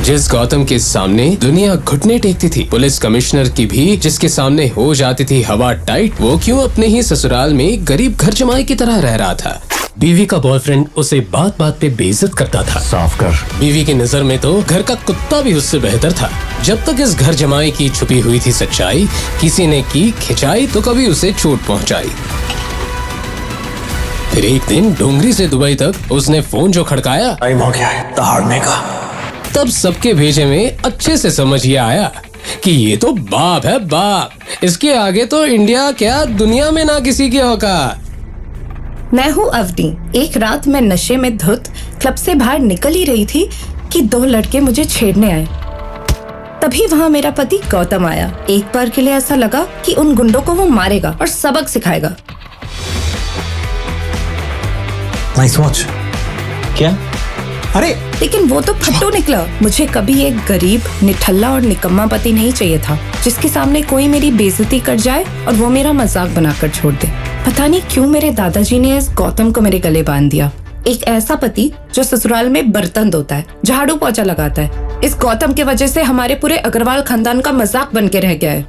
जिस गौतम के सामने दुनिया घुटने टेकती थी, पुलिस कमिश्नर की भी जिसके सामने हो जाती थी हवा टाइट, वो क्यों अपने ही ससुराल में गरीब घर जमाई की तरह रह रहा था। बीवी का बॉयफ्रेंड उसे बात बात पे बेइज्जत करता था। साफ कर। बीवी की नजर में तो घर का कुत्ता भी उससे बेहतर था। जब तक इस घर जमाई की छुपी हुई थी सच्चाई, किसी ने की खिंचाई तो कभी उसे चोट पहुंचाई। फिर एक दिन डोंगरी से दुबई तक उसने फोन जो खड़काया, टाइम हो गया है दहाड़ने का। तब सबके भेजे में अच्छे से समझ ये आया कि ये तो बाप है बाप, इसके आगे तो इंडिया क्या दुनिया में ना किसी की औकात। मैं हूँ अवनी। एक रात मैं नशे में धुत क्लब से बाहर निकल ही रही थी कि 2 लड़के मुझे छेड़ने आए। तभी वहाँ मेरा पति गौतम आया। एक बार के लिए ऐसा लगा कि उन गुंडों को वो मारेगा और सबक सिखाएगा। Nice watch. क्या? अरे लेकिन वो तो फट्टू निकला। मुझे कभी एक गरीब, निठल्ला और निकम्मा पति नहीं चाहिए था जिसके सामने कोई मेरी बेइज्जती कर जाए और वो मेरा मजाक बनाकर छोड़ दे। पता नहीं क्यों मेरे दादाजी ने इस गौतम को मेरे गले बांध दिया। एक ऐसा पति जो ससुराल में बर्तन धोता है, झाड़ू पोछा लगाता है। इस गौतम की वजह से हमारे पूरे अग्रवाल खानदान का मजाक बन के रह गया है।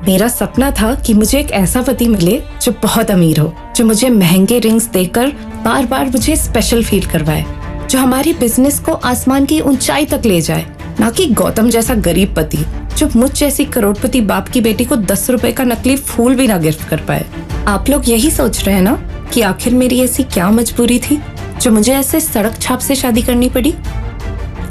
मेरा सपना था कि मुझे एक ऐसा पति मिले जो बहुत अमीर हो, जो मुझे महंगे रिंग्स देकर बार बार मुझे स्पेशल फील करवाए, जो हमारी बिजनेस को आसमान की ऊंचाई तक ले जाए, ना कि गौतम जैसा गरीब पति जो मुझ जैसी करोड़पति बाप की बेटी को 10 रुपए का नकली फूल भी ना गिफ्ट कर पाए। आप लोग यही सोच रहे हैं ना कि आखिर मेरी ऐसी क्या मजबूरी थी जो मुझे ऐसे सड़क छाप से शादी करनी पड़ी।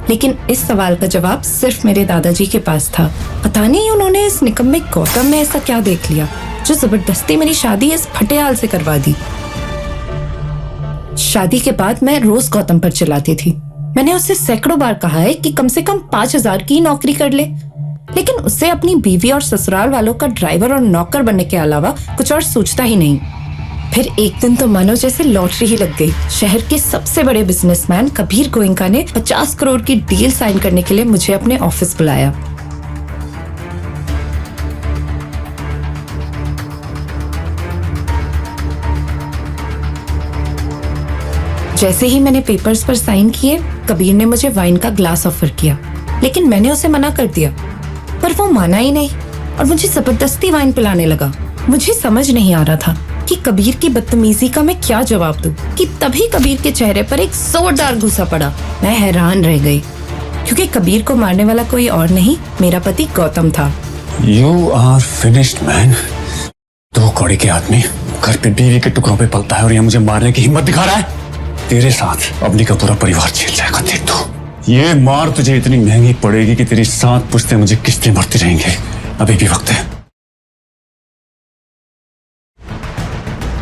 लेकिन इस सवाल का जवाब सिर्फ मेरे दादाजी के पास था। पता नहीं उन्होंने इस निकम्मे गौतम में ऐसा क्या देख लिया जो जबरदस्ती मेरी शादी इस फटेहाल से करवा दी। शादी के बाद मैं रोज गौतम पर चिल्लाती थी। मैंने उससे सैकड़ों बार कहा है कि कम से कम 5,000 की नौकरी कर ले, लेकिन उससे अपनी बीवी और ससुराल वालों का ड्राइवर और नौकर बनने के अलावा कुछ और सोचता ही नहीं। फिर एक दिन तो मानो जैसे लॉटरी ही लग गई। शहर के सबसे बड़े बिजनेसमैन कबीर गोइंका ने 50 करोड़ की डील साइन करने के लिए मुझे अपने ऑफिस बुलाया। जैसे ही मैंने पेपर्स पर साइन किए, कबीर ने मुझे वाइन का ग्लास ऑफर किया, लेकिन मैंने उसे मना कर दिया। पर वो माना ही नहीं और मुझे जबरदस्ती वाइन पिलाने लगा। मुझे समझ नहीं आ रहा था कि कबीर की बदतमीजी का मैं क्या जवाब दूं कि तभी कबीर के चेहरे पर एक जोरदार गुस्सा पड़ा। मैं हैरान रह गई क्योंकि कबीर को मारने वाला कोई और नहीं, मेरा पति गौतम था। You are finished man. 2 कौड़ी के आदमी घर पे बीवी के टुकड़ों पे पलता है और यहाँ मुझे मारने की हिम्मत दिखा रहा है। तेरे साथ अवनी का पूरा परिवार झेल जाएगा। देख तो ये मार तुझे इतनी महंगी पड़ेगी कि तेरी 7 पुश्तें मुझे किस्तें भरती रहेंगे। अभी भी वक्त है।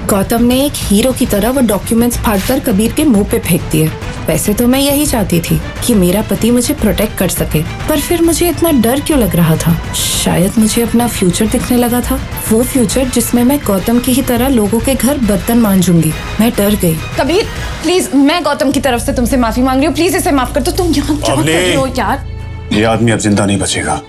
गौतम ने एक हीरो की तरह वो डॉक्यूमेंट्स फाड़कर कबीर के मुंह पे फेंक दिए। वैसे तो मैं यही चाहती थी कि मेरा पति मुझे प्रोटेक्ट कर सके, पर फिर मुझे इतना डर क्यों लग रहा था? शायद मुझे अपना फ्यूचर दिखने लगा था, वो फ्यूचर जिसमें मैं गौतम की ही तरह लोगों के घर बर्तन मांजूंगी। मैं डर गई। कबीर प्लीज, मैं गौतम की तरफ से तुमसे माफी मांग रही हूँ। प्लीज इसे माफ कर दो। तुम यहाँ क्या कर रही हो यार? ये आदमी अब जिंदा नहीं बचेगा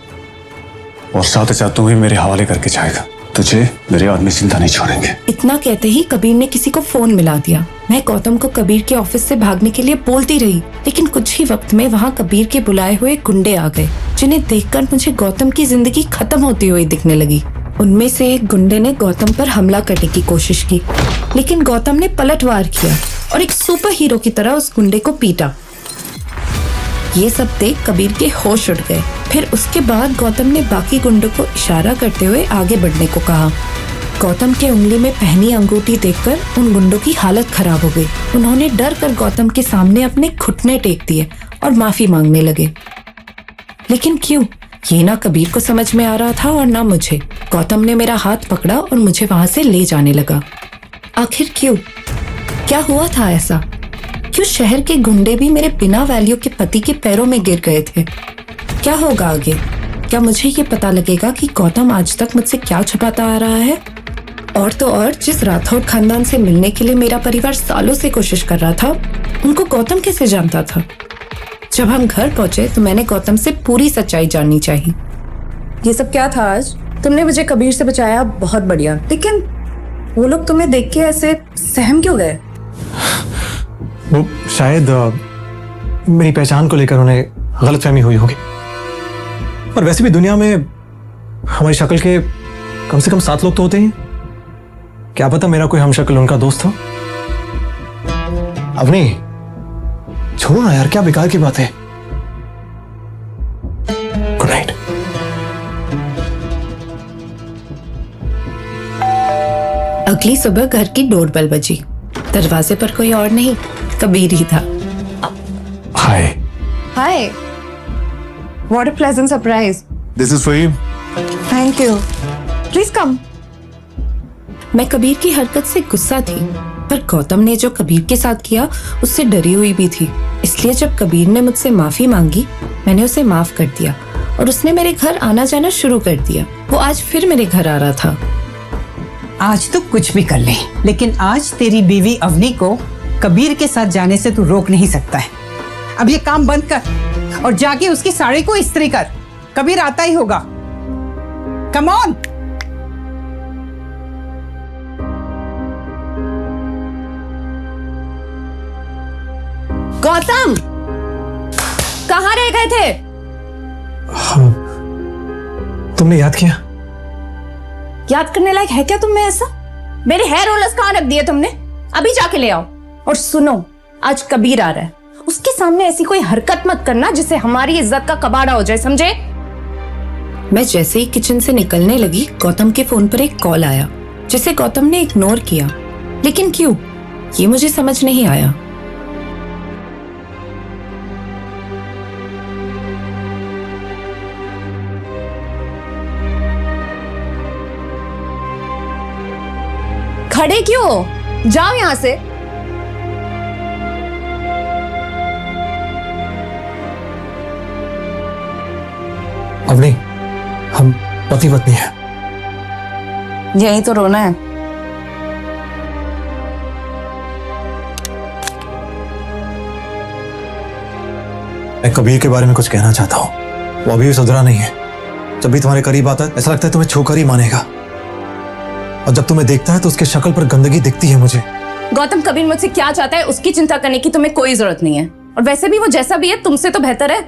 और साथ साथ तुम्हें मेरे हवाले करके जाएगा। तुझे मेरे आदमी जिंदा नहीं छोड़ेंगे। इतना कहते ही कबीर ने किसी को फोन मिला दिया। मैं गौतम को कबीर के ऑफिस से भागने के लिए बोलती रही, लेकिन कुछ ही वक्त में वहाँ कबीर के बुलाए हुए गुंडे आ गए, जिन्हें देखकर मुझे गौतम की जिंदगी खत्म होती हुई दिखने लगी। उनमें से एक गुंडे ने गौतम पर हमला करने की कोशिश की, लेकिन गौतम ने पलटवार किया और एक सुपर हीरो की तरह उस गुंडे को पीटा। ये सब देख कबीर के होश उड़ गए। फिर उसके बाद गौतम ने बाकी गुंडों को इशारा करते हुए आगे बढ़ने को कहा। गौतम के उंगली में पहनी अंगूठी देखकर उन गुंडों की हालत खराब हो गई। उन्होंने डर कर गौतम के सामने अपने घुटने टेक दिए और माफी मांगने लगे। लेकिन क्यों? ये ना कबीर को समझ में आ रहा था और ना मुझे। गौतम ने मेरा हाथ पकड़ा और मुझे वहां से ले जाने लगा। आखिर क्यों? क्या हुआ था ऐसा? क्यों शहर के गुंडे भी मेरे बिना वैल्यू के पति के पैरों में गिर गए थे? क्या होगा आगे? क्या मुझे ये पता लगेगा कि गौतम आज तक मुझसे क्या छुपाता आ रहा है? और तो और जिस राठौड़ खानदान से मिलने के लिए मेरा परिवार सालों से कोशिश कर रहा था, उनको गौतम कैसे जानता था? जब हम घर पहुंचे तो मैंने गौतम से पूरी सच्चाई जाननी चाहिए। ये सब क्या था आज? तुमने मुझे कबीर से बचाया, बहुत बढ़िया। लेकिन वो लोग तुम्हें देख के ऐसे सहम क्यों गए? वो शायद मेरी पहचान को लेकर उन्हें गलतफहमी हुई होगी। पर वैसे भी दुनिया में हमारी शक्ल के कम से कम 7 लोग तो होते हैं। क्या पता मेरा कोई हमशक्ल उनका दोस्त हो। अवनी, छोड़ो ना यार, क्या बेकार की बात है। Good night. अगली सुबह घर की डोरबेल बजी। दरवाजे पर कोई और नहीं, कबीर ही था। Hi. Hi, what a pleasant surprise. This is for you. Thank you, please come. मैं कबीर की हरकत से गुस्सा थी, पर गौतम ने जो कबीर के साथ किया उससे डरी हुई भी थी। इसलिए जब कबीर ने मुझसे माफी मांगी, मैंने उसे माफ कर दिया और उसने मेरे घर आना जाना शुरू कर दिया। वो आज फिर मेरे घर आ रहा था। आज तो कुछ भी कर ले, लेकिन आज तेरी बीवी अवनी को कबीर के साथ जाने से तू रोक नहीं सकता है। अब ये काम बंद कर और जाके उसकी साड़ी को इस्त्री कर। कबीर आता ही होगा। Come on. गौतम, कहाँ रह गए थे? तुमने याद किया? याद करने लायक है क्या तुम में ऐसा? मेरे हेयर रोलर्स कहाँ रख दिए तुमने? अभी जाके ले आओ। और सुनो, आज कबीर आ रहा है, उसके सामने ऐसी कोई हरकत मत करना जिससे हमारी इज्जत का कबाड़ा हो जाए, समझे? मैं जैसे ही किचन से निकलने लगी, गौतम के फोन पर एक कॉल आया जिसे गौतम ने इग्नोर किया। लेकिन क्यों, ये मुझे समझ नहीं आया। खड़े क्यों हो? जाओ यहां से। अवनी, हम पति पत्नी हैं। यही तो रोना है। मैं कबीर के बारे में कुछ कहना चाहता हूं। वो अभी भी सुधरा नहीं है। जब भी तुम्हारे करीब आता है ऐसा लगता है तुम्हें छोकर ही मानेगा, और जब तुम्हें देखता है तो उसके शक्ल पर गंदगी दिखती है मुझे। गौतम, कबीर मुझसे क्या चाहता है उसकी चिंता करने की तुम्हें कोई जरूरत नहीं है। और वैसे भी वो जैसा भी है तुमसे तो बेहतर है।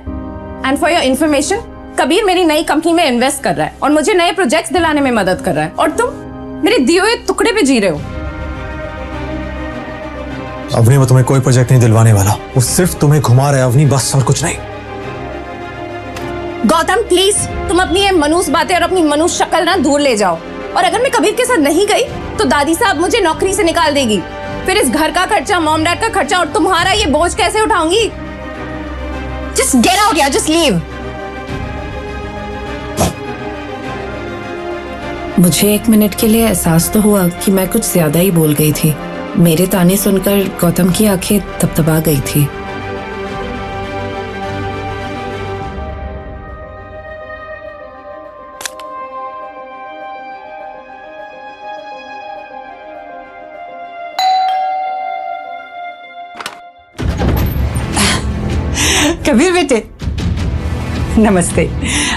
And for your information, Kabir मेरी नई कंपनी में इन्वेस्ट कर रहा है और मुझे नए प्रोजेक्ट्स दिलाने में मदद कर रहा है, और तुम मेरे दिए हुए टुकड़े पे जी रहे हो। अवनी, वो तुम्हें कोई प्रोजेक्ट नहीं दिलवाने वाला। वो सिर्फ तुम्हें घुमा रहा है अवनी, बस, और कुछ नहीं। गौतम प्लीज, तुम अपनी ये मनूस बातें और अपनी मनूस शक्ल ना दूर ले जाओ। और अगर मैं कबीर के साथ नहीं गई तो दादी साहब मुझे नौकरी से निकाल देगी। फिर इस घर का खर्चा, मॉम डैड का खर्चा और तुम्हारा ये बोझ कैसे उठाऊंगी? जस्ट गेट आउट यार, जस्ट लीव। मुझे 1 मिनट के लिए एहसास तो हुआ कि मैं कुछ ज्यादा ही बोल गई थी। मेरे ताने सुनकर गौतम की आंखें थपथपा गई थी। कबीर बेटे, नमस्ते।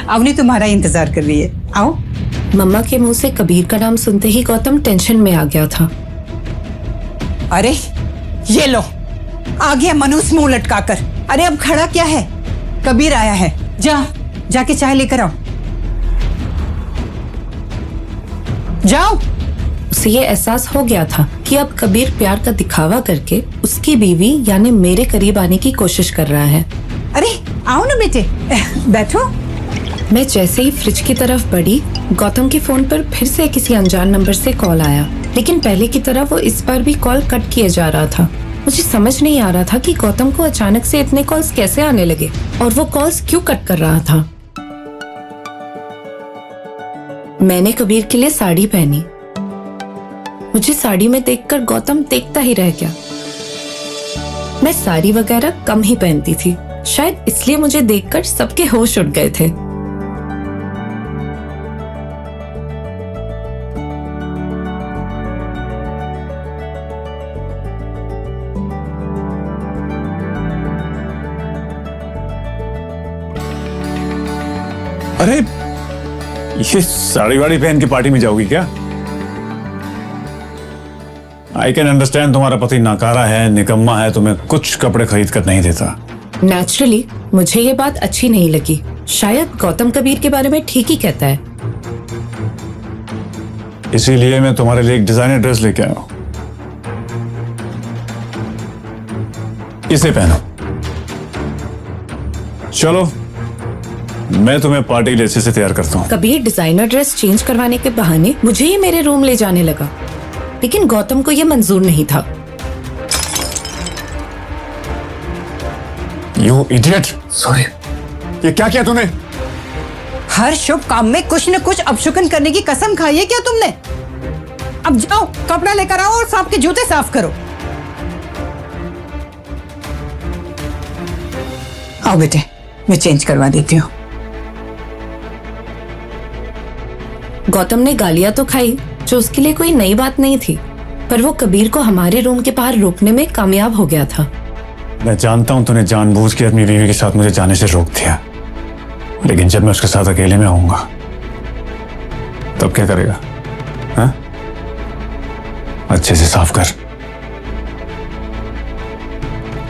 अवनी तुम्हारा इंतजार कर रही है, आओ। मम्मा के मुंह से कबीर का नाम सुनते ही गौतम टेंशन में आ गया था। अरे ये लो, आ गया मनूस मुंह लटकाकर। अरे अब खड़ा क्या है? कबीर आया है, जाके चाय लेकर आओ। जाओ। उसे ये एहसास हो गया था कि अब कबीर प्यार का दिखावा करके उसकी बीवी यानी मेरे करीब आने की कोशिश कर रहा है। अरे आओ ना बेटे, बैठो। मैं जैसे ही फ्रिज की तरफ बढ़ी, गौतम के फोन पर फिर से किसी अनजान नंबर से कॉल आया। लेकिन पहले की तरह वो इस बार भी कॉल कट किए जा रहा था। मुझे समझ नहीं आ रहा था कि गौतम को अचानक से इतने कॉल्स कैसे आने लगे और वो कॉल्स क्यों कट कर रहा था। मैंने कबीर के लिए साड़ी पहनी। मुझे साड़ी में देखकर गौतम देखता ही रह गया। मैं साड़ी वगैरह कम ही पहनती थी, शायद इसलिए मुझे देखकर सबके होश उड़ गए थे। अरे ये साड़ी वाड़ी पहन के पार्टी में जाओगी क्या? आई कैन अंडरस्टैंड, तुम्हारा पति नाकारा है, निकम्मा है, तुम्हें कुछ कपड़े खरीद कर नहीं देता। नेचुरली मुझे ये बात अच्छी नहीं लगी। शायद गौतम कबीर के बारे में ठीक ही कहता है। इसीलिए मैं तुम्हारे लिए एक डिजाइनर ड्रेस लेके आया हूं। इसे पहनो। चलो मैं तुम्हें पार्टी के लिए अच्छे से तैयार करता हूं। कबीर डिजाइनर ड्रेस चेंज करवाने के बहाने मुझे ही मेरे रूम ले जाने लगा, लेकिन गौतम को यह मंजूर नहीं था। You idiot, sorry. ये क्या किया तूने? हर शुभ काम में कुछ न कुछ अपशुकन करने की कसम खाई है क्या तुमने? अब जाओ कपड़ा लेकर आओ और सांप के जूते साफ करो। आओ बेटे, मैं चेंज करवा देती हूँ। गौतम ने गालियां तो खाई, जो उसके लिए कोई नई बात नहीं थी, पर वो कबीर को हमारे रूम के बाहर रोकने में कामयाब हो गया था। मैं जानता हूं तूने जानबूझ के अपनी बीवी के साथ मुझे जाने से रोक दिया, लेकिन जब मैं उसके साथ अकेले में आऊंगा तब क्या करेगा? हाँ? अच्छे से साफ कर।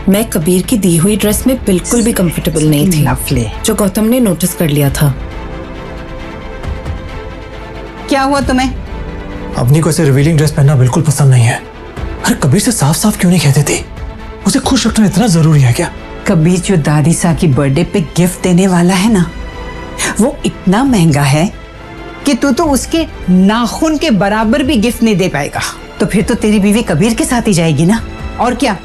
मैं कबीर की दी हुई ड्रेस में बिल्कुल भी कंफर्टेबल नहीं थी, लवली। जो गौतम ने नोटिस कर लिया था। क्या हुआ तुम्हें? अपनी को ऐसे रिवीलिंग ड्रेस पहनना बिल्कुल पसंद नहीं है। अरे कबीर से साफ साफ क्यों नहीं कहते थे? उसे खुश रखना इतना जरूरी है क्या? कबीर जो दादी सा की बर्थडे पे गिफ्ट देने वाला है ना, वो इतना महंगा है कि तू तो उसके नाखून के बराबर भी गिफ्ट नहीं दे पाएगा। तो फिर तो तेरी बीवी कबीर के साथ ही जाएगी ना, और क्या?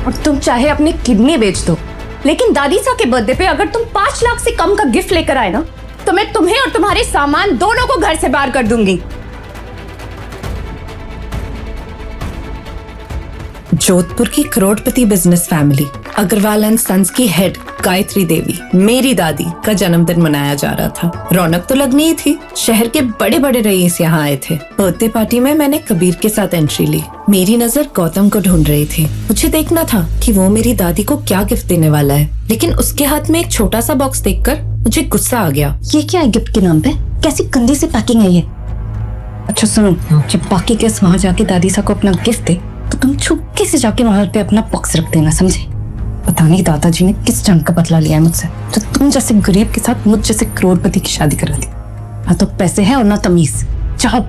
और तुम चाहे अपनी किडनी बेच दो, लेकिन दादी सा के बर्थडे पे अगर तुम 5 लाख से कम का गिफ्ट लेकर आए ना, तो मैं तुम्हें और तुम्हारे सामान दोनों को घर से बाहर कर दूंगी। जोधपुर की करोड़पति business family Agarwal and sons की हेड गायत्री देवी, मेरी दादी का जन्मदिन मनाया जा रहा था। रौनक तो लगनी ही थी। शहर के बड़े बड़े रईस यहाँ आए थे। बर्थडे पार्टी में मैंने कबीर के साथ एंट्री ली। मेरी नजर गौतम को ढूंढ रही थी। मुझे देखना था कि वो मेरी दादी को क्या गिफ्ट देने वाला है, लेकिन उसके हाथ में एक छोटा सा बॉक्स देखकर मुझे गुस्सा आ गया। ये क्या है गिफ्ट के नाम पे? कैसी गंदी सी पैकिंग है ये। अच्छा सुनो, जब बाकी गेस्ट वहाँ जाके दादी सा को अपना गिफ्ट दे, तो तुम छुपके से जाके वहां पे अपना बॉक्स रख देना, समझे? पता नहीं दादाजी ने किस जंग का बदला लिया है मुझसे, तो तुम जैसे गरीब के साथ मुझ जैसे करोड़पति की शादी करा दी। ना तो पैसे हैं और ना तमीज। जाओ।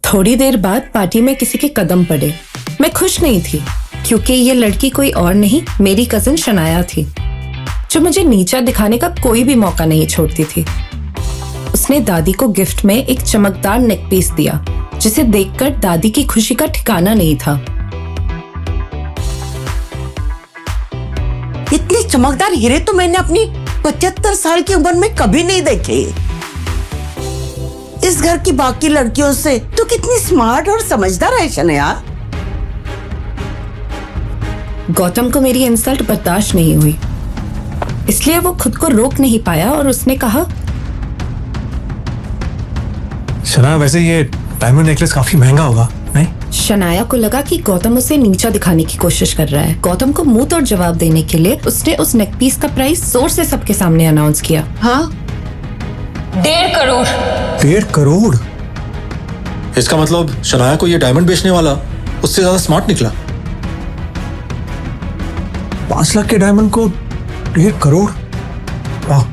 थोड़ी देर बाद पार्टी में किसी के कदम पड़े। मैं खुश नहीं थी, क्योंकि ये लड़की कोई और नहीं, मेरी कजिन शनाया थी, जो मुझे नीचा दिखाने का कोई भी मौका नहीं छोड़ती थी। उसने दादी को गिफ्ट में एक चमकदार नेक पीस दिया, जिसे देखकर दादी की खुशी का ठिकाना नहीं था। इतने चमकदार हीरे तो मैंने अपनी 75 साल की उम्र में कभी नहीं देखे। इस घर की बाकी लड़कियों से तो कितनी स्मार्ट और समझदार है शनया। गौतम को मेरी इंसल्ट बर्दाश्त नहीं हुई, इसलिए वो खुद को रोक नहीं पाया और उसने कहा, शना, वैसे ये डायमंड नेकलेस काफी महंगा होगा, नहीं? शनाया को लगा कि गौतम उसे नीचा दिखाने की कोशिश कर रहा है। गौतम को मुंह तोड़ जवाब देने के लिए उसने उस नेक पीस का प्राइस जोर से सबके सामने अनाउंस किया। हाँ, 1.5 करोड़। 1.5 करोड़? इसका मतलब शनाया को ये डायमंड बेचने वाला उससे ज्यादा स्मार्ट निकला। 5 लाख के डायमंड को 1.5 करोड़? वाह।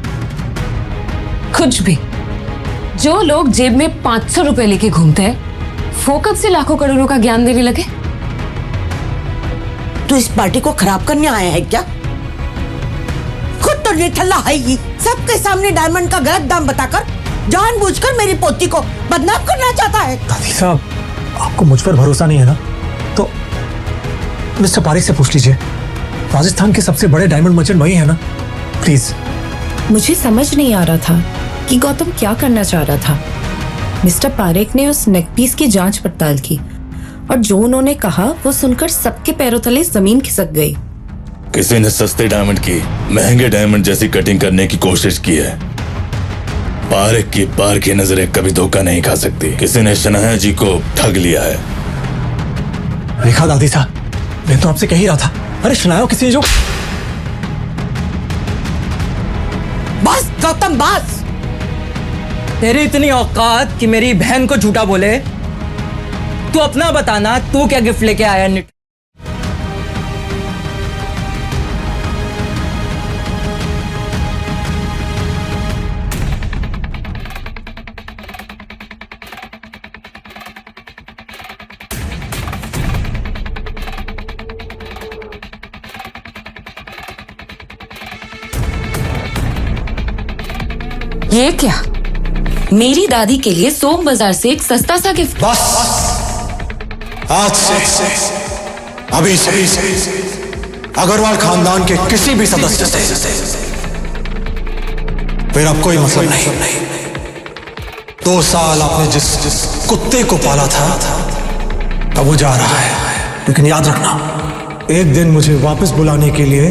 कुछ भी। जो लोग जेब में 500 रुपए लेके घूमते हैं, वो कब से लाखों करोड़ों का ज्ञान देने लगे? तू इस पार्टी को खराब करने आया है क्या? खुद तो निठल्ला है ही, सबके सामने डायमंड का गलत दाम बताकर जानबूझकर मेरी पोती को बदनाम करना चाहता है। दादी साहब, आपको मुझ पर भरोसा नहीं है ना? तो मिस्टर पारिक से पूछ लीजिए। राजस्थान के सबसे बड़े डायमंड मर्चेंट वही है ना? प्लीज। मुझे समझ नहीं आ रहा था कि गौतम क्या करना चाह रहा था। मिस्टर पारेख ने उस नेक पीस की जांच पड़ताल की, और जो उन्होंने कहा वो सुनकर सबके पैरों तले जमीन खिसक गई। किसी ने सस्ते डायमंड की महंगे डायमंड जैसी कटिंग करने की कोशिश की है। पारेख की पार की नजरें कभी धोखा नहीं खा सकती। किसी ने शनाया जी को ठग लिया है। देखा दादी साहब, मैं तो आपसे कह ही रहा था। अरे शनाया किसी ने जो... बस गौतम, बस। तेरी इतनी औकात कि मेरी बहन को झूठा बोले? तू अपना बताना, तू क्या गिफ्ट लेके आया निट? ये क्या? मेरी दादी के लिए सोम बाजार से एक सस्ता सा गिफ्ट। बस आज से अभी से अग्रवाल खानदान के किसी भी सदस्य से फिर अब कोई मतलब नहीं। 2 साल आपने जिस कुत्ते को पाला था अब वो जा रहा है, लेकिन याद रखना एक दिन मुझे वापस बुलाने के लिए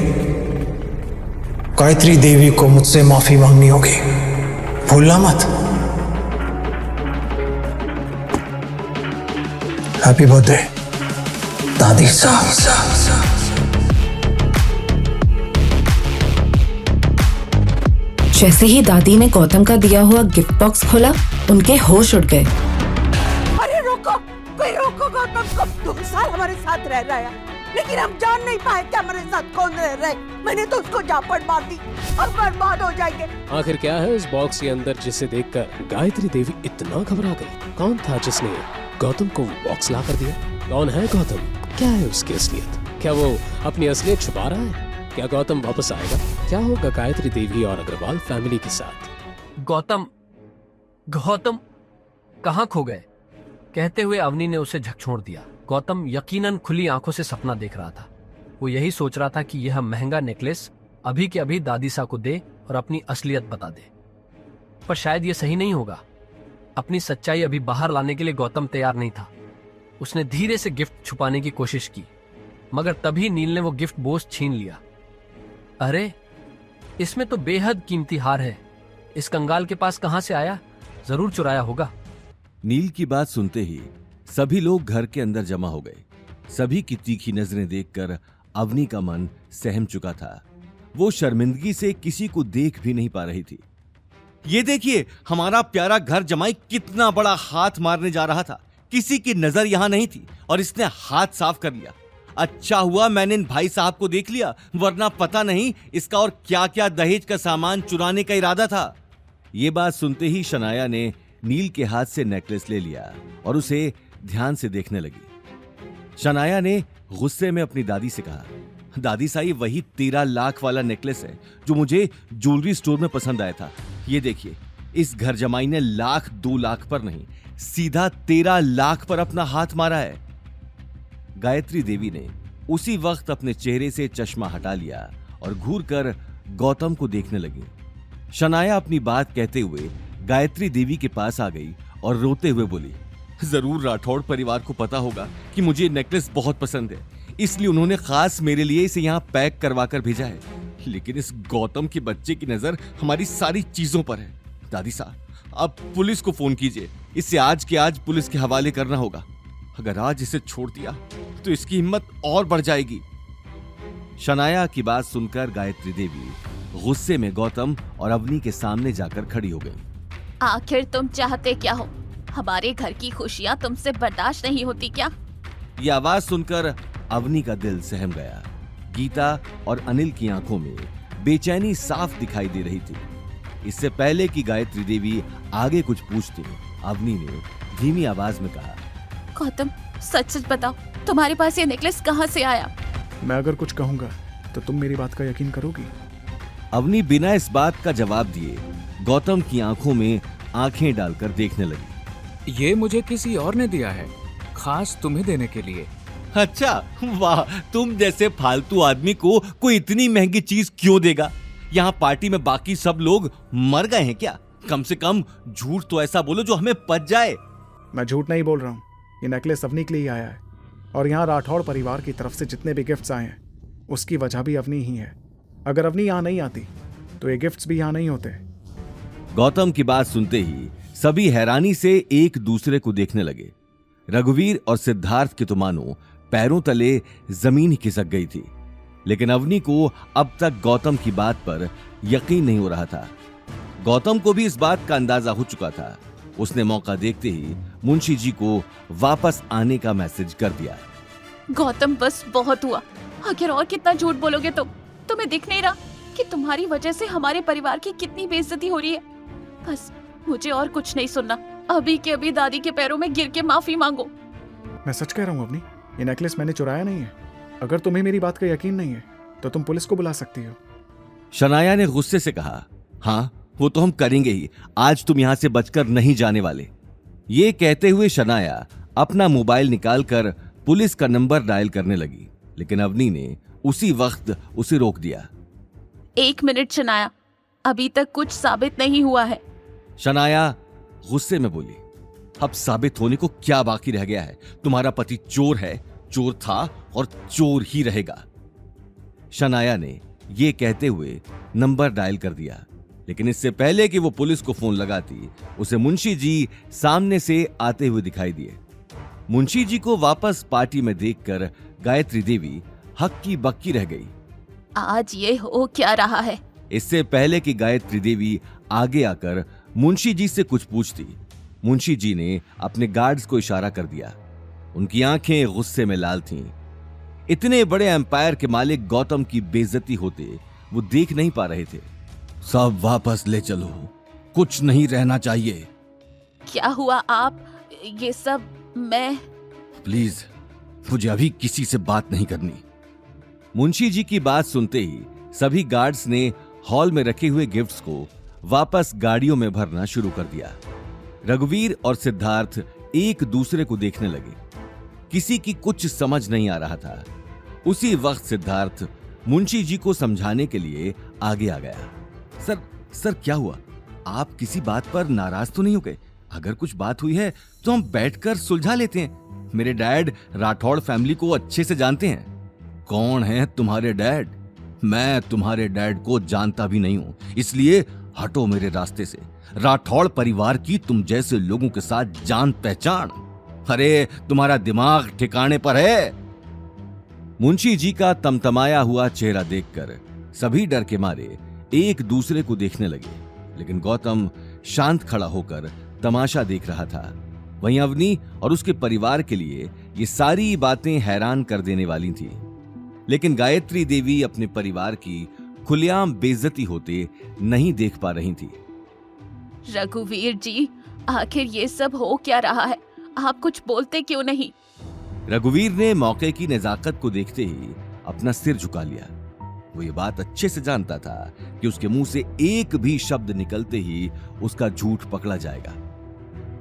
गायत्री देवी को मुझसे माफी मांगनी होगी, भूलना मत। हैप्पी बर्थडे दादी साहब। जैसे ही दादी ने गौतम का दिया हुआ गिफ्ट बॉक्स खोला, उनके होश उड़ गए। अरे रोको, कोई रोको गौतम को। 2 साल हमारे साथ रह रहा है, लेकिन हम जान नहीं पाए कि हमारे साथ कौन रह रहा है। मैंने तो उसको झापड़ मार दी और बर्बाद हो जाएंगे। आखिर क्या है उस बॉक्स के अंदर जिसे देखकर गायत्री देवी इतना घबरा गई? कौन था जिसने गौतम को बॉक्स ला कर दिया? कौन है गौतम? क्या है उसकी असलियत? क्या वो अपनी असलियत छुपा रहा है? क्या गौतम वापस आएगा? क्या होगा गायत्री देवी और अग्रवाल फैमिली के साथ? गौतम कहाँ खो गए? कहते हुए अवनी ने उसे झकझोर दिया। गौतम यकीनन खुली आंखों से सपना देख रहा था। वो यही सोच रहा था कि यह महंगा नेकलेस अभी के अभी दादीसा को दे और अपनी असलियत बता दे, पर शायद यह सही नहीं होगा। अपनी सच्चाई अभी बाहर लाने के लिए गौतम तैयार नहीं था। उसने धीरे से गिफ्ट छुपाने की कोशिश की, मगर तभी नील ने वो गिफ्ट बोझ छीन लिया। अरे, इसमें तो बेहद कीमती हार है। इस कंगाल के पास कहां से आया? जरूर चुराया होगा। नील की बात सुनते ही सभी लोग घर के अंदर जमा हो गए। सभी की तीखी नजरें देखकर अवनी का मन सहम चुका था। वो शर्मिंदगी से किसी को देख भी नहीं पा रही थी। ये देखिए, हमारा प्यारा घर जमाई कितना बड़ा हाथ मारने जा रहा था। किसी की नजर यहां नहीं थी और इसने हाथ साफ कर लिया। अच्छा हुआ मैंने इन भाई साहब को देख लिया, वरना पता नहीं इसका और क्या क्या दहेज का सामान चुराने का इरादा था। ये बात सुनते ही शनाया ने नील के हाथ से नेकलेस ले लिया और उसे ध्यान से देखने लगी। शनाया ने गुस्से में अपनी दादी से कहा, दादी साई, वही 13 लाख वाला नेकलेस है जो मुझे ज्वेलरी स्टोर में पसंद आया था। ये देखिए, इस घर जमाई ने 1,02 लाख पर नहीं, सीधा 13 लाख पर अपना हाथ मारा है। गायत्री देवी ने उसी वक्त अपने चेहरे से चश्मा हटा लिया और घूरकर गौतम को देखने लगी। शनाया अपनी बात कहते हुए गायत्री देवी के पास आ गई और रोते हुए बोली, जरूर राठौड़ परिवार को पता होगा कि मुझे ये नेकलेस बहुत पसंद है, इसलिए उन्होंने खास मेरे लिए इसे यहाँ पैक करवा कर भेजा है। लेकिन इस गौतम के बच्चे की नजर हमारी सारी चीजों पर है। दादी साहब, आप पुलिस को फोन कीजिए, इसे आज के आज पुलिस के हवाले करना होगा। अगर आज इसे छोड़ दिया तो इसकी हिम्मत और बढ़ जाएगी। शनाया की बात सुनकर गायत्री देवी गुस्से में गौतम और अवनी के सामने जाकर खड़ी हो गई। आखिर तुम चाहते क्या हो? हमारे घर की खुशियाँ तुमसे बर्दाश्त नहीं होती क्या? ये आवाज सुनकर अवनी का दिल सहम गया। गीता और अनिल की आंखों में बेचैनी साफ दिखाई दे रही थी। इससे पहले कि गायत्री देवी आगे कुछ पूछती, अवनी ने धीमी आवाज में कहा, गौतम, सच सच बताओ, तुम्हारे पास ये नेकलेस कहाँ से आया? मैं अगर कुछ कहूंगा तो तुम मेरी बात का यकीन करोगी? अवनी बिना इस बात का जवाब दिए गौतम की आंखों में आंखें डालकर देखने लगी। ये मुझे किसी और ने दिया है, खास तुम्हें देने के लिए। अच्छा, वाह, तुम जैसे फालतू आदमी को कोई इतनी महंगी चीज क्यों देगा? यहाँ पार्टी में बाकी सब लोग मर गए हैं क्या? कम से कम झूठ तो ऐसा बोलो जो हमें पच जाए। मैं झूठ नहीं बोल रहा हूँ, ये नेकलेस अवनी के लिए आया है और यहाँ राठौड़ परिवार की तरफ से जितने भी गिफ्ट्स आए हैं उसकी वजह भी अवनी ही है। अगर अवनी यहाँ नहीं आती तो ये गिफ्ट्स भी यहाँ नहीं होते। गौतम की बात सुनते ही सभी हैरानी से एक दूसरे को देखने लगे। रघुवीर और सिद्धार्थ के तो मानो पैरों तले जमीन ही खिसक गई थी। लेकिन अवनी को अब तक गौतम की बात पर यकीन नहीं हो रहा था। गौतम को भी इस बात का अंदाजा हो चुका था उसने मौका देखते ही मुंशी जी को वापस आने का मैसेज कर दिया। गौतम बस बहुत हुआ। आखिर और कितना झूठ बोलोगे तुम? तुम्हें दिख नहीं रहा कि तुम्हारी वजह से हमारे परिवार की कितनी बेइज्जती हो रही है? बस मुझे और कुछ नहीं सुनना। अभी के अभी दादी के पैरों में गिर के माफी मांगो। मैं सच कह रहा हूँ अवनी, ये नेकलेस मैंने चुराया नहीं है। अगर तुम्हें मेरी बात का यकीन नहीं है तो तुम पुलिस को बुला सकती हो। शनाया ने गुस्से से कहा, हाँ वो तो हम करेंगे ही, आज तुम यहां से बचकर नहीं जाने वाले। ये कहते हुए शनाया अपना मोबाइल निकालकर पुलिस का नंबर डायल करने लगी, लेकिन अवनी ने उसी वक्त उसे रोक दिया। 1 मिनट शनाया, अभी तक कुछ साबित नहीं हुआ है। शनाया गुस्से में बोली, अब साबित होने को क्या बाकी रह गया है? तुम्हारा पति चोर है, चोर था और चोर ही रहेगा। शनाया ने यह कहते हुए नंबर डायल कर दिया, लेकिन इससे पहले कि वो पुलिस को फोन लगाती, उसे मुंशी जी सामने से आते हुए दिखाई दिए। मुंशी जी को वापस पार्टी में देखकर गायत्री देवी हक्की बक्की रह गई। आज ये हो क्या रहा है? इससे पहले कि गायत्री देवी आगे आकर मुंशी जी से कुछ पूछती, मुंशी जी ने अपने गार्ड्स को इशारा कर दिया। उनकी आंखें गुस्से में लाल थीं। इतने बड़े एम्पायर के मालिक गौतम की बेइज्जती होते वो देख नहीं पा रहे थे। सब वापस ले चलो, कुछ नहीं रहना चाहिए। क्या हुआ आप? ये सब मैं... प्लीज, मुझे अभी किसी से बात नहीं करनी। मुंशी जी की बात सुनते ही सभी गार्ड्स ने हॉल में रखे हुए गिफ्ट्स को वापस गाड़ियों में भरना शुरू कर दिया। रघुवीर और सिद्धार्थ एक दूसरे को देखने लगे। किसी की कुछ समझ नहीं आ रहा था। उसी वक्त सिद्धार्थ मुंशी जी को समझाने के लिए आगे आ गया। सर क्या हुआ? आप किसी बात पर नाराज तो नहीं हो गए? अगर कुछ बात हुई है तो हम बैठकर सुलझा लेते हैं। मेरे डैड राठौड़ फैमिली को अच्छे से जानते हैं। कौन है तुम्हारे डैड? मैं तुम्हारे डैड को जानता भी नहीं हूं, इसलिए हटो मेरे रास्ते से। राठौड़ परिवार की तुम जैसे लोगों के साथ जान पहचान। अरे तुम्हारा दिमाग ठिकाने पर है? मुंशी जी का तमतमाया हुआ चेहरा देखकर सभी डर के मारे एक दूसरे को देखने लगे, लेकिन गौतम शांत खड़ा होकर तमाशा देख रहा था। वहीं अवनी और उसके परिवार के लिए ये सारी बातें हैरान कर देने वाली थी, लेकिन गायत्री देवी अपने परिवार की खुलेआम बेइज्जती होते नहीं देख पा रही थी। रघुवीर जी, आखिर ये सब हो क्या रहा है? आप कुछ बोलते क्यों नहीं? रघुवीर ने मौके की नजाकत को देखते ही अपना सिर झुका लिया। वो ये बात अच्छे से जानता था कि उसके मुंह से एक भी शब्द निकलते ही उसका झूठ पकड़ा जाएगा।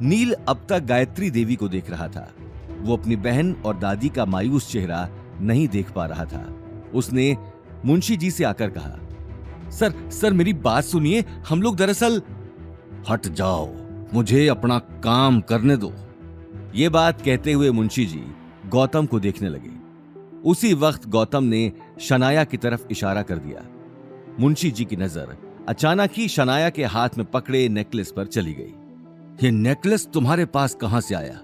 नील अब तक गायत्री देवी को देख रहा था। वो अपनी बहन और दादी का मायूस चेहरा नहीं देख पा रहा था। उसने मुंशी जी से आकर कहा, सर मेरी बात सुनिए, हम लोग दरअसल... हट जाओ, मुझे अपना काम करने दो। ये बात कहते हुए मुंशी जी गौतम को देखने लगे। उसी वक्त गौतम ने शनाया की तरफ इशारा कर दिया। मुंशी जी की नजर अचानक ही शनाया के हाथ में पकड़े नेकलेस पर चली गई। ये नेकलेस तुम्हारे पास कहां से आया?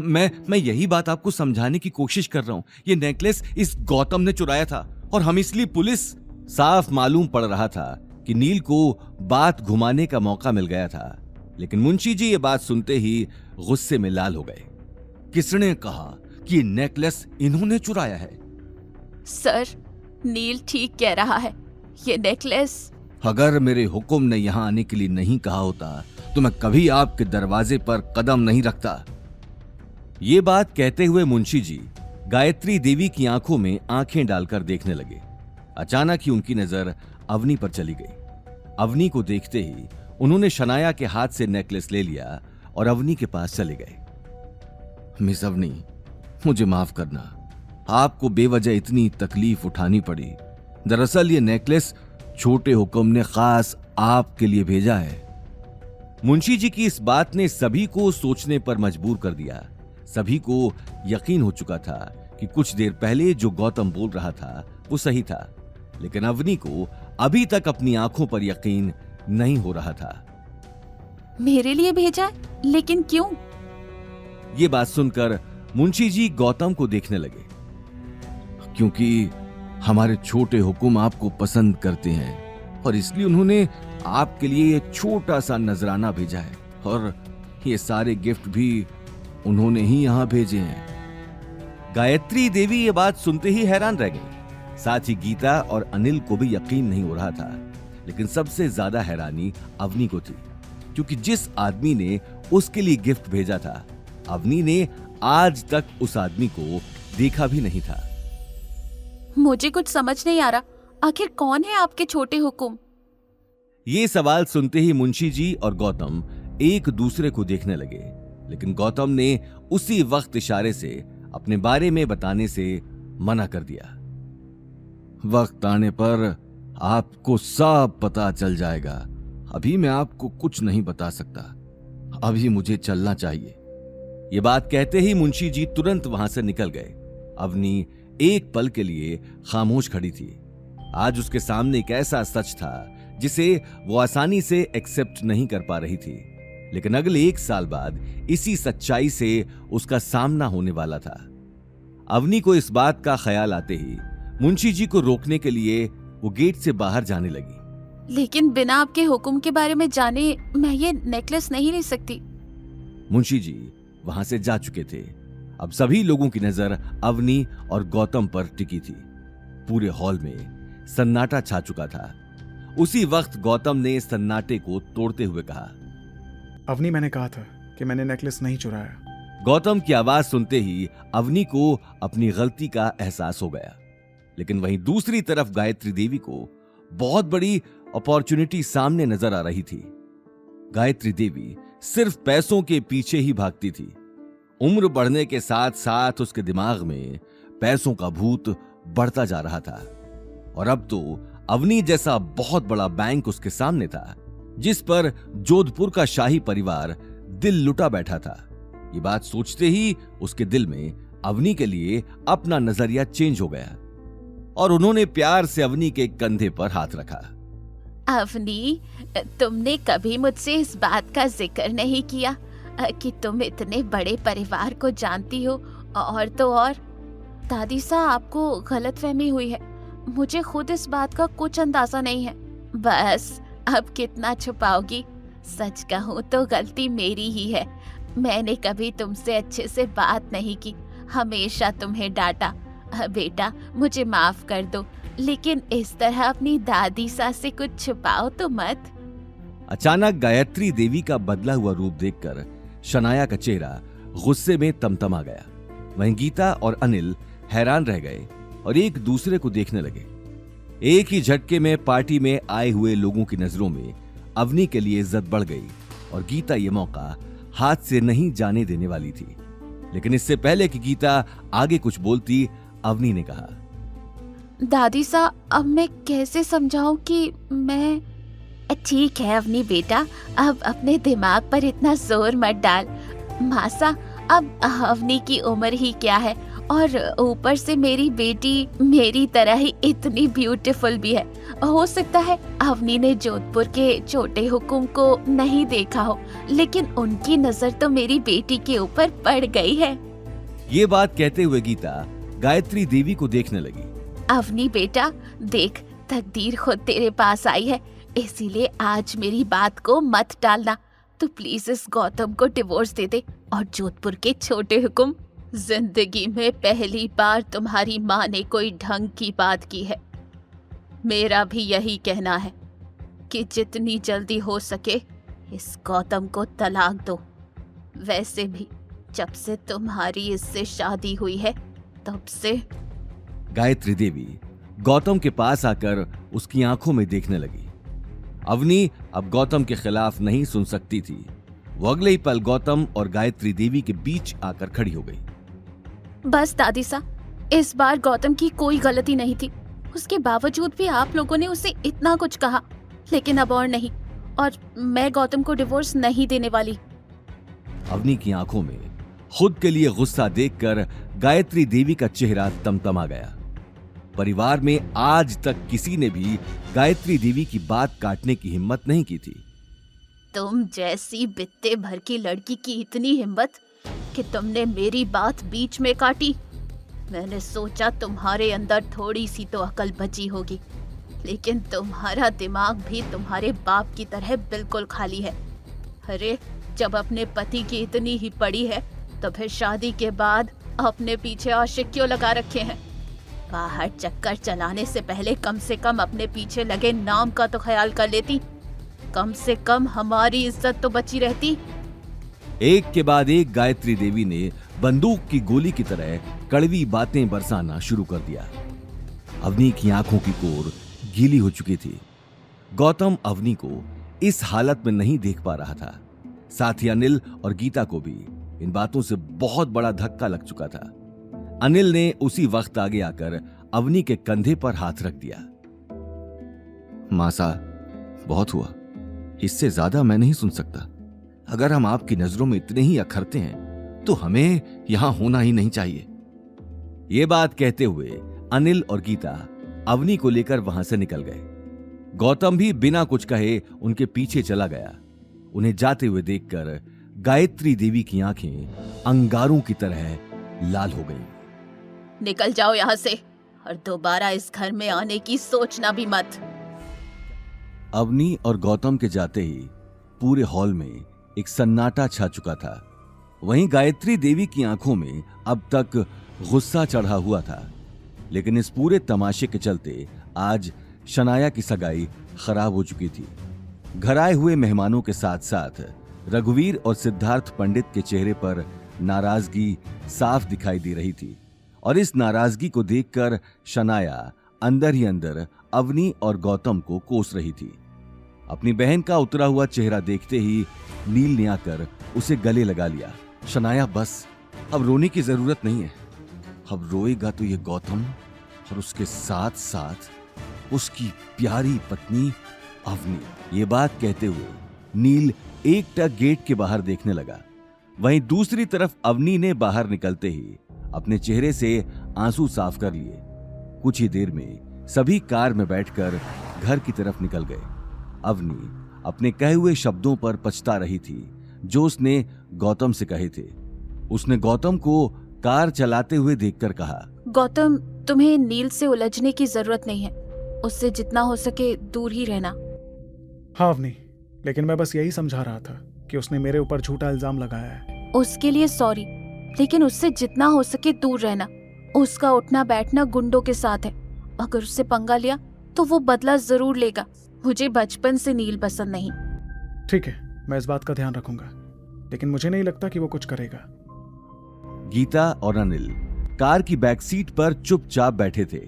मैं यही बात आपको समझाने की कोशिश कर रहा हूं। ये नेकलेस इस गौतम ने चुराया था और हम इसलिए पुलिस... साफ मालूम पड़ रहा था कि नील को बात घुमाने का मौका मिल गया था, लेकिन मुंशी जी ये बात सुनते ही गुस्से में लाल हो गए। किसने कहा कि नेकलेस इन्होंने चुराया है? सर, नील ठीक कह रहा है। ये नेकलेस... अगर मेरे हुक्म ने यहां आने के लिए नहीं कहा होता तो मैं कभी आपके दरवाजे पर कदम नहीं रखता। ये बात कहते हुए मुंशी जी गायत्री देवी की आंखों में आंखें डालकर देखने लगे। अचानक ही उनकी नजर अवनी पर चली गई। अवनी को देखते ही उन्होंने शनाया के हाथ से नेकलेस ले लिया और अवनी के पास चले गए। मिस अवनी, मुझे माफ करना, आपको बेवजह इतनी तकलीफ उठानी पड़ी। दरअसल ये नेकलेस छोटे हुक्म ने खास आपके लिए भेजा है। मुंशी जी की इस बात ने सभी को सोचने पर मजबूर कर दिया। सभी को यकीन हो चुका था कि कुछ देर पहले जो गौतम बोल रहा था वो सही था, लेकिन अवनी को अभी तक अपनी आंखों पर यकीन नहीं हो रहा था। मेरे लिए भेजा? लेकिन क्यों? ये बात सुनकर मुंशी जी गौतम को देखने लगे। क्योंकि हमारे छोटे हुक्म आपको पसंद करते हैं और इसलिए उन्होंने आपके लिए एक छोटा सा नजराना भेजा है। ये सारे गिफ्ट भी उन्होंने ही यहां भेजे हैं। गायत्री देवी ये बात सुनते ही हैरान रह गई। साथ ही गीता और अनिल को भी यकीन नहीं हो रहा था, लेकिन सबसे ज्यादा हैरानी अवनी को थी, क्योंकि जिस आदमी ने उसके लिए गिफ्ट भेजा था, अवनी ने आज तक उस आदमी को देखा भी नहीं था। मुझे कुछ समझ नहीं आ रहा, आखिर कौन है आपके छोटे हुकुम? ये सवाल सुनते ही मुंशी जी और गौतम एक दूसरे को देखने लगे, लेकिन गौतम ने उसी वक्त इशारे से अपने बारे में बताने से मना कर दिया। वक्त आने पर आपको सब पता चल जाएगा, अभी मैं आपको कुछ नहीं बता सकता, अभी मुझे चलना चाहिए। ये बात कहते ही मुंशी जी तुरंत वहां से निकल गए। अवनी एक पल के लिए खामोश खड़ी थी। आज उसके सामने एक ऐसा सच था जिसे वो आसानी से एक्सेप्ट नहीं कर पा रही थी, लेकिन अगले 1 साल बाद इसी सच्चाई से उसका सामना होने वाला था। अवनी को इस बात का ख्याल आते ही मुंशी जी को रोकने के लिए वो गेट से बाहर जाने लगी। लेकिन बिना आपके हुक्म के बारे में जाने मैं ये नेकलेस नहीं ले सकती। मुंशी जी वहां से जा चुके थे। अब सभी लोगों की नजर अवनी और गौतम पर टिकी थी। पूरे हॉल में सन्नाटा छा चुका था। उसी वक्त गौतम ने सन्नाटे को तोड़ते हुए कहा, अवनी, मैंने कहा था कि मैंने नेकलेस नहीं चुराया। गौतम की आवाज सुनते ही अवनी को अपनी गलती का एहसास हो गया, लेकिन वहीं दूसरी तरफ गायत्री देवी को बहुत बड़ी अपॉर्चुनिटी सामने नजर आ रही थी। गायत्री देवी सिर्फ पैसों के पीछे ही भागती थी। उम्र बढ़ने के साथ साथ उसके दिमाग में पैसों का भूत बढ़ता जा रहा था, और अब तो अवनी जैसा बहुत बड़ा बैंक उसके सामने था, जिस पर जोधपुर का शाही परिवार दिल लुटा बैठा था। ये बात सोचते ही उसके दिल में अवनी के लिए अपना नजरिया चेंज हो गया, और उन्होंने प्यार से अवनी के कंधे पर हाथ रखा। अवनी, तुमने कभी मुझसे इस बात का जिक्र नहीं किया कि तुम इतने बड़े परिवार को जानती हो, और तो और दादी सा आपको गलतफहमी हुई है। मुझे खुद इस बात का कुछ अंदाजा नहीं है। बस अब कितना छुपाओगी? सच कहूँ तो गलती मेरी ही है। मैंने कभी तुमसे अच्छे से बात नहीं की, हमेशा तुम्हें डांटा। बेटा, मुझे माफ कर दो, लेकिन इस तरह अपनी दादी सा से कुछ छुपाओ तो मत। अचानक गायत्री देवी का बदला हुआ रूप देखकर शनाया का चेहरा गुस्से में तमतमा गया। वहीं गीता और अनिल हैरान रह गए और एक दूसरे को देखने लगे। एक ही झटके में पार्टी में आए हुए लोगों की नजरों में अवनी के लिए इज्जत बढ़ गई, और गीता ये मौका हाथ से नहीं जाने देने वाली थी। लेकिन इससे पहले कि गीता आगे कुछ बोलती, अवनी ने कहा, दादी सा, अब मैं कैसे समझाऊं कि मैं... ठीक है अवनी बेटा, अब अपने दिमाग पर इतना जोर मत डाल। मासा, अब अवनी की उम्र ही क्या है, और ऊपर से मेरी बेटी मेरी तरह ही इतनी ब्यूटीफुल भी है। हो सकता है अवनी ने जोधपुर के छोटे हुकुम को नहीं देखा हो, लेकिन उनकी नजर तो मेरी बेटी के ऊपर पड़ गई है। ये बात कहते हुए गीता गायत्री देवी को देखने लगी। अवनी बेटा, देख, तकदीर खुद तेरे पास आई है, इसीलिए आज मेरी बात को मत टालना। तो प्लीज इस गौतम को डिवोर्स दे दे, और जोधपुर के छोटे हुकुम, जिंदगी में पहली बार तुम्हारी माँ ने कोई ढंग की बात की है। मेरा भी यही कहना है कि जितनी जल्दी हो सके इस गौतम को तलाक दो। वैसे भी जब से तुम्हारी इससे शादी हुई है तब से... गायत्री देवी गौतम के पास आकर उसकी आंखों में देखने लगी। अवनी अब गौतम के खिलाफ नहीं सुन सकती थी। वो अगले ही पल गौतम और गायत्री देवी के बीच आकर खड़ी हो गई। बस दादी सा, इस बार गौतम की कोई गलती नहीं थी। उसके बावजूद भी आप लोगों ने उसे इतना कुछ कहा, लेकिन अब और नहीं, और मैं गौतम को डिवोर्स नहीं देने वाली। अवनी की आंखों में खुद के लिए गुस्सा देखकर गायत्री देवी का चेहरा तमतमा गया। परिवार में आज तक किसी ने भी गायत्री देवी की बात काटने की हिम्मत नहीं की थी। तुम जैसी बित्ते भर की लड़की की इतनी हिम्मत कि तुमने मेरी बात बीच में काटी। मैंने सोचा तुम्हारे अंदर थोड़ी सी तो अकल बची होगी, लेकिन तुम्हारा दिमाग भी तुम्हारे बाप की तरह बिल्कुल खाली है। अरे जब अपने पति की इतनी ही पड़ी है तो फिर शादी के बाद अपने पीछे आशिक क्यों लगा रखे हैं? बाहर चक्कर चलाने से पहले कम से कम अपने पीछे लगे नाम का तो ख्याल कर लेती। कम से कम हमारी इज्जत तो बची रहती। एक के बाद एक गायत्री देवी ने बंदूक की गोली की तरह कड़वी बातें बरसाना शुरू कर दिया। अवनी की आंखों की कोर गीली हो चुकी थी। गौतम अवनी को इस हालत में नहीं देख पा रहा था। साथ ही अनिल और गीता को भी इन बातों से बहुत बड़ा धक्का लग चुका था। अनिल ने उसी वक्त आगे आकर अवनी के कंधे पर हाथ रख दिया। मासा, बहुत हुआ, इससे ज्यादा मैं नहीं सुन सकता। अगर हम आपकी नजरों में इतने ही अखरते हैं तो हमें यहां होना ही नहीं चाहिए। ये बात कहते हुए अनिल और गीता अवनी को लेकर वहां से निकल गए। गौतम भी बिना कुछ कहे उनके पीछे चला गया। उन्हें जाते हुए देखकर गायत्री देवी की आंखें अंगारों की तरह लाल हो गईं। निकल जाओ यहाँ से और दोबारा इस घर में आने की सोचना भी मत। अवनी और गौतम के जाते ही पूरे हॉल में एक सन्नाटा छा चुका था। वहीं गायत्री देवी की आंखों में अब तक गुस्सा चढ़ा हुआ था, लेकिन इस पूरे तमाशे के चलते आज शनाया की सगाई खराब हो चुकी थी। घर आए हुए मेहमानों के साथ साथ रघुवीर और सिद्धार्थ पंडित के चेहरे पर नाराजगी साफ दिखाई दे रही थी और इस नाराजगी को देखकर शनाया अंदर ही अंदर अवनी और गौतम को कोस रही थी। अपनी बहन का उतरा हुआ चेहरा देखते ही नील ने आकर उसे गले लगा लिया। शनाया, बस, अब रोने की जरूरत नहीं है। अब रोएगा तो ये गौतम और उसके साथ साथ उसकी प्यारी पत्नी अवनी। ये बात कहते हुए नील एकटक गेट के बाहर देखने लगा। वहीं दूसरी तरफ अवनी ने बाहर निकलते ही अपने चेहरे से आंसू साफ कर लिए। कुछ ही देर में सभी कार में बैठकर घर की तरफ निकल गए। अवनी अपने कहे हुए शब्दों पर पछता रही थी जो उसने गौतम से कहे थे। उसने गौतम को कार चलाते हुए देखकर कहा, गौतम, तुम्हें नील से उलझने की जरूरत नहीं है। उससे जितना हो सके दूर ही रहना। हाँ अवनी, लेकिन मैं बस यही समझा रहा था कि उसने मेरे ऊपर झूठा इल्जाम लगाया है। उसके लिए सॉरी, लेकिन उससे जितना हो सके दूर रहना। उसका उठना बैठना गुंडों के साथ है। अगर उससे पंगा लिया तो वो बदला जरूर लेगा। मुझे बचपन से नील पसंद नहीं। ठीक है, मैं इस बात का ध्यान रखूंगा, लेकिन मुझे नहीं लगता कि वो कुछ करेगा। गीता और अनिल कार की बैक सीट पर चुपचाप बैठे थे।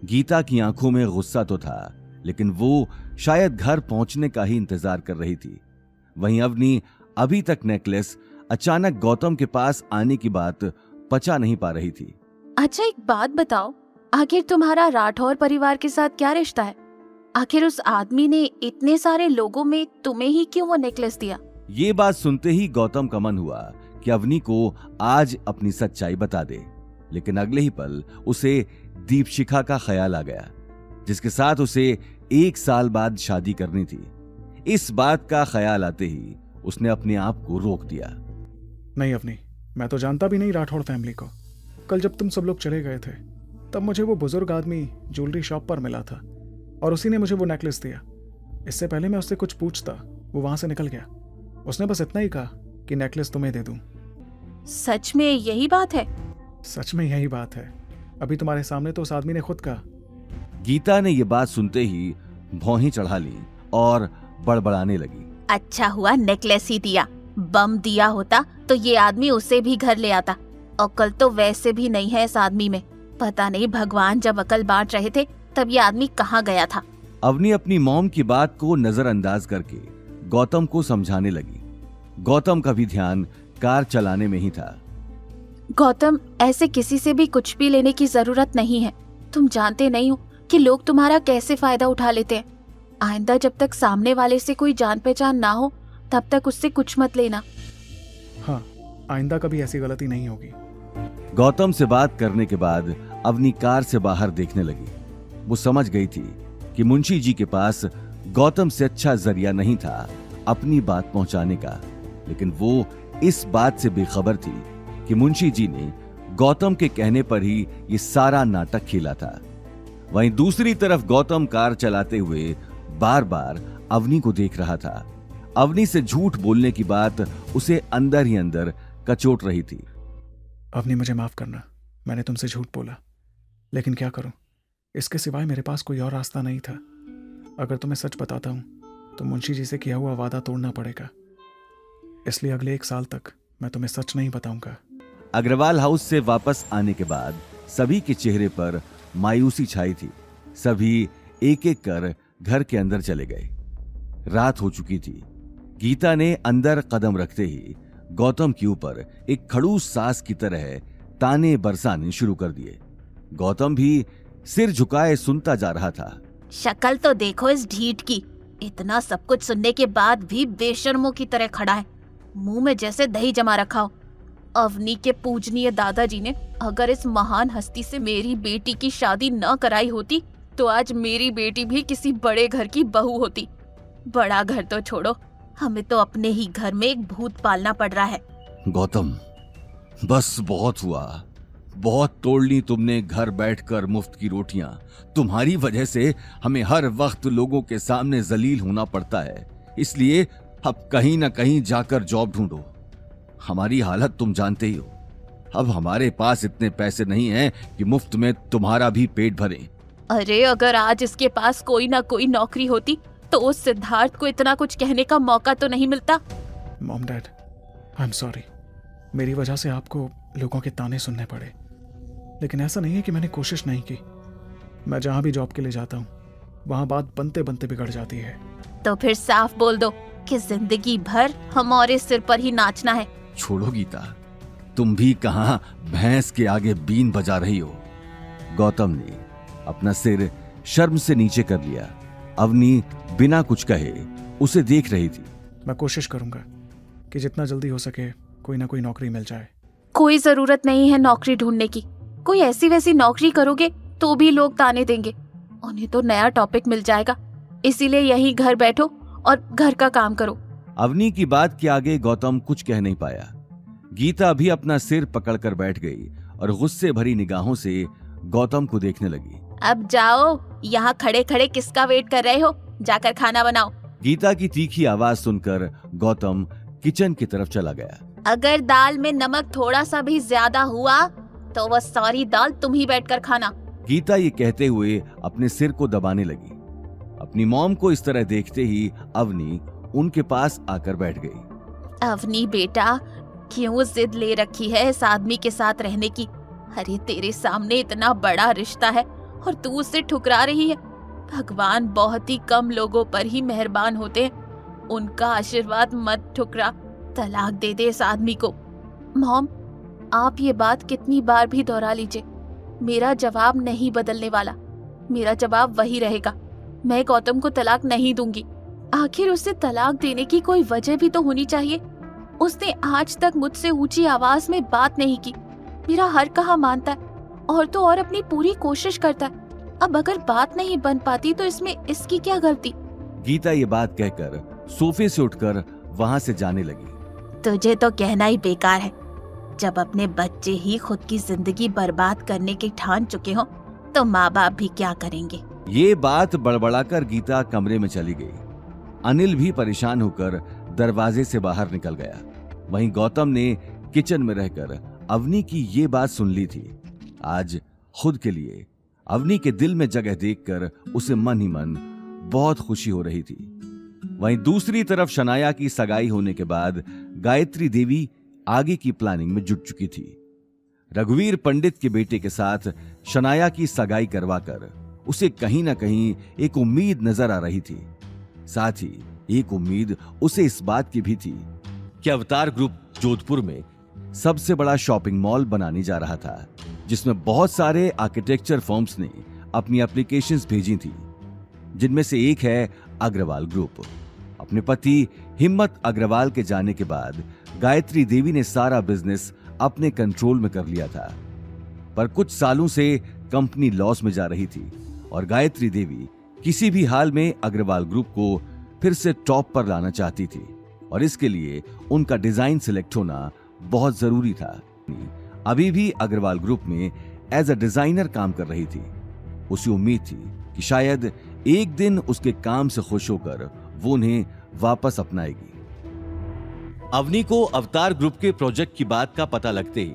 गीता की आंखों में गुस्सा तो था, लेकिन वो शायद घर पहुंचने का ही इंतजार कर रही थी। वहीं अवनी अभी तक नेकलेस अचानक गौतम के पास आने की बात पचा नहीं पा रही थी। अच्छा, एक बात बताओ, आखिर तुम्हारा राठौर परिवार के साथ क्या रिश्ता है? आखिर उस आदमी ने इतने सारे लोगों में तुम्हें ही क्यों वो नेकलेस दिया? ये बात सुनते ही गौतम का मन हुआ कि अवनी को आज अपनी सच्चाई बता दे, लेकिन अगले ही पल उसे दीपशिखा का ख्याल आ गया, जिसके साथ उसे 1 साल बाद शादी करनी थी। इस बात का ख्याल आते ही उसने अपने आप को रोक दिया। नहीं अवनी, मैं तो जानता भी नहीं राठौड़ फैमिली को। कल जब तुम सब लोग चले गए थे तब मुझे वो बुजुर्ग आदमी ज्वेलरी शॉप पर मिला था और उसी ने मुझे वो नेकलेस दिया। इससे पहले मैं उससे कुछ पूछता, वो वहां से निकल गया। उसने बस इतना ही कहा कि नेकलेस तुम्हें दे दूं। सच में यही बात है? सच में यही बात है। अभी तुम्हारे सामने तो उस आदमी ने खुद कहा। गीता ने ये बात सुनते ही भौहें चढ़ा ली और बड़बड़ाने लगी। अच्छा हुआ नेकलेस ही दिया। बम दिया होता तो ये आदमी उसे भी घर ले आता। अकल तो वैसे भी नहीं है इस आदमी में। पता नहीं भगवान जब अकल बांट रहे थे तब ये आदमी कहाँ गया था। अवनी अपनी मॉम की बात को नजरअंदाज करके गौतम को समझाने लगी। गौतम का भी ध्यान कार चलाने में ही था। गौतम, ऐसे किसी से भी कुछ भी लेने की जरूरत नहीं है। तुम जानते नहीं हो कि लोग तुम्हारा कैसे फायदा उठा लेते हैं। आइंदा जब तक सामने वाले से कोई जान पहचान ना हो तब तक उससे कुछ मत लेना। हाँ, आइंदा कभी ऐसी गलती नहीं होगी। गौतम से बात करने के बाद अवनी कार से बाहर देखने लगी। वो समझ गई थी कि मुंशी जी के पास गौतम से अच्छा जरिया नहीं था अपनी बात पहुंचाने का, लेकिन वो इस बात से बेखबर थी कि मुंशी जी ने गौतम के कहने पर ही ये सारा नाटक खेला था। वहीं दूसरी तरफ गौतम कार चलाते हुए बार बार अवनी को देख रहा था अवनी से झूठ बोलने की बात उसे अंदर ही अंदर कचोट रही थी। अवनी, मुझे माफ करना, मैंने तुमसे झूठ बोला, लेकिन क्या करूं, इसके सिवाय मेरे पास कोई और रास्ता नहीं था। अगर तुम्हें सच बताता हूं तो मुंशी जी से किया हुआ वादा तोड़ना पड़ेगा, इसलिए अगले 1 साल तक मैं तुम्हें सच नहीं बताऊंगा। अग्रवाल हाउस से वापस आने के बाद सभी के चेहरे पर मायूसी छाई थी। सभी एक एक कर घर के अंदर चले गए। रात हो चुकी थी। गीता ने अंदर कदम रखते ही गौतम के ऊपर एक खड़ूस सास की तरह ताने बरसाने शुरू कर दिए। गौतम भी सिर झुकाए सुनता जा रहा था। शक्ल तो देखो इस ढीठ की, इतना सब कुछ सुनने के बाद भी बेशर्मों की तरह खड़ा है, मुंह में जैसे दही जमा रखा हो। अवनी के पूजनीय दादाजी ने अगर इस महान हस्ती से मेरी बेटी की शादी न कराई होती तो आज मेरी बेटी भी किसी बड़े घर की बहू होती। बड़ा घर तो छोड़ो, हमें तो अपने ही घर में एक भूत पालना पड़ रहा है। गौतम, बस बहुत हुआ, बहुत तोड़ ली तुमने घर बैठकर मुफ्त की रोटियां। तुम्हारी वजह से हमें हर वक्त लोगों के सामने जलील होना पड़ता है, इसलिए अब कहीं ना कहीं जाकर जॉब ढूंढो। हमारी हालत तुम जानते ही हो। अब हमारे पास इतने पैसे नहीं हैं कि मुफ्त में तुम्हारा भी पेट भरे। अरे अगर आज इसके पास कोई ना कोई नौकरी होती तो उस सिद्धार्थ को इतना कुछ कहने का मौका तो नहीं मिलता। Mom dad, I am sorry, मेरी वजह से आपको लोगों के ताने सुनने पड़े, लेकिन ऐसा नहीं है कि मैंने कोशिश नहीं की। मैं जहां भी जॉब के लिए जाता हूं वहां बात बनते बनते बिगड़ जाती है। तो फिर साफ बोल दो कि जिंदगी भर हमारे सिर पर ही नाचना है। छोड़ो गीता, तुम भी कहां भैंस के आगे बीन बजा रही हो। गौतम ने अपना सिर शर्म से नीचे कर लिया। अवनी बिना कुछ कहे उसे देख रही थी। मैं कोशिश करूंगा कि जितना जल्दी हो सके कोई ना कोई नौकरी मिल जाए। कोई जरूरत नहीं है नौकरी ढूंढने की, कोई ऐसी वैसी नौकरी करोगे तो भी लोग ताने देंगे, उन्हें तो नया टॉपिक मिल जाएगा। इसीलिए यहीं घर बैठो और घर का काम करो। अवनी की बात के आगे गौतम कुछ कह नहीं पाया। गीता भी अपना सिर पकड़कर बैठ गई और गुस्से भरी निगाहों से गौतम को देखने लगी। अब जाओ, यहाँ खड़े खड़े किसका वेट कर रहे हो, जाकर खाना बनाओ। गीता की तीखी आवाज सुनकर गौतम किचन की तरफ चला गया। अगर दाल में नमक थोड़ा सा भी ज्यादा हुआ तो वह सारी दाल तुम ही बैठकर खाना। गीता ये कहते हुए अपने सिर को दबाने लगी। अपनी मॉम को इस तरह देखते ही अवनी उनके पास आकर बैठ गई। अवनी बेटा, क्यों जिद ले रखी है इस आदमी के साथ रहने की? अरे तेरे सामने इतना बड़ा रिश्ता है और तू उसे ठुकरा रही है। भगवान बहुत ही कम लोगों पर ही मेहरबान होते हैं, उनका आशीर्वाद मत ठुकरा। तलाक दे दे इस आदमी को। मॉम, आप ये बात कितनी बार भी दोहरा लीजिए, मेरा जवाब नहीं बदलने वाला। मेरा जवाब वही रहेगा, मैं गौतम को तलाक नहीं दूंगी। आखिर उसे तलाक देने की कोई वजह भी तो होनी चाहिए। उसने आज तक मुझसे ऊंची आवाज में बात नहीं की, मेरा हर कहा मानता है और तो और अपनी पूरी कोशिश करता है। अब अगर बात नहीं बन पाती तो इसमें इसकी क्या गलती? गीता ये बात कहकर सोफे से उठकर वहां से जाने लगी। तुझे तो कहना ही बेकार है, जब अपने बच्चे ही खुद की जिंदगी बर्बाद करने के ठान चुके हो तो माँ बाप भी क्या करेंगे। ये बात बड़बड़ाकर गीता कमरे में चली गई। अनिल भी परेशान होकर दरवाजे से बाहर निकल गया। वहीं गौतम ने किचन में रहकर अवनी की ये बात सुन ली थी। आज खुद के लिए अवनी के दिल में जगह देखकर उसे मन ही मन बहुत खुशी हो रही थी। वहीं दूसरी तरफ शनाया की सगाई होने के बाद गायत्री देवी आगे की प्लानिंग में जुट चुकी थी। रघुवीर पंडित के बेटे के साथ शनाया की सगाई करवाकर उसे कहीं ना कहीं एक उम्मीद नजर आ रही थी। साथ ही एक उम्मीद उसे इस बात की भी थी कि अवतार ग्रुप जोधपुर में सबसे बड़ा शॉपिंग मॉल बनाने जा रहा था, जिसमें बहुत सारे आर्किटेक्चर फर्म्स ने अपनी एप्लीकेशंस भेजी थी, जिनमें से एक है अग्रवाल ग्रुप। अपने पति हिम्मत अग्रवाल के जाने के बाद गायत्री देवी ने सारा बिजनेस अपने कंट्रोल में कर लिया था, पर कुछ सालों से कंपनी लॉस में जा रही थी और गायत्री देवी किसी भी हाल में अग्रवाल ग्रुप को फिर से टॉप पर लाना चाहती थी और इसके लिए उनका डिजाइन सिलेक्ट होना बहुत जरूरी था। अभी भी अग्रवाल ग्रुप में एज अ डिजाइनर काम कर रही थी। उसे उम्मीद थी कि शायद एक दिन उसके काम से खुश होकर वो उन्हें वापस अपनाएगी। अवनी को अवतार ग्रुप के प्रोजेक्ट की बात का पता लगते ही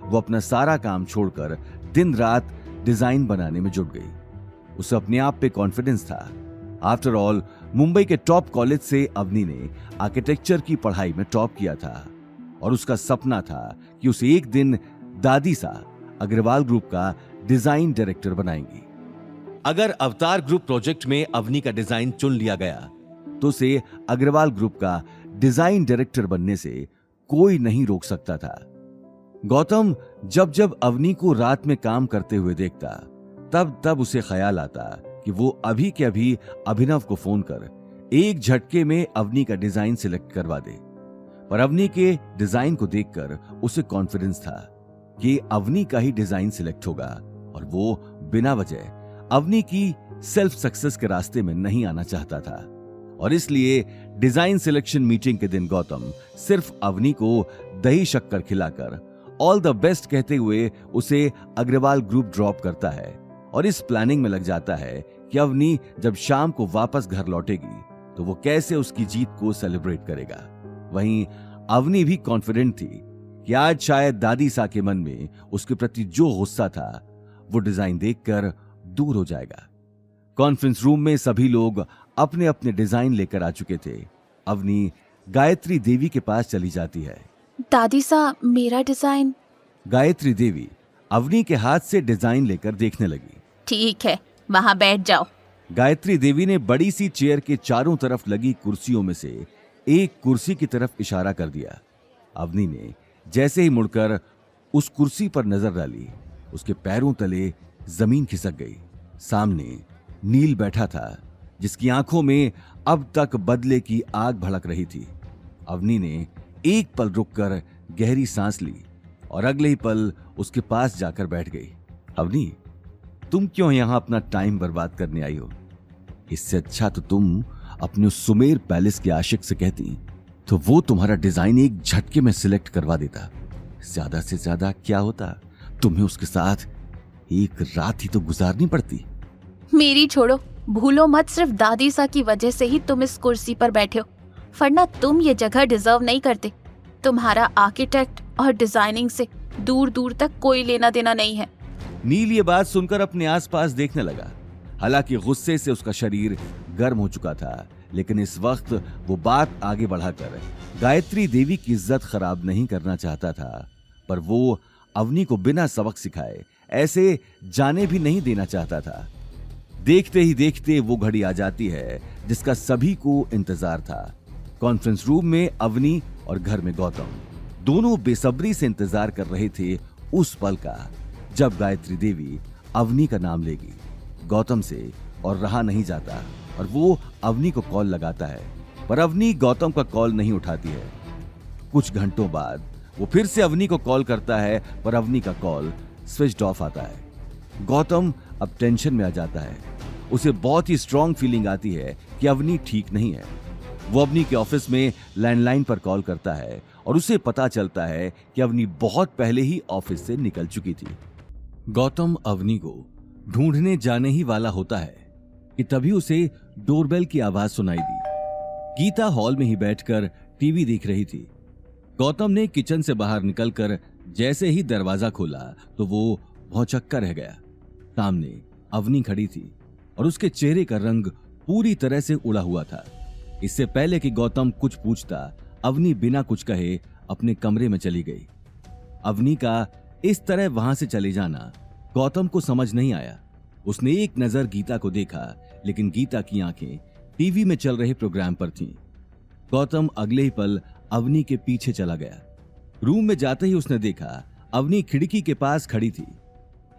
वो अपना सारा काम छोड़कर दिन रात डिजाइन बनाने में जुट गई। उसे अपने आप पे कॉन्फिडेंस था। आफ्टर ऑल मुंबई के टॉप कॉलेज से अवनी ने आर्किटेक्चर की पढ़ाई में टॉप किया था और उसका सपना था कि उसे एक दिन दादी सा अग्रवाल ग्रुप का डिजाइन डायरेक्टर बनाएंगी। अगर अवतार ग्रुप प्रोजेक्ट में अवनी का डिजाइन चुन लिया गया तो उसे अग्रवाल ग्रुप का डिजाइन डायरेक्टर बनने से कोई नहीं रोक सकता था। गौतम जब जब अवनी को रात में काम करते हुए देखता तब तब उसे ख्याल आता कि वो अभी के अभी अभिनव को फोन कर एक झटके में अवनी का डिजाइन सिलेक्ट करवा दे। पर अवनी के डिजाइन को देखकर उसे कॉन्फिडेंस था कि अवनी का ही डिजाइन सिलेक्ट होगा और वो बिना वजह अवनी की सेल्फ सक्सेस के रास्ते में नहीं आना चाहता था। और इसलिए डिजाइन सिलेक्शन मीटिंग के दिन गौतम सिर्फ अवनी को दही शक्कर खिलाकर ऑल द बेस्ट कहते हुए उसे अग्रवाल ग्रुप ड्रॉप करता है और इस प्लानिंग में लग जाता है कि अवनी जब शाम को वापस घर लौटेगी तो वो कैसे उसकी जीत को सेलिब्रेट करेगा। वहीं अवनी भी कॉन्फिडेंट थी कि आज शायद दादी सा के मन में उसके प्रति जो गुस्सा था वो डिजाइन देखकर दूर हो जाएगा। कॉन्फ्रेंस रूम में सभी लोग अपने अपने डिजाइन लेकर आ चुके थे। अवनी गायत्री देवी के पास चली जाती है। दादी सा मेरा डिजाइन। गायत्री देवी अवनी के हाथ से डिजाइन लेकर देखने लगी। ठीक है, वहां बैठ जाओ। गायत्री देवी ने बड़ी सी चेयर के चारों तरफ लगी कुर्सियों में से एक कुर्सी की तरफ इशारा कर दिया। अवनी ने जैसे ही मुड़कर उस कुर्सी पर नजर डाली उसके पैरों तले जमीन खिसक गई। सामने नील बैठा था जिसकी आंखों में अब तक बदले की आग भड़क रही थी। अवनी ने एक पल रुककर गहरी सांस ली और अगले ही पल उसके पास जाकर बैठ गई। अवनी, तुम क्यों यहां अपना टाइम बर्बाद करने आई हो? इससे अच्छा तो तुम अपने उस सुमेर पैलेस के आशिक से कहती तो वो तुम्हारा डिजाइन एक झटके में सिलेक्ट करवा देता। ज्यादा से ज्यादा क्या होता, तुम्हें उसके साथ एक रात ही तो गुजारनी पड़ती। मेरी छोड़ो, भूलो मत सिर्फ दादी सा की वजह से ही तुम इस कुर्सी पर बैठे हो, वरना तुम ये जगह डिजर्व नहीं करते। तुम्हारा आर्किटेक्ट और डिजाइनिंग से दूर दूर तक कोई लेना देना नहीं है। नील ये बात सुनकर अपने आसपास देखने लगा। हालांकि गुस्से से उसका शरीर गर्म हो चुका था, लेकिन इस वक्त वो बात आगे बढ़ाकर गायत्री देवी की इज्जत खराब नहीं करना चाहता था, पर वो अवनी को बिना सबक सिखाए ऐसे जाने भी नहीं देना चाहता था। देखते ही देखते वो घड़ी आ जाती है जिसका सभी को इंतजार था। कॉन्फ्रेंस रूम में अवनी और घर में गौतम दोनों बेसब्री से इंतजार कर रहे थे उस पल का जब गायत्री देवी अवनी का नाम लेगी। गौतम से और रहा नहीं जाता और वो अवनी को कॉल लगाता है, पर अवनी गौतम का कॉल नहीं उठाती है। कुछ घंटों बाद वो फिर से अवनी को कॉल करता है, पर अवनी का कॉल स्विच ऑफ आता है। गौतम अब टेंशन में आ जाता है। उसे बहुत ही स्ट्रांग फीलिंग आती है कि अवनी ठीक नहीं है। वो अवनी के ऑफिस में लैंडलाइन पर कॉल करता है और उसे पता चलता है कि अवनी बहुत पहले ही ऑफिस से निकल चुकी थी। गौतम अवनी को ढूंढने जाने ही वाला होता है कि तभी उसे डोरबेल की आवाज सुनाई दी। गीता हॉल में ही बैठकर टीवी देख रही थी। गौतम ने किचन से बाहर निकलकर जैसे ही दरवाजा खोला तो वो भौचक्का रह गया। सामने अवनी खड़ी थी और उसके चेहरे का रंग पूरी तरह से उड़ा हुआ था। इससे पहले कि गौतम कुछ पूछता, अवनी बिना कुछ कहे अपने कमरे में चली गई। अवनी का इस तरह वहां से चले जाना गौतम को समझ नहीं आया। उसने एक नजर गीता को देखा, लेकिन गीता की आंखें टीवी में चल रहे प्रोग्राम पर थीं। गौतम अगले ही पल अवनी के पीछे चला गया। रूम में जाते ही उसने देखा अवनी खिड़की के पास खड़ी थी।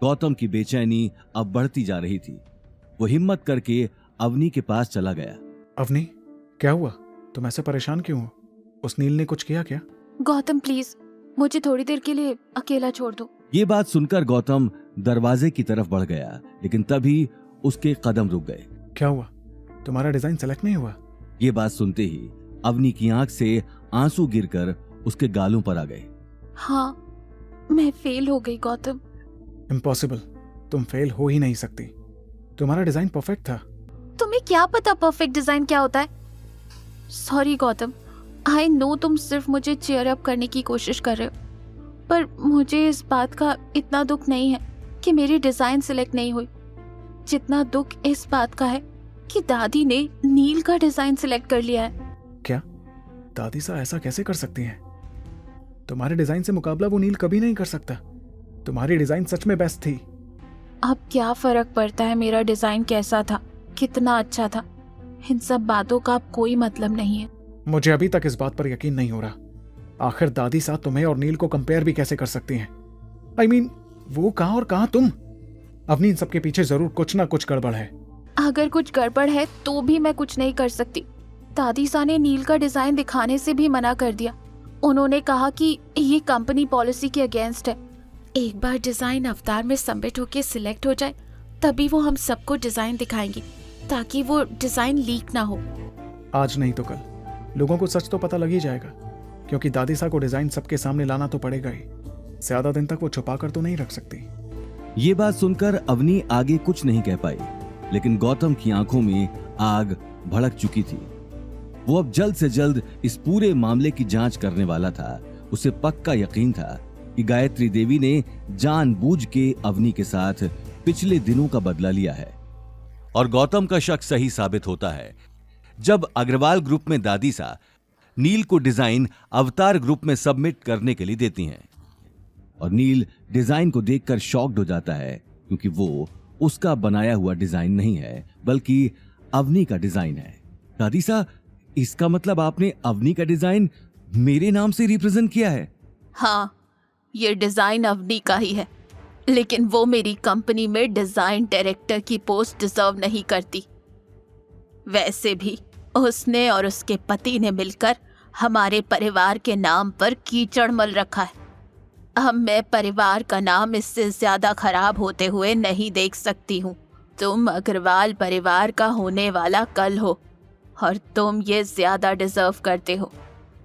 गौतम की बेचैनी अब बढ़ती जा रही थी। वो हिम्मत करके अवनी के पास चला गया। अवनी, क्या हुआ? तुम ऐसे परेशान क्यों हो? उस नील ने कुछ किया क्या? गौतम प्लीज मुझे थोड़ी देर के लिए अकेला छोड़ दो। ये बात सुनकर गौतम दरवाजे की तरफ बढ़ गया, लेकिन तभी उसके कदम रुक गए। क्या हुआ? तुम्हारा डिजाइन सेलेक्ट नहीं हुआ? ये बात सुनते ही अवनी की आंख से आंसू गिरकर उसके गालों पर आ गए। हाँ, मैं फेल हो गई गौतम। इम्पॉसिबल, तुम फेल हो ही नहीं सकती। तुम्हारा डिजाइन परफेक्ट था। तुम्हें क्या पता परफेक्ट डिजाइन क्या होता है? सॉरी गौतम, आई नो तुम सिर्फ मुझे चीयर अप करने की कोशिश कर रहे हो, पर मुझे इस बात का इतना दुख नहीं है कि मेरी डिजाइन सिलेक्ट नहीं हुई, जितना दुख इस बात का है कि दादी ने नील का डिजाइन सिलेक्ट कर लिया है। क्या दादी सा ऐसा कैसे कर सकती हैं? तुम्हारे डिजाइन से मुकाबला वो नील कभी नहीं कर सकता। तुम्हारी डिजाइन सच में बेस्ट थी। अब क्या फर्क पड़ता है मेरा डिजाइन कैसा था, कितना अच्छा था? इन सब बातों का अब कोई मतलब नहीं है। मुझे अभी तक इस बात पर यकीन नहीं हो रहा। आखिर दादी साहब तुम्हें और नील को कंपेयर भी कैसे कर सकती हैं? I mean, वो कहां और कहां तुम? अवनी, इन सबके पीछे जरूर कुछ ना कुछ गड़बड़ है। अगर कुछ गड़बड़ है तो भी मैं कुछ नहीं कर सकती। दादी सा ने नील का डिजाइन दिखाने से भी मना कर दिया। उन्होंने कहा कि ये कंपनी पॉलिसी के अगेंस्ट है। एक बार डिजाइन अवतार में सबमिट होके सिलेक्ट हो जाए तभी वो हम सबको डिजाइन दिखाएंगी, ताकि वो डिजाइन लीक ना हो। आज नहीं तो कल लोगों को सच तो पता लग ही जाएगा, क्योंकि दादी सा को डिजाइन सबके सामने लाना तो पड़ेगा ही। ज्यादा दिन तक वो छुपा कर तो नहीं रख सकती। ये बात सुनकर अवनी आगे कुछ नहीं कह पाई, लेकिन गौतम की आंखों में आग भड़क चुकी थी। वो अब जल्द से जल्द इस पूरे मामले की जांच करने वाला था। उसे पक्का यकीन था कि गायत्री देवी ने जानबूझ के अवनी के साथ पिछले दिनों का बदला लिया है। और गौतम का शक सही साबित होता है जब अग्रवाल ग्रुप में दादी सा नील को डिजाइन अवतार ग्रुप में सबमिट करने के लिए देती हैं। और नील डिजाइन को देखकर शॉक्ड हो जाता है, क्योंकि वो उसका बनाया हुआ डिजाइन नहीं है, बल्कि अवनी का डिजाइन है। दादी सा, इसका मतलब आपने अवनी का डिजाइन मेरे नाम से रिप्रेजेंट किया है? हाँ, ये डिजाइन अवनी का ही है, लेकिन वो मेरी कंपनी में डिजाइन डायरेक्टर की पोस्ट डिजर्व नहीं करती। वैसे भी उसने और उसके पति ने मिलकर हमारे परिवार के नाम पर कीचड़ मल रखा है। अब मैं परिवार का नाम इससे ज्यादा खराब होते हुए नहीं देख सकती हूँ। तुम अग्रवाल परिवार का होने वाला कल हो और तुम ये ज्यादा डिजर्व करते हो।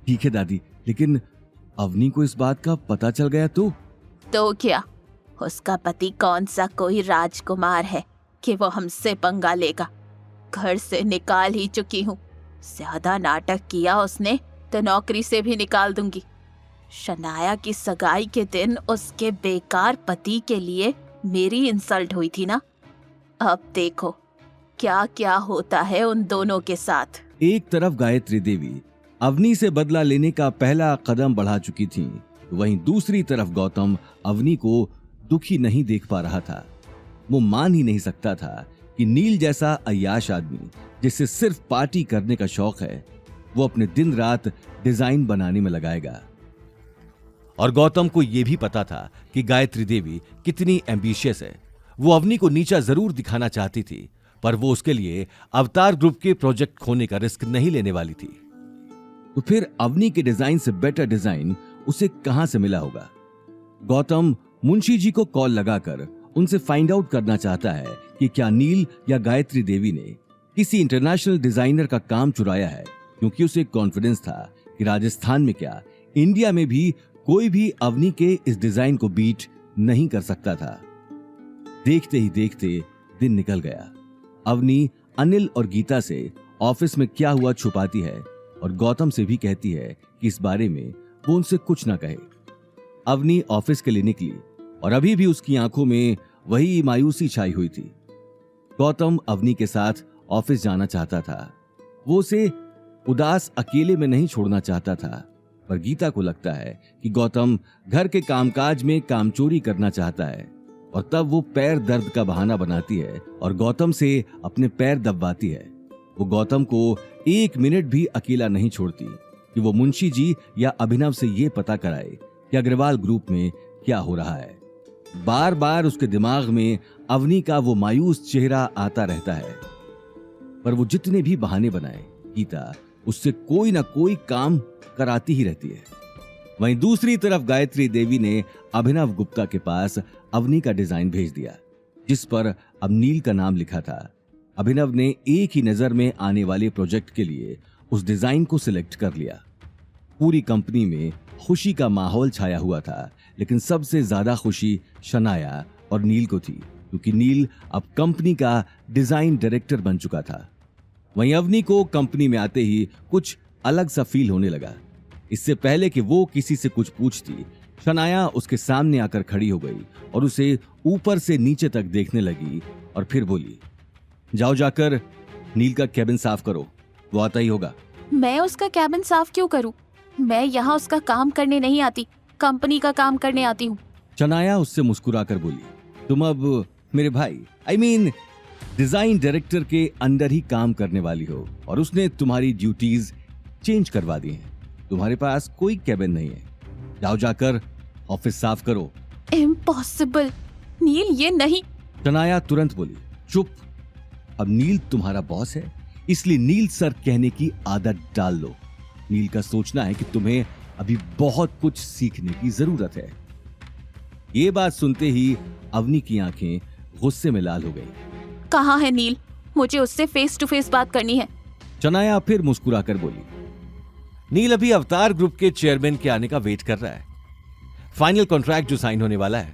ठीक है दादी, लेकिन अवनी को इस बात का पता चल गया तो क्या? उसका पति कौन सा कोई राजकुमार है कि वो हमसे पंगा लेगा? घर से निकाल ही चुकी हूँ। ज्यादा नाटक किया उसने तो नौकरी से भी निकाल दूंगी। शनाया की सगाई के दिन उसके बेकार पति के लिए मेरी इंसल्ट हुई थी ना। अब देखो क्या क्या होता है उन दोनों के साथ। एक तरफ गायत्री देवी अवनी से बदला लेने का पहला कदम बढ़ा चुकी थी, वहीं दूसरी तरफ गौतम अवनी को दुखी नहीं देख पा रहा था। वो मान ही नहीं सकता था कि नील जैसा अय्याश आदमी, जिसे सिर्फ पार्टी करने का शौक है, वो अपने दिन रात डिजाइन बनाने में लगाएगा। और गौतम को यह भी पता था कि गायत्री देवी कितनी एम्बिशियस है। वो अवनी को नीचा जरूर दिखाना चाहती थी, पर वो उसके लिए अवतार ग्रुप के प्रोजेक्ट खोने का रिस्क नहीं लेने वाली थी। तो फिर अवनी के डिजाइन से बेटर डिजाइन उसे कहां से मिला होगा? गौतम मुंशी जी को कॉल लगाकर उनसे फाइंड आउट करना चाहता है कि क्या नील या गायत्री देवी ने किसी इंटरनेशनल डिजाइनर का काम चुराया है, क्योंकि उसे कॉन्फिडेंस था कि राजस्थान में क्या इंडिया में भी कोई भी अवनी के इस डिजाइन को बीट नहीं कर सकता था। देखते ही देखते दिन निकल गया। अवनी अनिल और गीता से ऑफिस में क्या हुआ छुपाती है और गौतम से भी कहती है कि इस बारे में वो उनसे कुछ ना कहे। अवनी ऑफिस के लिए निकली और अभी भी उसकी आंखों में वही मायूसी छाई हुई थी। गौतम अवनी के साथ ऑफिस जाना चाहता था। वो उसे उदास अकेले में नहीं छोड़ना चाहता था, पर गीता को लगता है कि गौतम घर के कामकाज में कामचोरी करना चाहता है, और तब वो पैर दर्द का बहाना बनाती है और गौतम से अपने पैर दबवाती है। वो गौतम को 1 मिनट भी अकेला नहीं छोड़ती कि वो मुंशी जी या अभिनव से ये पता कराए कि अग्रवाल ग्रुप में क्या हो रहा है। बार बार उसके दिमाग में अवनी का वो मायूस चेहरा आता रहता है, पर वो जितने भी बहाने बनाए, गीता उससे कोई ना कोई काम कराती ही रहती है। वहीं दूसरी तरफ गायत्री देवी ने अभिनव गुप्ता के पास अवनी का डिजाइन भेज दिया, जिस पर अब नील का नाम लिखा था। अभिनव ने एक ही नजर में आने वाले प्रोजेक्ट के लिए उस डिजाइन को सिलेक्ट कर लिया। पूरी कंपनी में खुशी का माहौल छाया हुआ था, लेकिन सबसे ज्यादा खुशी शनाया और नील को थी, क्योंकि नील अब कंपनी का डिजाइन डायरेक्टर बन चुका था। वहीं अवनी को कंपनी में आते ही कुछ अलग सा फील होने लगा। इससे पहले कि वो किसी से कुछ पूछती, शनाया उसके सामने आकर खड़ी हो गई और उसे ऊपर से नीचे तक देखने लगी और फिर बोली, जाओ जाकर नील का कैबिन साफ करो, वो आता ही होगा। मैं उसका कैबिन साफ क्यों करूं? मैं यहाँ उसका काम करने नहीं आती, कंपनी का काम करने आती हूँ। शनाया उससे मुस्कुराकर बोली, तुम अब मेरे भाई डिजाइन डायरेक्टर के अंडर ही काम करने वाली हो और उसने तुम्हारी ड्यूटीज चेंज करवा दी हैं। तुम्हारे पास कोई कैबिन नहीं है, जाओ जाकर ऑफिस साफ करो। इम्पॉसिबल नील, ये नहीं। शनाया तुरंत बोली, चुप, अब नील तुम्हारा बॉस है, इसलिए नील सर कहने की आदत डाल लो। नील का सोचना है कि तुम्हें अभी बहुत कुछ सीखने की जरूरत है। ये बात सुनते ही अवनी की आंखें गुस्से में लाल हो गई। कहाँ है नील? मुझे उससे फेस टू फेस बात करनी है। शनाया फिर मुस्कुराकर बोली, नील अभी अवतार ग्रुप के चेयरमैन के आने का वेट कर रहा है। फाइनल कॉन्ट्रैक्ट जो साइन होने वाला है,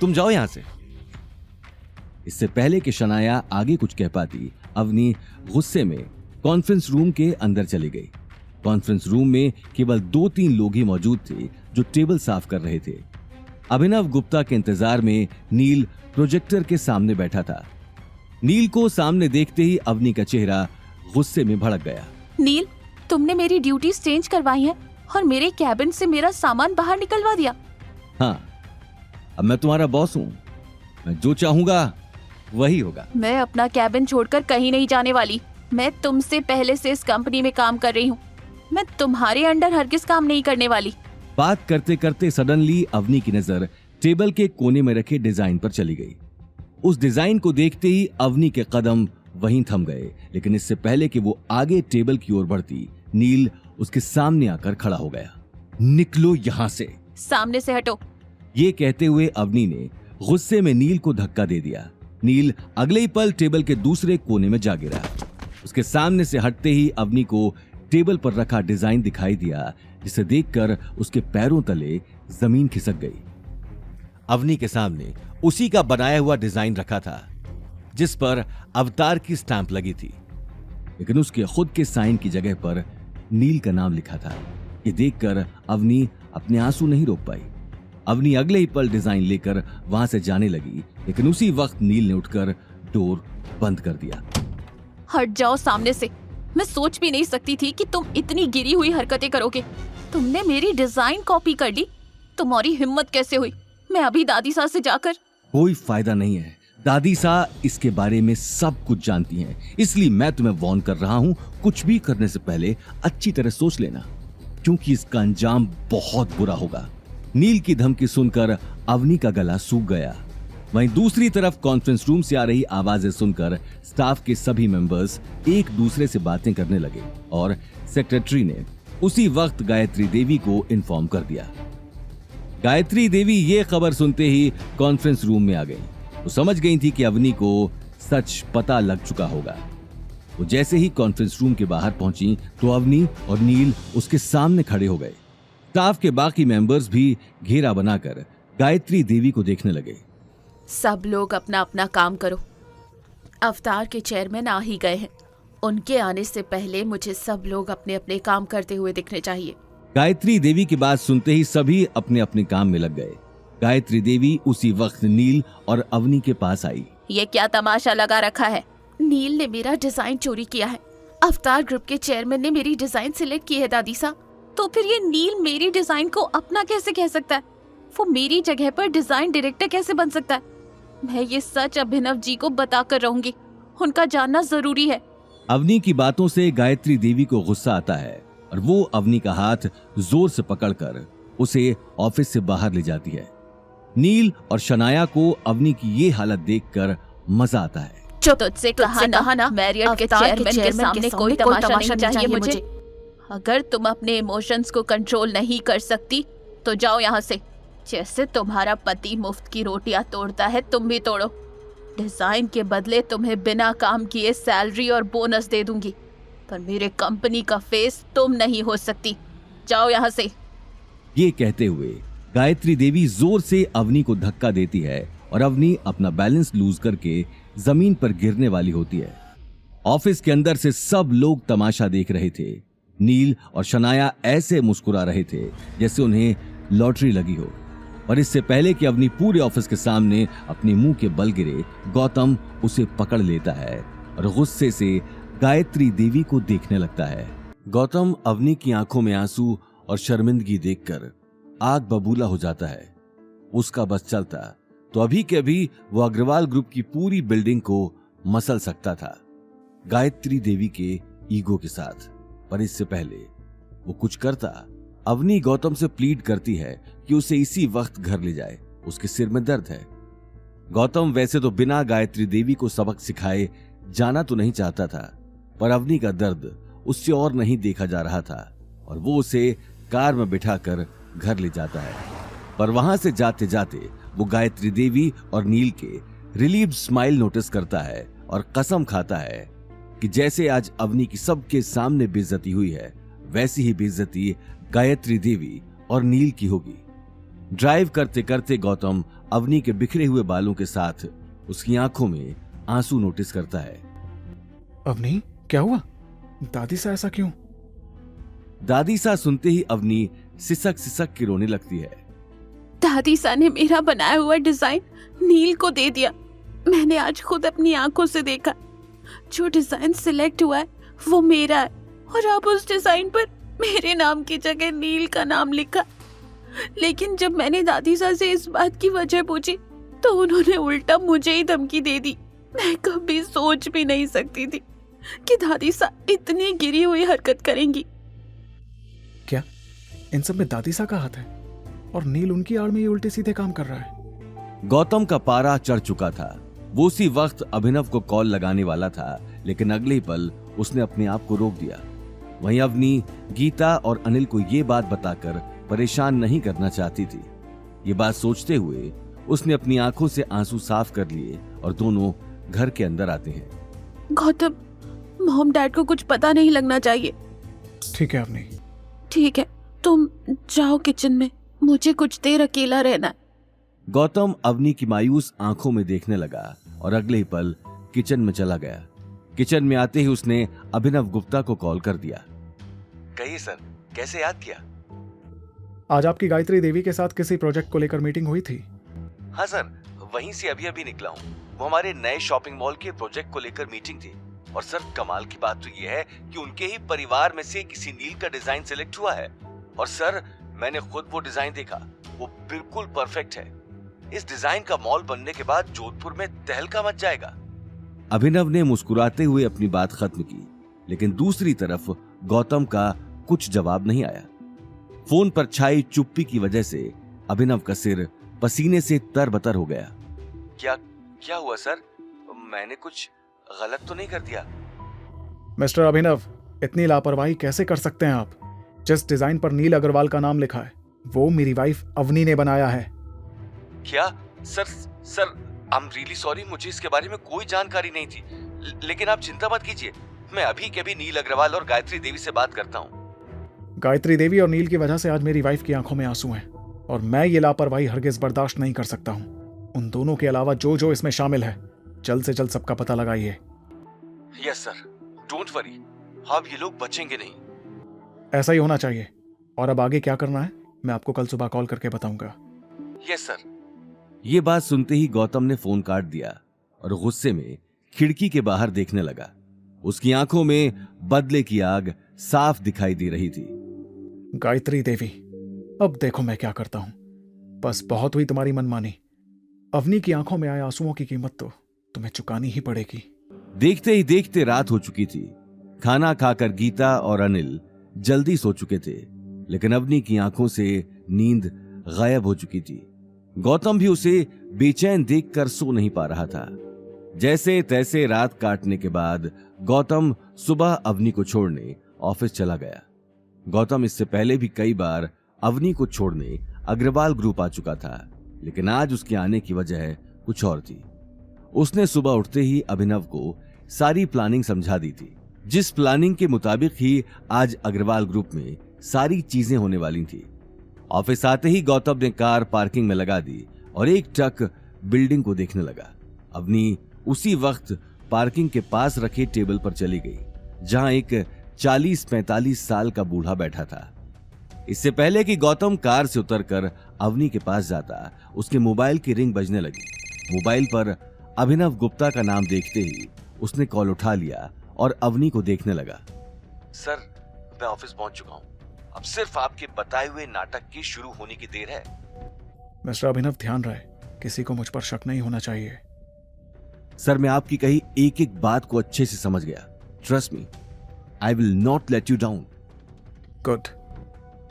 तुम जाओ यहां से। इससे पहले कि शनाया आगे कुछ कह पाती, अवनी गुस्से में कॉन्फ्रेंस रूम के अंदर चली गई। कॉन्फ्रेंस रूम में केवल 2-3 लोग ही मौजूद थे जो टेबल साफ कर रहे थे। अभिनव गुप्ता के इंतजार में नील प्रोजेक्टर के सामने बैठा था। नील को सामने देखते ही अवनी का चेहरा गुस्से में भड़क गया। नील, तुमने मेरी ड्यूटीज चेंज करवाई हैं और मेरे कैबिन से मेरा सामान बाहर निकलवा दिया। हाँ, अब मैं तुम्हारा बॉस हूँ, मैं जो चाहूंगा वही होगा। मैं अपना कैबिन छोड़कर कहीं नहीं जाने वाली। मैं तुमसे पहले से इस कंपनी में काम कर रही हूँ। मैं तुम्हारे अंडर हरगिज काम नहीं करने वाली। बात करते करते सडनली अवनी की नजर टेबल के कोने में रखे डिजाइन पर चली गई। उस डिजाइन को देखते ही अवनी के कदम वहीं थम गए, लेकिन इससे पहले कि वो आगे टेबल की ओर बढ़ती, नील उसके सामने आकर खड़ा हो गया। निकलो यहां से, सामने से हटो। ये कहते हुए अवनी ने गुस्से में नील को धक्का दे दिया। नील अगले ही पल टेबल के दूसरे कोने में जा गिरा। उसके सामने से हटते ही अवनी को टेबल पर रखा डिजाइन दिखाई दिया, जिसे देखकर उसके पैरों तले जमीन खिसक गई। अवनी के सामने उसी का बनाया हुआ डिजाइन रखा था जिस पर अवतार की स्टैंप लगी थी, लेकिन उसके खुद के साइन की जगह पर नील का नाम लिखा था। ये देखकर अवनी अपने आंसू नहीं रोक पाई। अवनी अगले ही पल डिजाइन लेकर वहां से जाने लगी, लेकिन उसी वक्त नील ने उठकर डोर बंद कर दिया। हट जाओ सामने से। मैं सोच भी नहीं सकती थी कि तुम इतनी गिरी हुई हरकतें करोगे। तुमने मेरी डिजाइन कॉपी कर ली। तुम्हारी हिम्मत कैसे हुई? मैं अभी दादी सा से जाकर। कोई फायदा नहीं है, दादी सा इसके बारे में सब कुछ जानती हैं, इसलिए मैं तुम्हें वार्न कर रहा हूं, कुछ भी करने से पहले अच्छी तरह सोच लेना, क्योंकि इसका अंजाम बहुत बुरा होगा। नील की धमकी सुनकर अवनी का गला सूख गया। वहीं दूसरी तरफ कॉन्फ्रेंस रूम से आ रही आवाजें सुनकर स्टाफ के सभी मेंबर्स एक दूसरे से बातें करने लगे और सेक्रेटरी ने उसी वक्त गायत्री देवी को इन्फॉर्म कर दिया। गायत्री देवी ये खबर सुनते ही कॉन्फ्रेंस रूम में आ गई। वो समझ गई थी कि अवनी को सच पता लग चुका होगा। वो जैसे ही कॉन्फ्रेंस रूम के बाहर पहुंची तो अवनी और नील उसके सामने खड़े हो गए। स्टाफ के बाकी मेंबर्स भी घेरा बनाकर गायत्री देवी को देखने लगे। सब लोग अपना अपना काम करो। अवतार के चेयरमैन आ ही गए हैं। उनके आने से पहले मुझे सब लोग अपने अपने काम करते हुए दिखने चाहिए। गायत्री देवी की बात सुनते ही सभी अपने अपने काम में लग गए। गायत्री देवी उसी वक्त नील और अवनी के पास आई। ये क्या तमाशा लगा रखा है? नील ने मेरा डिजाइन चोरी किया है। अवतार ग्रुप के चेयरमैन ने मेरी डिजाइन सिलेक्ट की है दादी सा। तो फिर ये नील मेरी डिजाइन को अपना कैसे कह सकता है? वो मेरी जगह पर डिजाइन डायरेक्टर कैसे बन सकता है? मैं ये सच अभिनव जी को बताकर रहूंगी। उनका जानना जरूरी है। अवनी की बातों से गायत्री देवी को गुस्सा आता है और वो अवनी का हाथ जोर से पकड़कर उसे ऑफिस से बाहर ले जाती है। नील और शनाया को अवनी की ये हालत देखकर मजा आता है। तुझसे कहा ना मैरियट के चेयरमैन के सामने कोई तमाशा नहीं चाहिए मुझे। अगर तुम अपने इमोशंस को कंट्रोल नहीं कर सकती तो जाओ यहाँ से। जैसे तुम्हारा पति मुफ्त की रोटियां तोड़ता है तुम भी तोड़ो। डिजाइन के बदले तुम्हें बिना काम किए सैलरी और बोनस दे दूंगी, पर मेरे कंपनी का फेस तुम नहीं हो सकती। जाओ यहाँ से। ये कहते हुए गायत्री देवी जोर से अवनी को धक्का देती है और अवनी अपना बैलेंस लूज करके जमीन पर गिरने वाली होती है। ऑफिस के अंदर से सब लोग तमाशा देख रहे थे। नील और शनाया ऐसे मुस्कुरा रहे थे जैसे उन्हें लॉटरी लगी हो। और इससे पहले कि अवनी पूरे ऑफिस के सामने अपने मुंह के बल गिरे, गौतम उसे पकड़ लेता है और गुस्से से गायत्री देवी को देखने लगता है। गौतम अवनी की आंखों में आंसू और शर्मिंदगी देखकर आग बबूला हो जाता है। उसका बस चलता तो अभी के अभी वो अग्रवाल ग्रुप की पूरी बिल्डिंग को मसल सकता था, गायत्री देवी के ईगो के साथ। पर इससे पहले वो कुछ करता, अवनी गौतम से प्लीड करती है कि उसे इसी वक्त घर ले जाए, उसके सिर में दर्द है। गौतम वैसे तो बिना गायत्री देवी को सबक सिखाए जाना तो नहीं चाहता था, पर अवनी का दर्द उससे और नहीं देखा जा रहा था और वो उसे कार में बिठाकर घर ले जाता है। पर वहां से जाते जाते वो गायत्री देवी और नील के रिलीव्ड स्माइल नोटिस करता है और कसम खाता है कि जैसे आज अवनी की सबके सामने बेइज्जती हुई है, वैसी ही बेइज्जती गायत्री देवी और नील की होगी। ड्राइव करते करते गौतम अवनी के बिखरे हुए बालों के साथ उसकी आंखों में आंसू नोटिस करता है। अवनी, क्या हुआ? दादी सा ऐसा क्यों? दादी सा सुनते ही अवनी सिसक सिसक के रोने लगती है। दादी सा ने मेरा बनाया हुआ डिजाइन नील को दे दिया। मैंने आज खुद अपनी आंखों से देखा। जो डिजाइन सिलेक्ट हुआ है वो मेरा है और अब उस डिजाइन पर मेरे नाम की जगह नील का नाम लिखा। लेकिन जब मैंने दादी सा से इस बात की वजह पूछी तो उन्होंने उल्टा मुझे ही धमकी दे दी। मैं कभी सोच भी नहीं सकती थी कि दादी सा इतनी गिरी हुई हरकत करेंगी। क्या इन सब में दादी सा का हाथ है? और नील उनकी आड़ में ये उल्टे सीधे काम कर रहा है। गौतम का पारा चढ़ चुका था। वो उसी वक्त अभिनव को कॉल लगाने वाला था, लेकिन अगले ही पल उसने अपने आप को रोक दिया। वहीं अवनी गीता और अनिल को ये बात बताकर परेशान नहीं करना चाहती थी। ये बात सोचते हुए उसने अपनी आंखों से आंसू साफ कर लिए और दोनों घर के अंदर आते हैं। गौतम, मॉम डैड को कुछ पता नहीं लगना चाहिए। ठीक है अवनी। ठीक है, तुम जाओ किचन में, मुझे कुछ देर अकेला रहना है। गौतम अवनी की मायूस आंखों में देखने लगा और अगले ही पल किचन में चला गया। किचन में आते ही उसने अभिनव गुप्ता को कॉल कर दिया। कहिए सर, कैसे याद किया? आज आपकी गायत्री देवी के साथ किसी प्रोजेक्ट को लेकर मीटिंग हुई थी? हाँ सर, वहीं से अभी निकला हूँ। वो हमारे नए शॉपिंग मॉल के प्रोजेक्ट को लेकर मीटिंग थी। और सर, कमाल की बात तो ये है कि उनके ही परिवार में से किसी नील का डिजाइन सिलेक्ट हुआ है। और सर, मैंने खुद वो डिजाइन देखा, वो बिल्कुल परफेक्ट है। इस डिजाइन का मॉल बनने के बाद जोधपुर में तहलका मच जाएगा। अभिनव ने मुस्कुराते हुए अपनी बात खत्म की, लेकिन दूसरी तरफ गौतम का कुछ जवाब नहीं आया। फोन पर छाई चुप्पी की वजह से अभिनव का सिर पसीने से तरबतर हो गया। क्या हुआ सर? मैंने कुछ गलत तो नहीं कर दिया? मिस्टर अभिनव, इतनी लापरवाही कैसे कर सकते हैं आप? जिस डिजाइन पर नील अग्रवाल का नाम लिखा है वो मेरी वाइफ अवनी ने बनाया है। क्या? Sir, I am really sorry, मुझे इसके बारे में कोई जानकारी नहीं थी। लेकिन आप चिंता मत कीजिए, मैं अभी के अभी नील अग्रवाल और गायत्री देवी से बात करता हूँ। गायत्री देवी और नील की वजह से आज मेरी वाइफ की आंखों में आंसू हैं और मैं ये लापरवाही हरगिज बर्दाश्त नहीं कर सकता हूँ। उन दोनों के अलावा जो जो इसमें शामिल है, जल्द से जल्द सबका पता लगाइए। यस सर, डोंट वरी, अब ये लोग बचेंगे नहीं। ऐसा ही होना चाहिए। और अब आगे क्या करना है मैं आपको कल सुबह कॉल करके बताऊंगा। Yes sir. ये बात सुनते ही गौतम ने फोन काट दिया और गुस्से में खिड़की के बाहर देखने लगा। उसकी आंखों में बदले की आग साफ दिखाई दे रही थी। गायत्री देवी, अब देखो मैं क्या करता हूं। बस बहुत हुई तुम्हारी मनमानी। अवनी की आंखों में आए आंसुओं की कीमत तो तुम्हें चुकानी ही पड़ेगी। देखते ही देखते रात हो चुकी थी। खाना खाकर गीता और अनिल जल्दी सो चुके थे, लेकिन अवनी की आंखों से नींद गायब हो चुकी थी। गौतम भी उसे बेचैन देखकर सो नहीं पा रहा था। जैसे तैसे रात काटने के बाद गौतम सुबह अवनी को छोड़ने ऑफिस चला गया। गौतम इससे पहले भी कई बार अवनी को छोड़ने अग्रवाल ग्रुप आ चुका था, लेकिन आज उसके आने की वजह कुछ और थी। उसने सुबह उठते ही अभिनव को सारी प्लानिंग समझा दी थी। जिस प्लानिंग के मुताबिक ही आज अग्रवाल ग्रुप में सारी चीजें होने वाली थी। ऑफिस आते ही गौतम ने कार पार्किंग में लगा दी और एक टक बिल्डिंग को देखने लगा। अवनी उसी वक्त पार्किंग के पास रखे टेबल पर चली गई, जहां एक 40-45 साल का बूढ़ा बैठा था। इससे पहले कि गौतम कार से उतरकर अवनी के पास जाता, उसके मोबाइल की रिंग बजने लगी। मोबाइल पर अभिनव गुप्ता का नाम देखते ही उसने कॉल उठा लिया और अवनी को देखने लगा। सर, मैं ऑफिस पहुंच चुका हूं। अब सिर्फ आपके बताए हुए नाटक की शुरू होने की देर है। मिस्टर अभिनव, ध्यान रहे, किसी को मुझ पर शक नहीं होना चाहिए। सर, मैं आपकी कही एक एक बात को अच्छे से समझ गया। Trust me, I will not let you down. Good.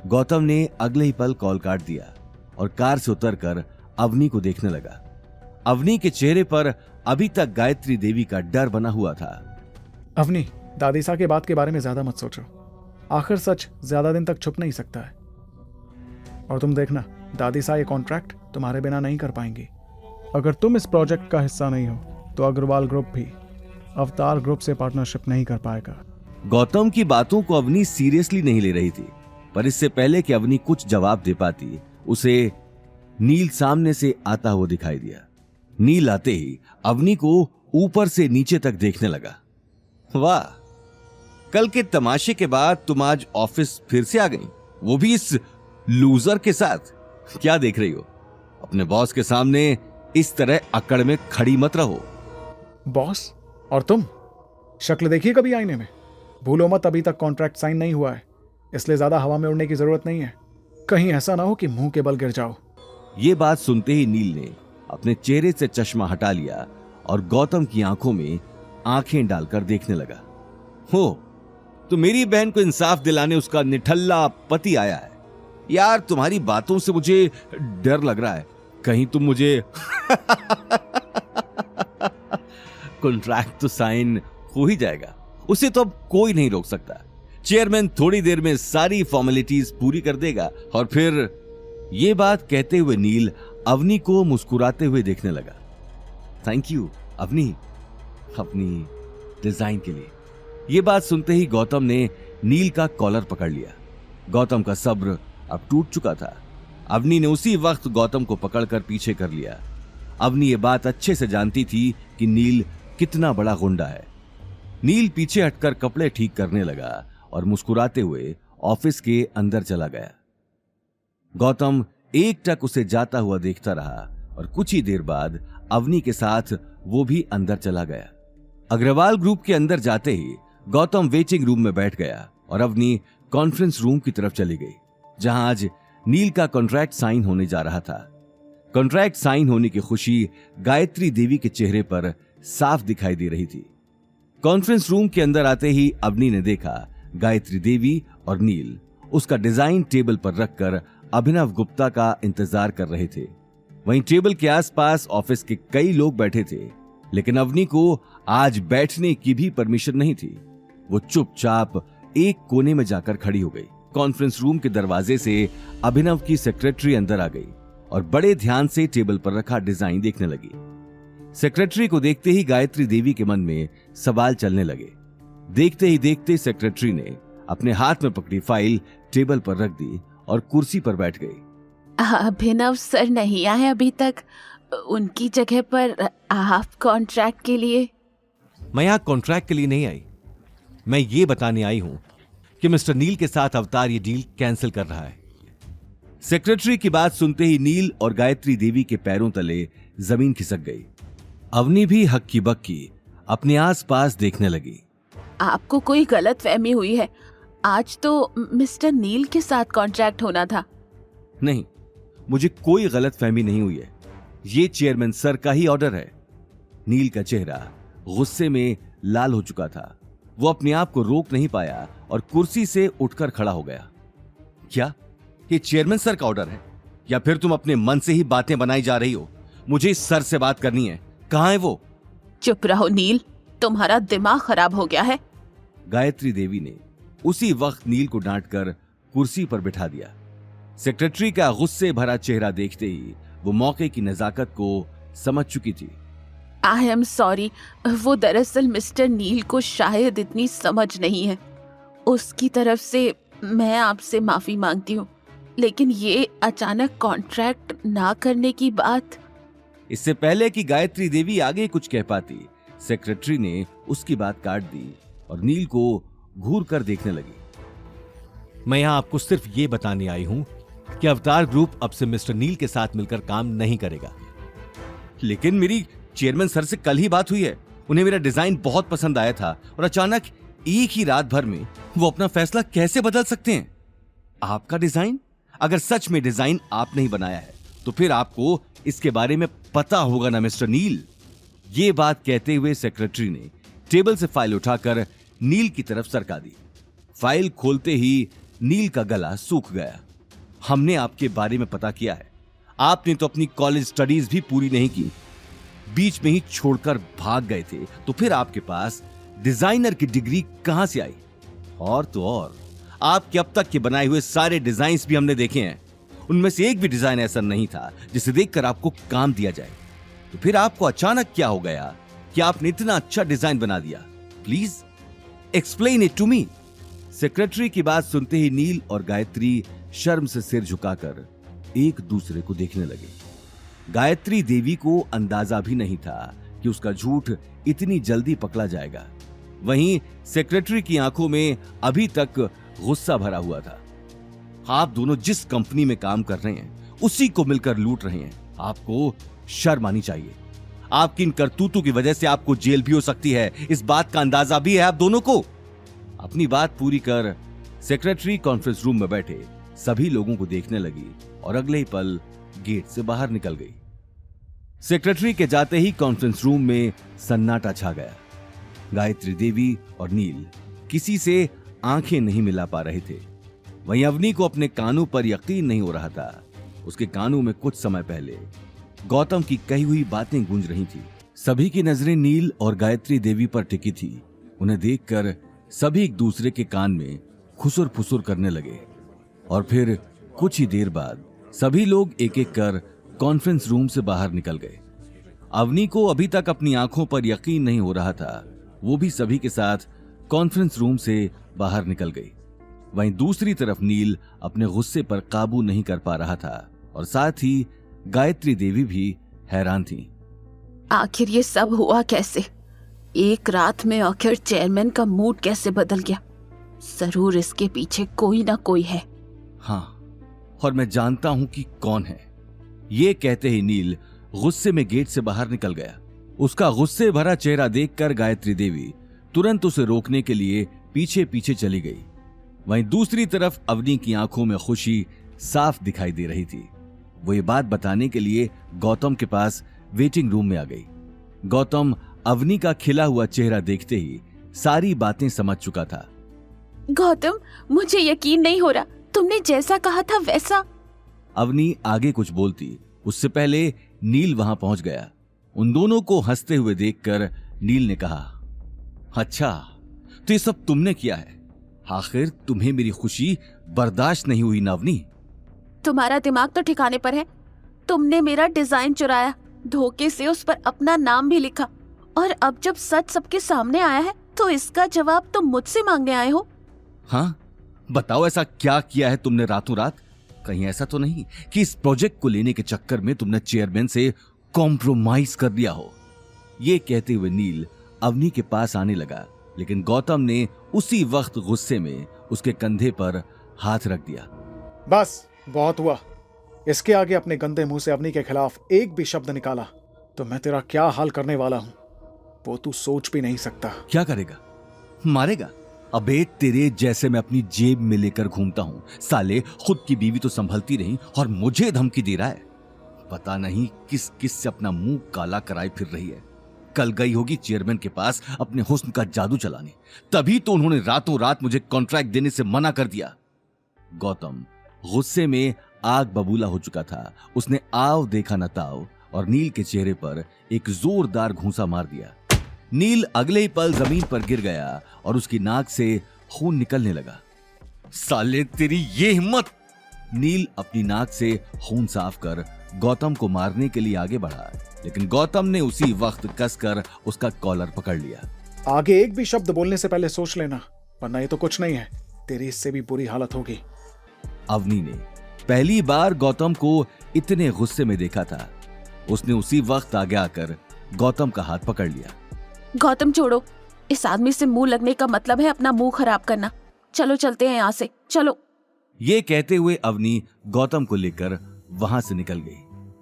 Gautam ने अगले ही पल कॉल काट दिया और कार से उतरकर अवनी को देखने लगा। अवनी के चेहरे पर अभी तक गायत्री देवी का डर बना हुआ था। अवनी, दादीसा के बात के बारे में ज्यादा मत सोचो। आखिर सच ज्यादा दिन तक छुप नहीं सकता है। और तुम देखना, दादीसा ये कॉन्ट्रैक्ट तुम्हारे बिना नहीं कर पाएंगी। अगर तुम इस प्रोजेक्ट का हिस्सा नहीं हो तो अग्रवाल ग्रुप भी अवतार ग्रुप से पार्टनरशिप नहीं कर पाएगा। गौतम की बातों को अवनी सीरियसली नहीं ले रही थी, पर इससे पहले कि अवनी कुछ जवाब दे पाती, उसे नील सामने से आता हुआ दिखाई दिया। नील आते ही अवनी को ऊपर से नीचे तक देखने लगा। वाह, कल के तमाशे के बाद तुम आज ऑफिस फिर से आ गई, वो भी इस लूजर के साथ। क्या देख रही हो? अपने बॉस के सामने इस तरह अकड़ में खड़ी मत रहो। बॉस? और तुम? शक्ल देखिए कभी आईने में। भूलो मत, अभी तक कॉन्ट्रैक्ट साइन नहीं हुआ है, इसलिए ज्यादा हवा में उड़ने की जरूरत नहीं है। कहीं ऐसा ना हो कि मुंह के बल गिर जाओ। ये बात सुनते ही नील ने अपने चेहरे से चश्मा हटा लिया और गौतम की आंखों में आंखें डालकर देखने लगा। हो, तो मेरी बहन को इंसाफ दिलाने उसका निठल्ला पति आया है। यार, तुम्हारी बातों से मुझे डर लग रहा है, कहीं तुम मुझे कॉन्ट्रैक्ट तो साइन हो ही जाएगा, उसे तो अब कोई नहीं रोक सकता। चेयरमैन थोड़ी देर में सारी फॉर्मेलिटीज पूरी कर देगा और फिर। ये बात कहते हुए नील अवनी को मुस्कुराते हुए देखने लगा। थैंक यू अवनी, अपनी डिजाइन के लिए। ये बात सुनते ही गौतम ने नील का कॉलर पकड़ लिया। गौतम का सब्र अब टूट चुका था। अवनी ने उसी वक्त गौतम को पकड़कर पीछे कर लिया। अवनी ये बात अच्छे से जानती थी कि नील कितना बड़ा गुंडा है। नील पीछे हटकर कपड़े ठीक करने लगा और मुस्कुराते हुए ऑफिस के अंदर चला गया। गौतम एकटक उसे जाता हुआ देखता रहा और कुछ ही देर बाद अवनी के साथ वो भी अंदर चला गया। अग्रवाल ग्रुप के अंदर जाते ही गौतम वेटिंग रूम में बैठ गया और अवनी कॉन्फ्रेंस रूम की तरफ चली गई, जहां आज नील का कॉन्ट्रैक्ट साइन होने जा रहा था। कॉन्ट्रैक्ट साइन होने की खुशी गायत्री देवी के चेहरे पर साफ दिखाई दे रही थी। कॉन्फ्रेंस रूम के अंदर आते ही अवनी ने देखा गायत्री देवी और नील उसका डिजाइन टेबल पर रखकर अभिनव गुप्ता का इंतजार कर रहे थे। वहीं टेबल के आसपास ऑफिस के कई लोग बैठे थे, लेकिन अवनी को आज बैठने की भी परमिशन नहीं थी। वो चुपचाप एक कोने में जाकर खड़ी हो गई। कॉन्फ्रेंस रूम के दरवाजे से अभिनव की सेक्रेटरी अंदर आ गई और बड़े ध्यान से टेबल पर रखा डिजाइन देखने लगी। सेक्रेटरी को देखते ही गायत्री देवी के मन में सवाल चलने लगे। देखते ही देखते सेक्रेटरी ने अपने हाथ में पकड़ी फाइल टेबल पर रख दी और कुर्सी पर बैठ गई। अभिनव सर नहीं आए अभी तक, उनकी जगह पर आप कॉन्ट्रैक्ट के लिए। मैं यहाँ कॉन्ट्रैक्ट के लिए नहीं आई, मैं ये बताने आई हूं कि मिस्टर नील के साथ अवतार ये डील कैंसिल कर रहा है। सेक्रेटरी की बात सुनते ही नील और गायत्री देवी के पैरों तले जमीन खिसक गई। अवनी भी हक्की बक्की अपने आसपास देखने लगी। आपको कोई गलतफहमी हुई है, आज तो मिस्टर नील के साथ कॉन्ट्रैक्ट होना था। नहीं, मुझे कोई गलतफहमी नहीं हुई है, ये चेयरमैन सर का ही ऑर्डर है। नील का चेहरा गुस्से में लाल हो चुका था। वो अपने आप को रोक नहीं पाया और कुर्सी से उठकर खड़ा हो गया। क्या ये चेयरमैन सर का ऑर्डर है या फिर तुम अपने मन से ही बातें बनाई जा रही हो? मुझे इस सर से बात करनी है, कहां है वो? चुप रहो नील, तुम्हारा दिमाग खराब हो गया है। गायत्री देवी ने उसी वक्त नील को डांटकर कुर्सी पर बिठा दिया। सेक्रेटरी का गुस्से भरा चेहरा देखते ही वो मौके की नजाकत को समझ चुकी थी। आई एम सॉरी, वो दरअसल मिस्टर नील को शायद इतनी समझ नहीं है। उसकी तरफ से मैं आपसे माफी मांगती हूँ, लेकिन ये अचानक कॉन्ट्रैक्ट ना करने की बात। इससे पहले कि गायत्री देवी आगे कुछ कह पाती, सेक्रेटरी ने उसकी बात काट दी और नील को घूर कर देखने लगी। मैं यहां आपको सिर्फ ये बताने आई हूं कि अवतार ग्रुप अब से मिस्टर नील के साथ मिलकर काम नहीं करेगा। लेकिन मेरी चेयरमैन सर से कल ही बात हुई है। उन्हें मेरा डिजाइन बहुत पसंद आया था और अचानक एक ही रात भर में वो अपना फैसला कैसे बदल सकते हैं? आपका डिजाइन? अगर सच में डिजाइन आपने ही बनाया है तो फिर आपको इसके बारे में पता होगा ना मिस्टर नील। ये बात कहते हुए सेक्रेटरी ने टेबल से फाइल उठाकर नील की तरफ सरका दी। फाइल खोलते ही नील का गला सूख गया। हमने आपके बारे में पता किया है। आपने तो अपनी कॉलेज स्टडीज भी पूरी नहीं की, बीच में ही छोड़कर भाग गए थे, तो फिर आपके पास डिजाइनर की डिग्री कहां से आई? और तो और आपके अब तक के बनाए हुए सारे डिजाइन्स भी हमने देखे हैं। उनमें से एक भी डिजाइन ऐसा नहीं था जिसे देखकर आपको काम दिया जाए। तो फिर आपको अचानक क्या हो गया कि आपने इतना अच्छा डिजाइन बना दिया? Please explain it to me. Secretary की बात सुनते ही नील और गायत्री शर्म से सिर झुकाकर एक दूसरे को देखने लगे। गायत्री देवी को अंदाजा भी नहीं था कि उसका झूठ इतनी जल्दी पकड़ा जाएगा। वहीं सेक्रेटरी की आंखों में अभी तक गुस्सा भरा हुआ था। आप दोनों जिस कंपनी में काम कर रहे हैं उसी को मिलकर लूट रहे हैं। आपको शर्म आनी चाहिए। आपकी इन करतूतों की वजह से आपको जेल भी हो सकती है, इस बात का अंदाजा भी है आप दोनों को। अपनी बात पूरी कर सेक्रेटरी कॉन्फ्रेंस रूम में बैठे सभी लोगों को देखने लगी और अगले ही पल गेट से बाहर निकल गई। सेक्रेटरी के जाते ही कॉन्फ्रेंस रूम में सन्नाटा छा गया। गायत्री देवी और नील किसी से आंखें नहीं मिला पा रहे थे। वहीं अवनी को अपने कानों पर यकीन नहीं हो रहा था। उसके कानों में कुछ समय पहले गौतम की कही हुई बातें गूंज रही थी। सभी की नजरें नील और गायत्री देवी पर टिकी थी। उन्हें देखकर सभी एक दूसरे के कान में खुसुर फुसुर करने लगे और फिर कुछ ही देर बाद सभी लोग एक एक कर कॉन्फ्रेंस रूम से बाहर निकल गए। अवनी को अभी तक अपनी आंखों पर यकीन नहीं हो रहा था। वो भी सभी के साथ कॉन्फ्रेंस रूम से बाहर निकल गई। वहीं दूसरी तरफ नील अपने गुस्से पर काबू नहीं कर पा रहा था और साथ ही गायत्री देवी भी हैरान थी। आखिर ये सब हुआ कैसे? एक रात में आखिर चेयरमैन का मूड कैसे बदल गया? जरूर इसके पीछे कोई ना कोई है। हाँ, और मैं जानता हूं कि कौन है। ये कहते ही नील गुस्से में गेट से बाहर निकल गया। उसका गुस्से भरा चेहरा देखकर गायत्री देवी तुरंत उसे रोकने के लिए पीछे पीछे चली गई। वहीं दूसरी तरफ अवनी की आंखों में खुशी साफ दिखाई दे रही थी। वो ये बात बताने के लिए गौतम के पास वेटिंग रूम में आ गई। गौतम अवनी का खिला हुआ चेहरा देखते ही सारी बातें समझ चुका था। गौतम, मुझे यकीन नहीं हो रहा, तुमने जैसा कहा था वैसा। अवनी आगे कुछ बोलती उससे पहले नील वहां पहुंच गया। उन दोनों को हंसते हुए देखकर नील ने कहा, अच्छा तो ये सब तुमने किया है? आखिर तुम्हें मेरी खुशी बर्दाश्त नहीं हुई ना अवनी? तुम्हारा दिमाग तो ठिकाने पर है। तुमने मेरा डिजाइन चुराया, धोखे से उस पर अपना नाम भी लिखा, और अब जब सच सबके सामने आया है तो इसका जवाब तुम मुझसे मांगने आए हो? हाँ, बताओ ऐसा क्या किया है तुमने रातों रात? कहीं ऐसा तो नहीं कि इस प्रोजेक्ट को लेने के चक्कर में तुमने चेयरमैन से कॉम्प्रोमाइज कर दिया हो? ये कहते हुए नील अवनी के पास आने लगा, लेकिन गौतम ने उसी वक्त गुस्से में उसके कंधे पर हाथ रख दिया। बस बहुत हुआ। इसके आगे अपने गंदे मुंह से अवनी के खिलाफ एक भी शब्द निकाला तो मैं तेरा क्या हाल करने वाला हूं वो तू सोच भी नहीं सकता। क्या करेगा? मारेगा? अबे तेरे जैसे मैं अपनी जेब में लेकर घूमता हूं। साले खुद की बीवी तो संभलती नहीं और मुझे धमकी दे रहा है। पता नहीं किस किस से अपना मुंह काला कराए फिर रही है। कल गई होगी चेयरमैन के पास अपने हुस्न का जादू चलाने, तभी तो उन्होंने रातों रात मुझे कॉन्ट्रैक्ट देने से मना कर दिया। गौतम गुस्से में आग बबूला हो चुका था। उसने आव देखा न ताव और नील के चेहरे पर एक जोरदार घूंसा मार दिया। नील अगले ही पल जमीन पर गिर गया और उसकी नाक से खून निकलने लगा। साले तेरी ये हिम्मत! नील अपनी नाक से खून साफ कर गौतम को मारने के लिए आगे बढ़ा, लेकिन गौतम ने उसी वक्त कसकर उसका कॉलर पकड़ लिया। आगे एक भी शब्द बोलने से पहले सोच लेना, वरना ये तो कुछ नहीं है, तेरी इससे भी बुरी हालत होगी। अवनी ने पहली बार गौतम को इतने गुस्से में देखा था। उसने उसी वक्त आगे आकर गौतम का हाथ पकड़ लिया। गौतम छोड़ो, इस आदमी से मुंह लगने का मतलब है अपना मुंह खराब करना। चलो चलते हैं यहाँ से, चलो। ये कहते हुए अवनी गौतम को लेकर वहां से निकल गई,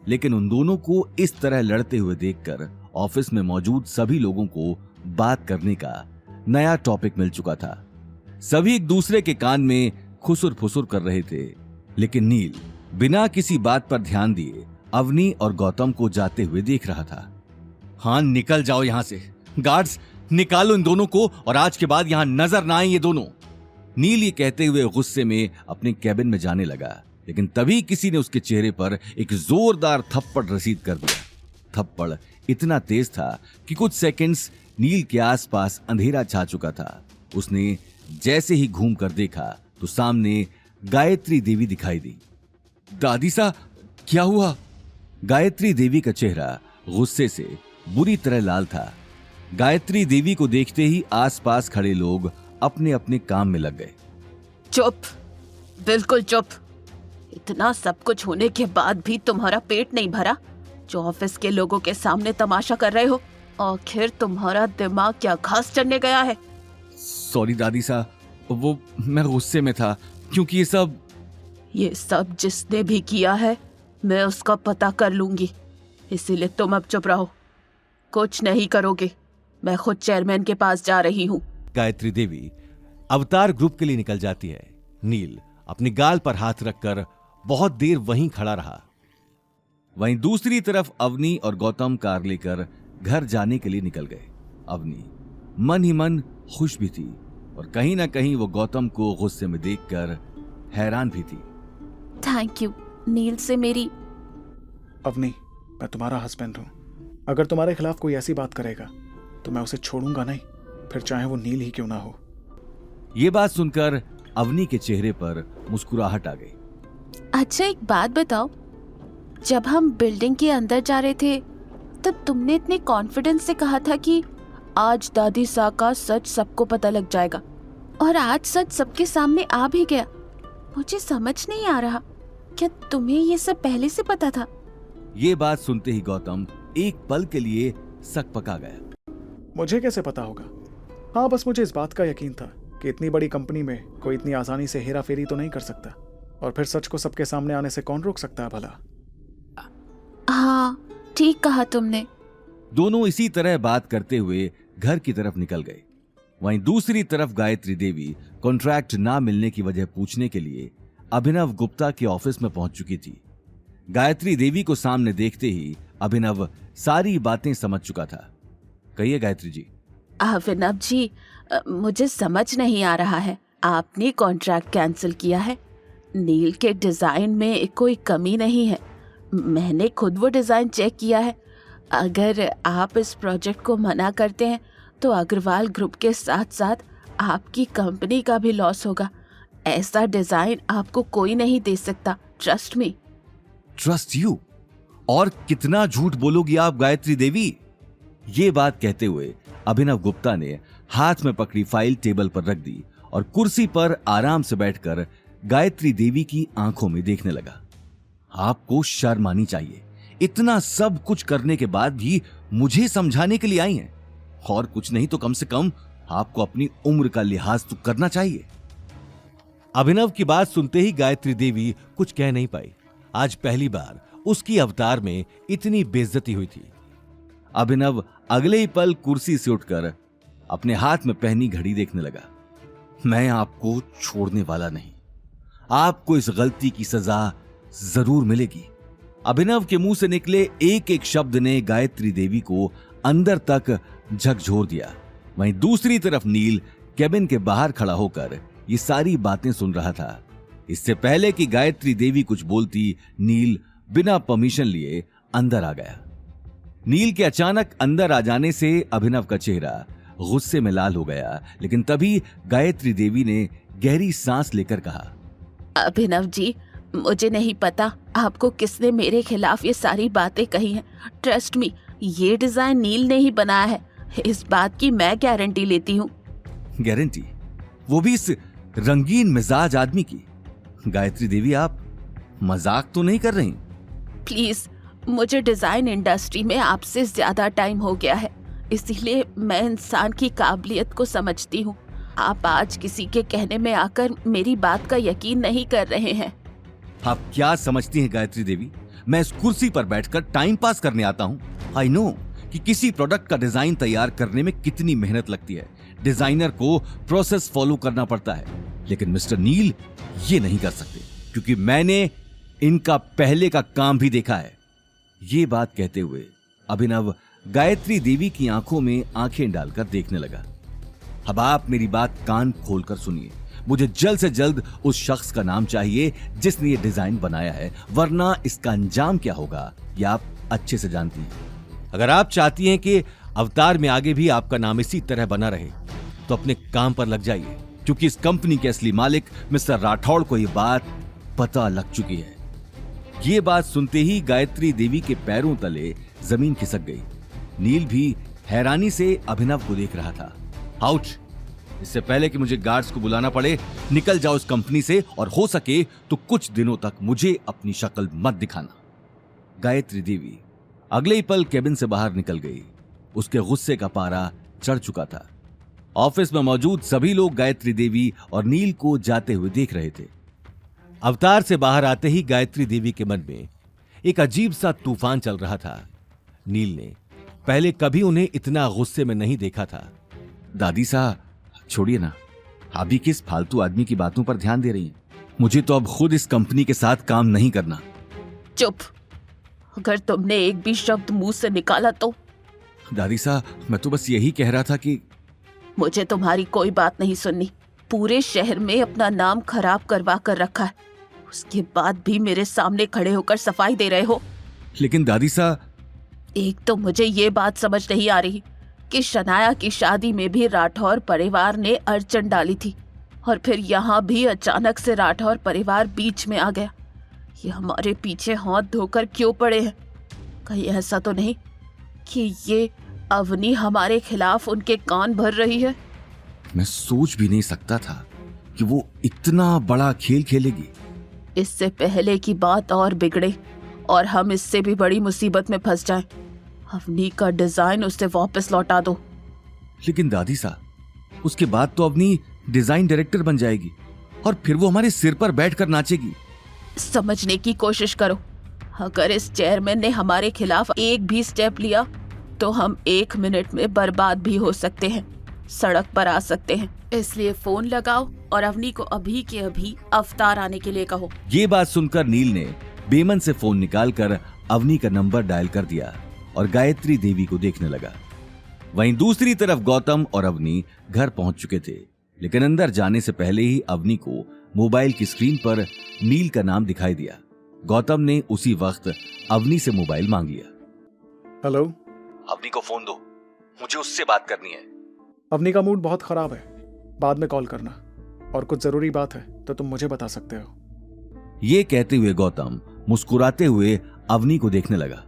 लेकिन उन दोनों को इस तरह लड़ते हुए देखकर ऑफिस में मौजूद सभी लोगों को बात करने का नया टॉपिक मिल चुका था। सभी एक दूसरे के कान में खुसुर फुसुर कर रहे थे, लेकिन नील बिना किसी बात पर ध्यान दिए अवनी और गौतम को जाते हुए देख रहा था। हाँ, निकल जाओ यहां से। गार्ड्स, निकालो इन दोनों को और आज के बाद यहां नजर ना आए ये दोनों। नील ये कहते हुए गुस्से में अपने कैबिन में जाने लगा, लेकिन तभी किसी ने उसके चेहरे पर एक जोरदार थप्पड़ रसीद कर दिया। थप्पड़ इतना तेज था कि कुछ सेकंड्स नील के आसपास अंधेरा छा चुका था। उसने जैसे ही घूम कर देखा तो सामने गायत्री देवी दिखाई दी। दादी सा, क्या हुआ? गायत्री देवी का चेहरा गुस्से से बुरी तरह लाल था। गायत्री देवी को देखते ही आसपास खड़े लोग अपने अपने काम में लग गए। चुप, बिल्कुल चुप। इतना सब कुछ होने के बाद भी तुम्हारा पेट नहीं भरा जो ऑफिस के लोगों के सामने तमाशा कर रहे हो? आखिर तुम्हारा दिमाग क्या घास चढ़ने गया है? सॉरी दादी सा, वो मैं गुस्से में था क्योंकि ये सब जिसने भी किया है मैं उसका पता कर लूंगी, इसीलिए तुम अब चुप रहो, कुछ नहीं करोगे। मैं खुद चेयरमैन के पास जा रही हूँ। गायत्री देवी अवतार ग्रुप के लिए निकल जाती है। नील अपनी गाल पर हाथ रखकर बहुत देर वहीं खड़ा रहा। वहीं दूसरी तरफ अवनी और गौतम कार लेकर घर जाने के लिए निकल गए। अवनी मन ही मन खुश भी थी और कहीं ना कहीं वो गौतम को गुस्से में देखकर हैरान भी थी। थैंक यू नील से मेरी। अवनी, मैं तुम्हारा हस्बैंड हूँ। अगर तुम्हारे खिलाफ कोई ऐसी बात करेगा तो मैं उसे छोड़ूंगा नहीं, फिर चाहे वो नील ही क्यों ना हो। ये बात सुनकर अवनी के चेहरे पर मुस्कुराहट आ गई। अच्छा एक बात बताओ, जब हम बिल्डिंग के अंदर जा रहे थे तब तुमने इतने कॉन्फिडेंस से कहा था कि आज दादी सा का सच सबको पता लग जाएगा, और आज सच सबके सामने आ भी गया। मुझे समझ नहीं आ रहा, क्या तुम्हें ये सब पहले से पता था? ये बात सुनते ही गौतम एक पल के लिए सक पका गया। मुझे कैसे पता होगा? हाँ, बस मुझे इस बात का यकीन था कि इतनी बड़ी कंपनी में कोई इतनी आसानी से हेरा फेरी तो नहीं कर सकता, और फिर सच को सबके सामने आने से कौन रोक सकता है भला? हाँ, ठीक कहा तुमने। दोनों इसी तरह बात करते हुए घर की तरफ निकल गए। वहीं दूसरी तरफ गायत्री देवी कॉन्ट्रैक्ट ना मिलने की वजह पूछने के लिए अभिनव गुप्ता के ऑफिस में पहुंच चुकी थी। गायत्री देवी को सामने देखते ही अभिनव सारी बातें समझ चुका था। कहिए गायत्री जी। अभिनव जी, मुझे समझ नहीं आ रहा है, आपने कॉन्ट्रैक्ट कैंसिल किया है। नील के डिजाइन में कोई कमी नहीं है, मैंने खुद वो डिजाइन चेक किया है। अगर आप इस प्रोजेक्ट को मना करते हैं तो अग्रवाल ग्रुप के साथ साथ आपकी कंपनी का भी लॉस होगा। ऐसा डिजाइन आपको कोई नहीं दे सकता, ट्रस्ट मी। Trust you? और कितना झूठ बोलोगी आप गायत्री देवी? ये बात कहते हुए अभिनव गुप्ता ने हाथ में पकड़ी फाइल टेबल पर रख दी और कुर्सी पर आराम से बैठकर गायत्री देवी की आंखों में देखने लगा। आपको शर्म आनी चाहिए, इतना सब कुछ करने के बाद भी मुझे समझाने के लिए आई हैं, और कुछ नहीं तो कम से कम आपको अपनी उम्र का लिहाज तो करना चाहिए। अभिनव की बात सुनते ही गायत्री देवी कुछ कह नहीं पाई। आज पहली बार उसकी अवतार में इतनी बेइज्जती हुई थी। अभिनव अगले ही पल कुर्सी से उठकर अपने हाथ में पहनी घड़ी देखने लगा। मैं आपको छोड़ने वाला नहीं, आपको इस गलती की सजा जरूर मिलेगी। अभिनव के मुंह से निकले एक एक शब्द ने गायत्री देवी को अंदर तक झकझोर दिया। वहीं दूसरी तरफ नील केबिन के बाहर खड़ा होकर ये सारी बातें सुन रहा था। इससे पहले कि गायत्री देवी कुछ बोलती, नील बिना परमिशन लिए अंदर आ गया। नील के अचानक अंदर आ जाने से अभिनव का चेहरा गुस्से में लाल हो गया, लेकिन तभी गायत्री देवी ने गहरी सांस लेकर कहा, अभिनव जी, मुझे नहीं पता आपको किसने मेरे खिलाफ ये सारी बातें कही हैं। ट्रस्ट मी, ये डिजाइन नील ने ही बनाया है, इस बात की मैं गारंटी लेती हूँ। गारंटी? वो भी इस रंगीन मिजाज आदमी की? गायत्री देवी, आप मजाक तो नहीं कर रही? प्लीज, मुझे डिजाइन इंडस्ट्री में आपसे ज्यादा टाइम हो गया है, इसीलिए मैं इंसान की काबिलियत को समझती हूँ। आप आज किसी के कहने में आकर मेरी बात का यकीन नहीं कर रहे हैं। आप क्या समझती हैं गायत्री देवी, मैं इस कुर्सी पर बैठकर टाइम पास करने आता हूँ? आई नो कि किसी प्रोडक्ट का डिजाइन तैयार करने में कितनी मेहनत लगती है। डिजाइनर को प्रोसेस फॉलो करना पड़ता है, लेकिन मिस्टर नील ये नहीं कर सकते क्योंकि मैंने इनका पहले का काम भी देखा है। ये बात कहते हुए अभिनव गायत्री देवी की आंखों में आंखें डालकर देखने लगा। अब आप मेरी बात कान खोलकर सुनिए। मुझे जल्द से जल्द उस शख्स का नाम चाहिए जिसने ये डिजाइन बनाया है, वरना इसका अंजाम क्या होगा ये आप अच्छे से जानती हैं। अगर आप चाहती हैं कि अवतार में आगे भी आपका नाम इसी तरह बना रहे तो अपने काम पर लग जाइए, क्योंकि इस कंपनी के असली मालिक मिस्टर राठौड़ को ये बात पता लग चुकी है। ये बात सुनते ही गायत्री देवी के पैरों तले जमीन खिसक गई। नील भी हैरानी से अभिनव को देख रहा था। आउट! इससे पहले कि मुझे गार्ड्स को बुलाना पड़े, निकल जाओ इस कंपनी से, और हो सके तो कुछ दिनों तक मुझे अपनी शक्ल मत दिखाना। गायत्री देवी अगले ही पल केबिन से बाहर निकल गई। उसके गुस्से का पारा चढ़ चुका था। ऑफिस में मौजूद सभी लोग गायत्री देवी और नील को जाते हुए देख रहे थे। अवतार से बाहर आते ही गायत्री देवी के मन में एक अजीब सा तूफान चल रहा था। नील ने पहले कभी उन्हें इतना गुस्से में नहीं देखा था। दादी साहब छोड़िए ना, अभी किस फालतू आदमी की बातों पर ध्यान दे रही हैं? मुझे तो अब खुद इस कंपनी के साथ काम नहीं करना। चुप! अगर तुमने एक भी शब्द मुंह से निकाला तो। दादी साहब मैं तो बस यही कह रहा था कि मुझे तुम्हारी कोई बात नहीं सुननी। पूरे शहर में अपना नाम खराब करवा कर रखा है, उसके बाद भी मेरे सामने खड़े होकर सफाई दे रहे हो। लेकिन दादी साहब, एक तो मुझे ये बात समझ नहीं आ रही कि शनाया की शादी में भी राठौर परिवार ने अड़चन डाली थी, और फिर यहाँ भी अचानक से राठौर परिवार बीच में आ गया। ये हमारे पीछे हाथ धोकर क्यों पड़े हैं? कहीं ऐसा तो नहीं कि ये अवनी हमारे खिलाफ उनके कान भर रही है? मैं सोच भी नहीं सकता था कि वो इतना बड़ा खेल खेलेगी। इससे पहले की बात और बिगड़े और हम इससे भी बड़ी मुसीबत में फंस जाएं। अवनी का डिजाइन उसे वापस लौटा दो। लेकिन दादी साहब, उसके बाद तो अवनी डिजाइन डायरेक्टर बन जाएगी और फिर वो हमारे सिर पर बैठकर नाचेगी। समझने की कोशिश करो। अगर इस चेयरमैन ने हमारे खिलाफ एक भी स्टेप लिया तो हम 1 मिनट में बर्बाद भी हो सकते हैं, सड़क पर आ सकते हैं। इसलिए फोन लगाओ और अवनी को अभी के अभी अवतार आने के लिए कहो। ये बात सुनकर नील ने बेमन से फोन निकालकर अवनी का नंबर डायल कर दिया और गायत्री देवी को देखने लगा। वहीं दूसरी तरफ गौतम और अवनी घर पहुंच चुके थे, लेकिन अंदर जाने से पहले ही अवनी को मोबाइल की स्क्रीन पर नील का नाम दिखाई दिया। गौतम ने उसी वक्त अवनी से मोबाइल मांग लिया। हेलो? अवनी को फोन दो, मुझे उससे बात करनी है। अवनी का मूड बहुत खराब है, बाद में कॉल करना, और कुछ जरूरी बात है तो तुम मुझे बता सकते हो। ये कहते हुए गौतम मुस्कुराते हुए अवनी को देखने लगा।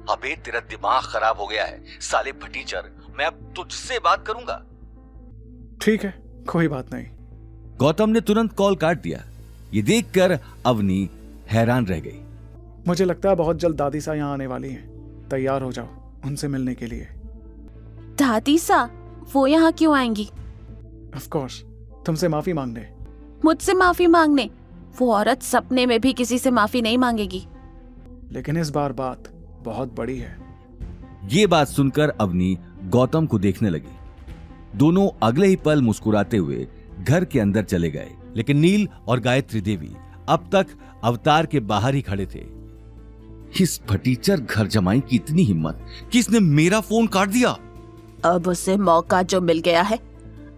अबे तेरा दिमाग खराब हो गया है साले फटीचर, मैं अब तुझसे बात करूंगा। ठीक है, कोई बात नहीं। गौतम ने तुरंत कॉल काट दिया। ये देखकर अवनी हैरान रह गई। मुझे लगता है बहुत जल्द दादी सा यहाँ आने वाली हैं। तैयार हो जाओ उनसे मिलने के लिए। दादी सा? वो यहाँ क्यों आएंगी? ऑफ कोर्स, तुमसे माफी मांगने। मुझसे माफी मांगने? वो औरत सपने में भी किसी से माफी नहीं मांगेगी। लेकिन इस बार बात बहुत बड़ी है। ये बात सुनकर अवनी गौतम को देखने लगी। दोनों अगले ही पल मुस्कुराते हुए घर के अंदर चले गए, लेकिन नील और गायत्री देवी अब तक अवतार के बाहर ही खड़े थे। इस फटीचर घर जमाई की इतनी हिम्मत कि इसने मेरा फोन काट दिया। अब उसे मौका जो मिल गया है,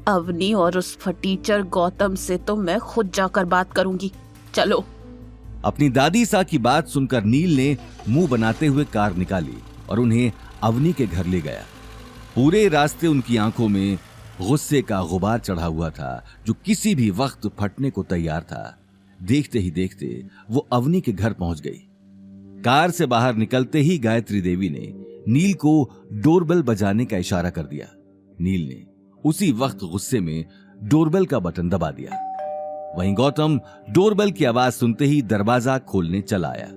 अवनी और उस फटीचर गौतम से तो मैं खुद जाकर बात करूंगी। चलो। अपनी दादी सा की बात सुनकर नील ने मुंह बनाते हुए कार निकाली और उन्हें अवनी के घर ले गया। पूरे रास्ते उनकी आंखों में गुस्से का गुबार चढ़ा हुआ था, जो किसी भी वक्त फटने को तैयार था। देखते ही देखते वो अवनी के घर पहुंच गई। कार से बाहर निकलते ही गायत्री देवी ने नील को डोरबेल बजाने का इशारा कर दिया। नील ने उसी वक्त गुस्से में डोरबेल का बटन दबा दिया। वहीं गौतम डोरबेल की आवाज सुनते ही दरवाजा खोलने चला आया।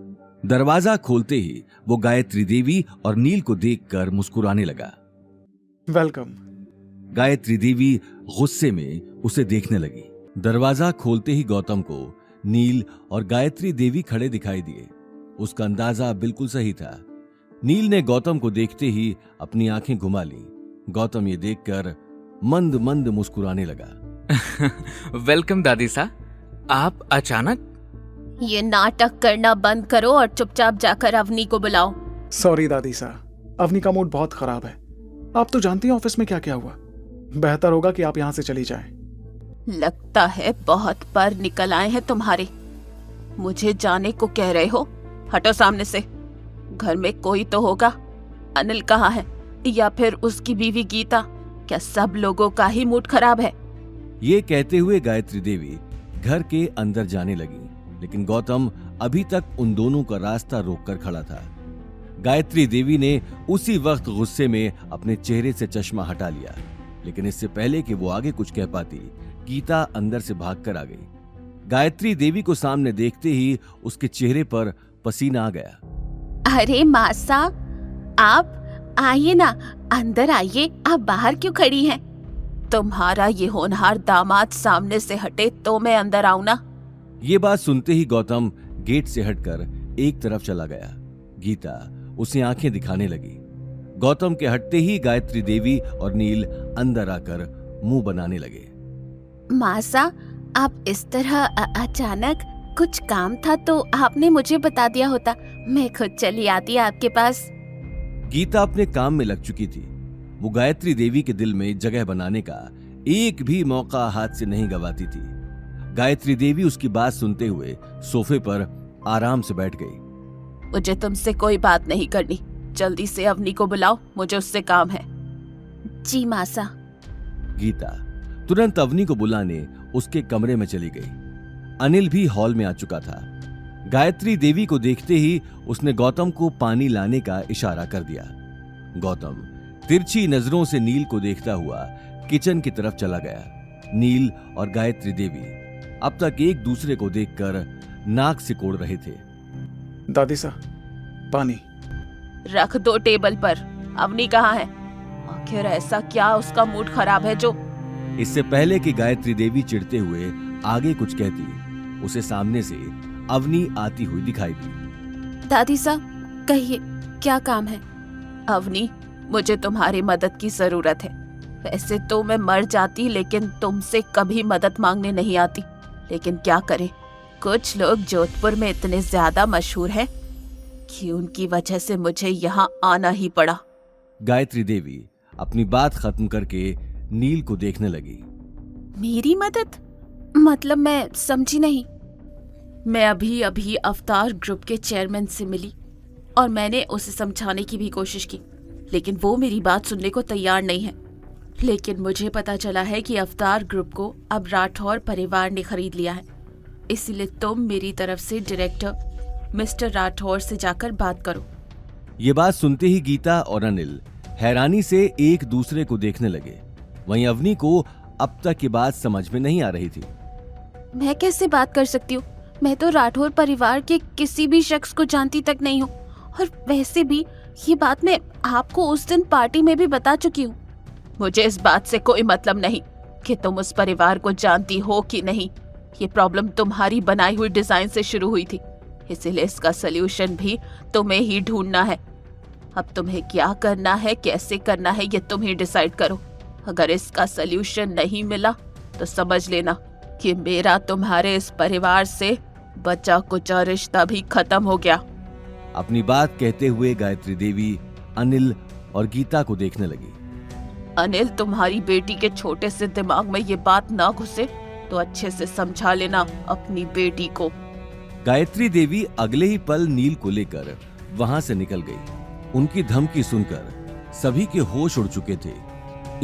दरवाजा खोलते ही वो गायत्री देवी और नील को देखकर मुस्कुराने लगा। वेलकम। गायत्री देवी गुस्से में उसे देखने लगी। दरवाजा खोलते ही गौतम को नील और गायत्री देवी खड़े दिखाई दिए। उसका अंदाजा बिल्कुल सही था। नील ने गौतम को देखते ही अपनी आंखें घुमा ली। गौतम ये देखकर मंद मंद मुस्कुराने लगा। वेलकम दादी सा। आप अचानक? ये नाटक करना बंद करो और चुपचाप जाकर अवनी को बुलाओ। सॉरी दादी सा, अवनी का मूड बहुत खराब है। आप तो जानती हैं ऑफिस में क्या क्या हुआ। बेहतर होगा कि आप यहाँ से चली जाएं। लगता है बहुत पर निकल आए हैं तुम्हारे। मुझे जाने को कह रहे हो? हटो सामने से। घर में कोई तो होगा। अनिल कहाँ है? या फिर उसकी बीवी गीता? क्या सब लोगों का ही मूड खराब है? ये कहते हुए गायत्री देवी घर के अंदर जाने लगी, लेकिन गौतम अभी तक उन दोनों का रास्ता रोककर खड़ा था। गायत्री देवी ने उसी वक्त गुस्से में अपने चेहरे से चश्मा हटा लिया, लेकिन इससे पहले कि वो आगे कुछ कह पाती, गीता अंदर से भागकर आ गई। गायत्री देवी को सामने देखते ही उसके चेहरे पर पसीना आ गया। अरे मासा, आप आइए ना, अंदर आइए। आप बाहर क्यों खड़ी हैं? तुम्हारा ये होनहार दामाद सामने से हटे तो मैं अंदर आऊं ना। ये बात सुनते ही गौतम गेट से हटकर एक तरफ चला गया। गीता उसे आंखें दिखाने लगी। गौतम के हटते ही गायत्री देवी और नील अंदर आकर मुंह बनाने लगे। मासा, आप इस तरह अचानक? कुछ काम था तो आपने मुझे बता दिया होता, मैं खुद चली आती आपके पास। गीता अपने काम में लग चुकी थी। वो गायत्री देवी के दिल में जगह बनाने का एक भी मौका हाथ से नहीं गंवाती थी। गायत्री देवी उसकी बात सुनते हुए सोफे पर आराम से बैठ गई। मुझे तुमसे कोई बात नहीं करनी। जल्दी से अवनी को बुलाओ, मुझे उससे काम है। जी मासा। गीता तुरंत अवनी को बुलाने उसके कमरे में चली गई। अनिल भी हॉल में आ चुका था। गायत्री देवी को देखते ही उसने गौतम को पानी लाने का इशारा कर दिया। गौतम तिरछी नजरों से नील को देखता हुआ किचन की तरफ चला गया। नील और गायत्री देवी अब तक एक दूसरे को देखकर नाक सिकोड़ रहे थे। दादी सा, पानी रख दो टेबल पर। अवनी कहाँ है? आखिर ऐसा क्या उसका मूड खराब है जो? इससे पहले कि गायत्री देवी चिढ़ते हुए आगे कुछ कहती, उसे सामने से अवनी आती हुई दिखाई दी। दादी सा, कहिए क्या काम है? अवनी, मुझे तुम्हारी मदद की जरूरत है। वैसे तो मैं मर जाती, लेकिन तुमसे कभी मदद मांगने नहीं आती। लेकिन क्या करें, कुछ लोग जोधपुर में इतने ज्यादा मशहूर हैं कि उनकी वजह से मुझे यहाँ आना ही पड़ा। गायत्री देवी अपनी बात खत्म करके नील को देखने लगी। मेरी मदद? मतलब मैं समझी नहीं। मैं अभी अभी अवतार ग्रुप के चेयरमैन से मिली और मैंने उसे समझाने की भी कोशिश की, लेकिन वो मेरी बात सुनने को तैयार नहीं है। लेकिन मुझे पता चला है कि अवतार ग्रुप को अब राठौर परिवार ने खरीद लिया है। इसलिए तुम मेरी तरफ से डायरेक्टर मिस्टर राठौर से जाकर बात करो। ये बात सुनते ही गीता और अनिल हैरानी से एक दूसरे को देखने लगे। वहीं अवनी को अब तक की बात समझ में नहीं आ रही थी। मैं कैसे बात कर सकती हूँ? मैं तो राठौर परिवार के किसी भी शख्स को जानती तक नहीं हूँ। और वैसे भी ये बात मैं आपको उस दिन पार्टी में भी बता चुकी हूँ। मुझे इस बात से कोई मतलब नहीं कि तुम उस परिवार को जानती हो कि नहीं। ये प्रॉब्लम तुम्हारी बनाई हुई डिजाइन से शुरू हुई थी, इसीलिए इसका सलूशन भी तुम्हें ही ढूंढना है। अब तुम्हें क्या करना है, कैसे करना है, ये तुम ही डिसाइड करो। अगर इसका सलूशन नहीं मिला तो समझ लेना कि मेरा तुम्हारे इस परिवार से बचा कुचा रिश्ता भी खत्म हो गया। अपनी बात कहते हुए गायत्री देवी अनिल और गीता को देखने लगी। अनिल, तुम्हारी बेटी के छोटे से दिमाग में ये बात ना घुसे तो अच्छे से समझा लेना अपनी बेटी को। गायत्री देवी अगले ही पल नील को लेकर वहां से निकल गई। उनकी धमकी सुनकर सभी के होश उड़ चुके थे।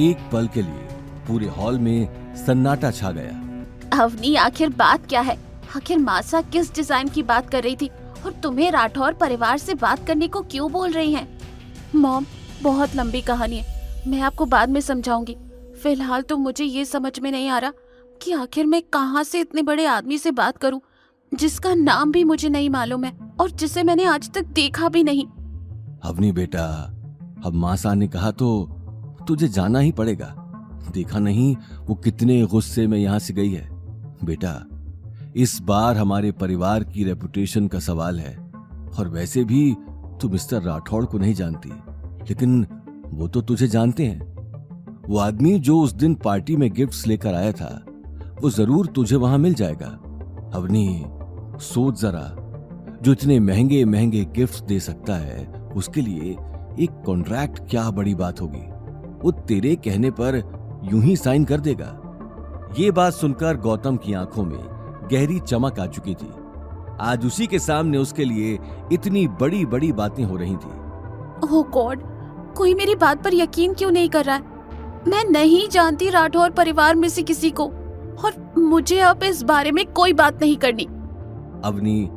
एक पल के लिए पूरे हॉल में सन्नाटा छा गया। अवनी, आखिर बात क्या है? आखिर मासा किस डिजाइन की बात कर रही थी और तुम्हें राठौर परिवार से बात करने को क्यों बोल रही हैं? मॉम, बहुत लंबी कहानी है, मैं आपको बाद में समझाऊंगी। फिलहाल तो मुझे ये समझ में नहीं आ रहा कि आखिर मैं कहाँ से इतने बड़े आदमी से बात करूं जिसका नाम भी मुझे नहीं मालूम है और जिसे मैंने आज तक देखा भी नहीं। अवनी बेटा, अब मासा ने कहा तो तुझे जाना ही पड़ेगा। देखा नहीं वो कितने गुस्से में यहां से गई है। बेटा, इस बार हमारे परिवार की रेपुटेशन का सवाल है, और वैसे भी तू मिस्टर राठौड़ को नहीं जानती, लेकिन वो तो तुझे जानते हैं। वो आदमी जो उस दिन पार्टी में गिफ्ट्स लेकर आया था, वो जरूर तुझे वहां मिल जाएगा। अवनी, सोच जरा, जो इतने महंगे महंगे गिफ्ट्स दे सकता है, उसके लिए एक कॉन्ट्रैक्ट क्या बड़ी बात होगी। वो तेरे कहने पर यूं ही साइन कर देगा। ये बात सुनकर गौतम की आंखों में गहरी चमक आ चुकी थी। आज उसी के सामने उसके लिए इतनी बड़ी बड़ी बातें हो रही थी। ओह गॉड, कोई मेरी बात पर यकीन क्यों नहीं कर रहा है? मैं नहीं जानती राठौर परिवार में से किसी को, और मुझे अब इस बारे में कोई बात नहीं करनी। अवनी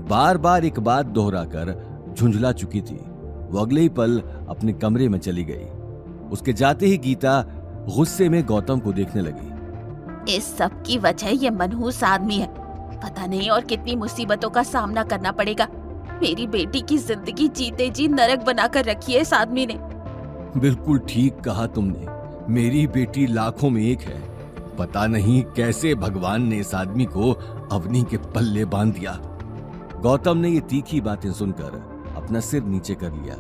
बार बार एक बात दोहराकर झुंझला चुकी थी। वो अगले ही पल अपने कमरे में चली गई। उसके जाते ही गीता गुस्से में गौतम को देखने लगी। इस सब की वजह ये मनहूस आदमी है। पता नहीं और कितनी मुसीबतों का सामना करना पड़ेगा। मेरी बेटी की जिंदगी जीते जी नरक बनाकर रखी है इस आदमी ने। बिल्कुल ठीक कहा तुमने। मेरी बेटी लाखों में एक है। पता नहीं कैसे भगवान ने इस आदमी को अवनी के पल्ले बांध दिया। गौतम ने ये तीखी बातें सुनकर अपना सिर नीचे कर लिया।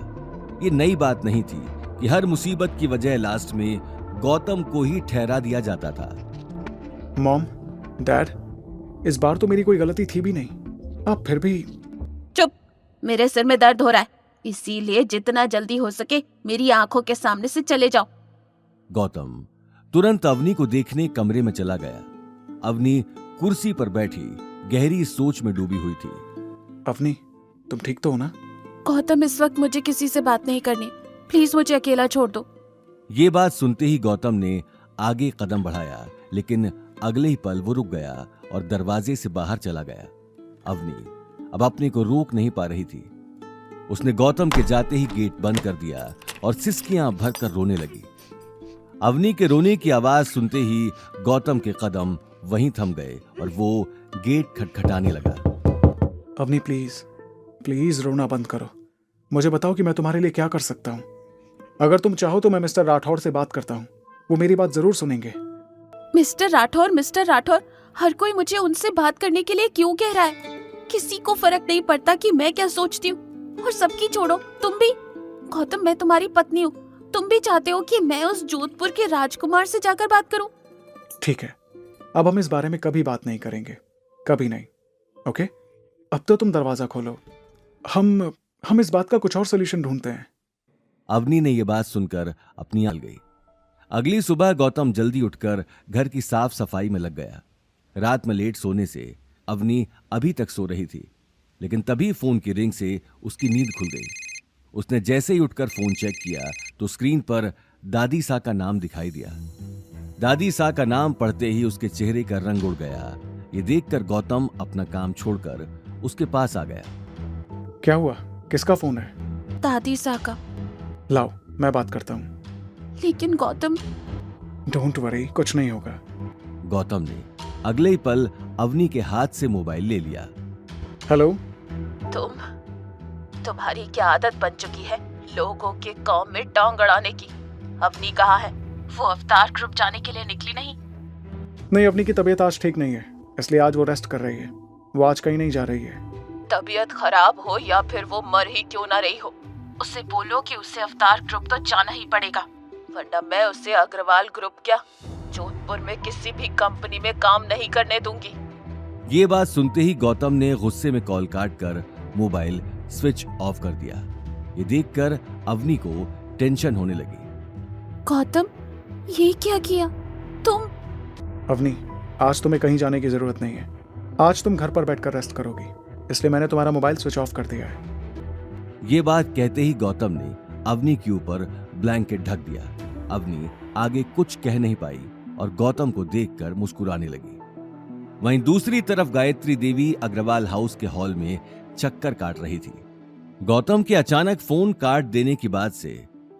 ये नई बात नहीं थी कि हर मुसीबत की वजह लास्ट में गौतम को ही ठहरा दिया जाता था। मॉम, डैड, इस बार तो मेरी कोई गलती थी भी नहीं, आप फिर भी। चुप, मेरे सिर में दर्द हो रहा है, इसीलिए जितना जल्दी हो सके मेरी आंखों के सामने से चले जाओ। गौतम तुरंत अवनी को देखने कमरे में चला गया। अवनी कुर्सी पर बैठी गहरी सोच में डूबी हुई थी। अवनी, तुम ठीक तो हो ना? गौतम, इस वक्त मुझे किसी से बात नहीं करनी, प्लीज मुझे अकेला छोड़ दो। ये बात सुनते ही गौतम ने आगे कदम बढ़ाया, लेकिन अगले ही पल वो रुक गया और दरवाजे से बाहर चला गया। अवनी अब अपने को रोक नहीं पा रही थी। उसने गौतम के जाते ही गेट बंद कर दिया और सिसकियां भरकर रोने लगी। अवनी के रोने की आवाज सुनते ही गौतम के कदम वहीं थम गए और वो गेट खटखटाने लगा। अवनी, प्लीज प्लीज रोना बंद करो। मुझे बताओ कि मैं तुम्हारे लिए क्या कर सकता हूँ। अगर तुम चाहो तो मैं मिस्टर राठौर से बात करता हूँ, वो मेरी बात जरूर सुनेंगे। मिस्टर राठौर, हर कोई मुझे उनसे बात करने के लिए क्यों कह रहा है? किसी को फर्क नहीं पड़ता कि मैं क्या सोचती हूँ। और सबकी छोड़ो, तुम भी। गौतम, मैं तुम्हारी पत्नी हूँ, तुम भी चाहते हो कि मैं उस जोधपुर के राजकुमार से जाकर बात करूं? ठीक है, अब हम इस बारे में कभी बात नहीं करेंगे, कभी नहीं। ओके, अब तो तुम दरवाजा खोलो, हम इस बात का कुछ और सोल्यूशन ढूंढते हैं। अवनी ने यह बात सुनकर अपनी आल गई। अगली सुबह गौतम जल्दी उठकर घर की साफ सफाई में लग गया। रात में लेट सोने से अवनी अभी तक सो रही थी, लेकिन तभी फोन की रिंग से उसकी नींद खुल गई। उसने जैसे ही उठकर फोन चेक किया तो स्क्रीन पर दादी सा का नाम दिखाई दिया। दादी सा का नाम पढ़ते ही उसके चेहरे का रंग उड़ गया। ये देखकर गौतम अपना काम छोड़कर उसके पास आ गया। क्या हुआ? किसका फोन है? दादी सा का। लाओ, मैं बात करता हूँ। लेकिन गौतम। डोंट वरी, कुछ नहीं होगा। गौतम ने अगले ही पल अवनी के हाथ से मोबाइल ले लिया। हेलो। तुम्हारी क्या आदत बन चुकी है लोगों के काम में टांग अड़ाने की? अवनी कहाँ है? वो अवतार ग्रुप जाने के लिए निकली नहीं? नहीं, अवनी की तबीयत आज ठीक नहीं है, इसलिए आज वो रेस्ट कर रही है। वो आज कहीं नहीं जा रही है। तबीयत खराब हो या फिर वो मर ही क्यों ना रही हो, उसे बोलो कि उसे अवतार ग्रुप तो जाना ही पड़ेगा, वरना मैं उसे अग्रवाल ग्रुप क्या जोधपुर में किसी भी कंपनी में काम नहीं करने दूंगी। ये बात सुनते ही गौतम ने गुस्से में कॉल काट कर मोबाइल स्विच ऑफ कर दिया। ये देखकर अवनी को टेंशन होने लगी। गौतम, ये क्या किया तुम? अवनी, आज तुम्हें कहीं जाने की जरूरत नहीं है। आज तुम घर पर बैठकर रेस्ट करोगी, इसलिए मैंने तुम्हारा मोबाइल स्विच ऑफ कर दिया है। ये बात कहते ही गौतम ने अवनी के ऊपर ब्लैंकेट ढक दिया। अवनी आगे कुछ कह नहीं पाई और गौतम को देखकर मुस्कुराने लगी। वहीं दूसरी तरफ गायत्री देवी अग्रवाल हाउस के हॉल में चक्कर काट रही थी। गौतम के अचानक फोन काट देने की बात से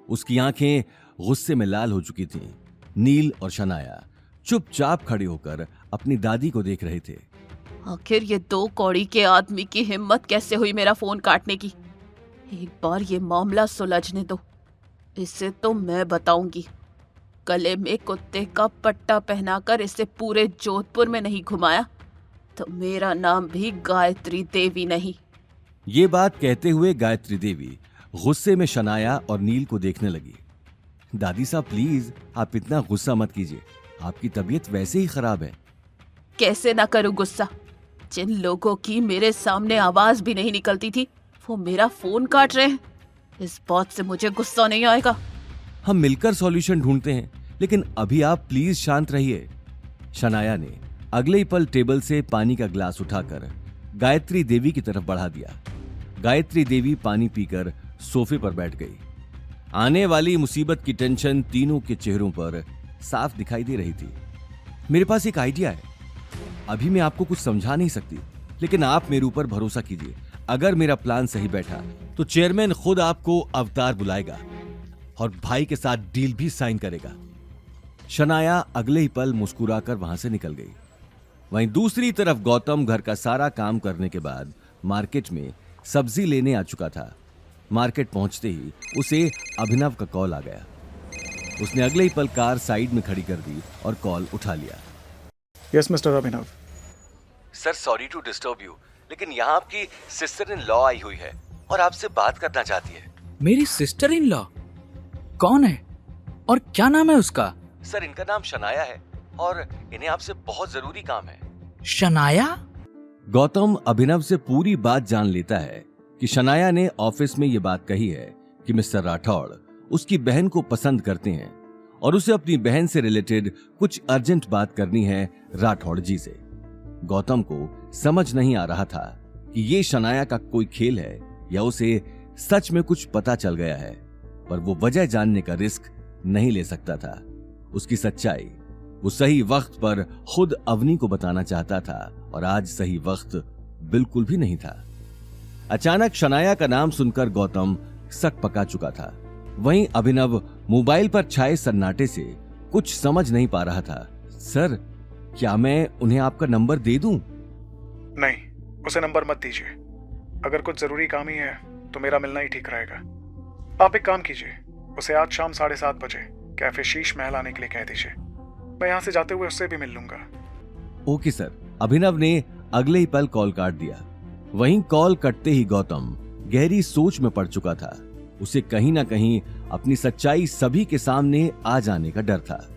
उसकी आंखें गुस्से में लाल हो चुकी थीं। नील और शनाया चुपचाप खड़े होकर अपनी दादी को देख रहे थे। आखिर ये दो कौड़ी के आदमी की हिम्मत कैसे हुई मेरा फोन काटने की? एक बार ये मामला सुलझने दो, इसे तो मैं बताऊंगी। गले में कुत्ते का पट्टा पहनाकर इसे पूरे जोधपुर में नहीं घुमाया तो मेरा नाम भी गायत्री देवी नहीं। ये बात कहते हुए गायत्री देवी गुस्से में शनाया और नील को देखने लगी। दादी साहब प्लीज आप इतना गुस्सा मत कीजिए, आपकी तबीयत वैसे ही खराब है। कैसे ना करूं गुस्सा? जिन लोगों की मेरे सामने आवाज भी नहीं निकलती थी वो मेरा फोन काट रहे हैं। इस बात से मुझे गुस्सा नहीं आएगा। हम मिलकर सॉल्यूशन ढूंढते हैं, लेकिन अभी आप प्लीज शांत रहिए। शनाया ने अगले ही पल टेबल से पानी का ग्लास उठाकर गायत्री देवी की तरफ बढ़ा दिया। गायत्री देवी पानी पीकर सोफे पर बैठ गई। आने वाली मुसीबत की टेंशन तीनों के चेहरों पर साफ दिखाई दे रही थी। मेरे पास एक आइडिया है। अभी मैं आपको कुछ समझा नहीं सकती, लेकिन आप मेरे ऊपर भरोसा कीजिए। अगर मेरा प्लान सही बैठा तो चेयरमैन खुद आपको अवतार बुलाएगा और भाई के साथ डील भी साइन करेगा। शनाया अगले ही पल मुस्कुराकर वहां से निकल गई। वहीं दूसरी तरफ गौतम घर का सारा काम करने के बाद मार्केट में सब्जी लेने आ चुका था। मार्केट पहुंचते ही उसे अभिनव का कॉल आ गया। उसने अगले ही पल कार साइड में खड़ी कर दी और कॉल उठा लिया। Yes mister Abhinav. Sir sorry to disturb you, लेकिन यहाँ आपकी सिस्टर इन लॉ आई हुई है और आपसे बात करना चाहती है। मेरी सिस्टर इन लॉ? कौन है और क्या नाम है उसका? सर इनका नाम शनाया है और इन्हें आपसे बहुत जरूरी काम है। शनाया? गौतम अभिनव से पूरी बात जान लेता है कि शनाया ने ऑफिस में ये बात कही है कि मिस्टर राठौड़ उसकी बहन को पसंद करते हैं और उसे अपनी बहन से रिलेटेड कुछ अर्जेंट बात करनी है राठौड़ जी से। गौतम को समझ नहीं आ रहा था कि ये शनाया का कोई खेल है या उसे सच में कुछ पता चल गया है, पर वो वजह जानने का रिस्क नहीं ले सकता था। उसकी सच्चाई वो सही वक्त पर खुद अवनी को बताना चाहता था और आज सही वक्त बिल्कुल भी नहीं था। अचानक शनाया का नाम सुनकर गौतम सक पका चुका था। वहीं अभिनव मोबाइल पर छाए सन्नाटे से कुछ समझ नहीं पा रहा था। सर क्या मैं उन्हें आपका नंबर दे दूं? नहीं, उसे नंबर मत दीजिए। अगर कुछ जरूरी काम ही है तो मेरा मिलना ही ठीक रहेगा। आप एक काम कीजिए, उसे आज शाम 7:30 बजे कैफे शीश महल आने के लिए कह दीजिए। मैं यहाँ से जाते हुए उससे भी मिल लूंगा। Okay sir. अभिनव ने अगले ही पल कॉल काट दिया। वहीं कॉल कटते ही गौतम गहरी सोच में पड़ चुका था। उसे कहीं ना कहीं अपनी सच्चाई सभी के सामने आ जाने का डर था।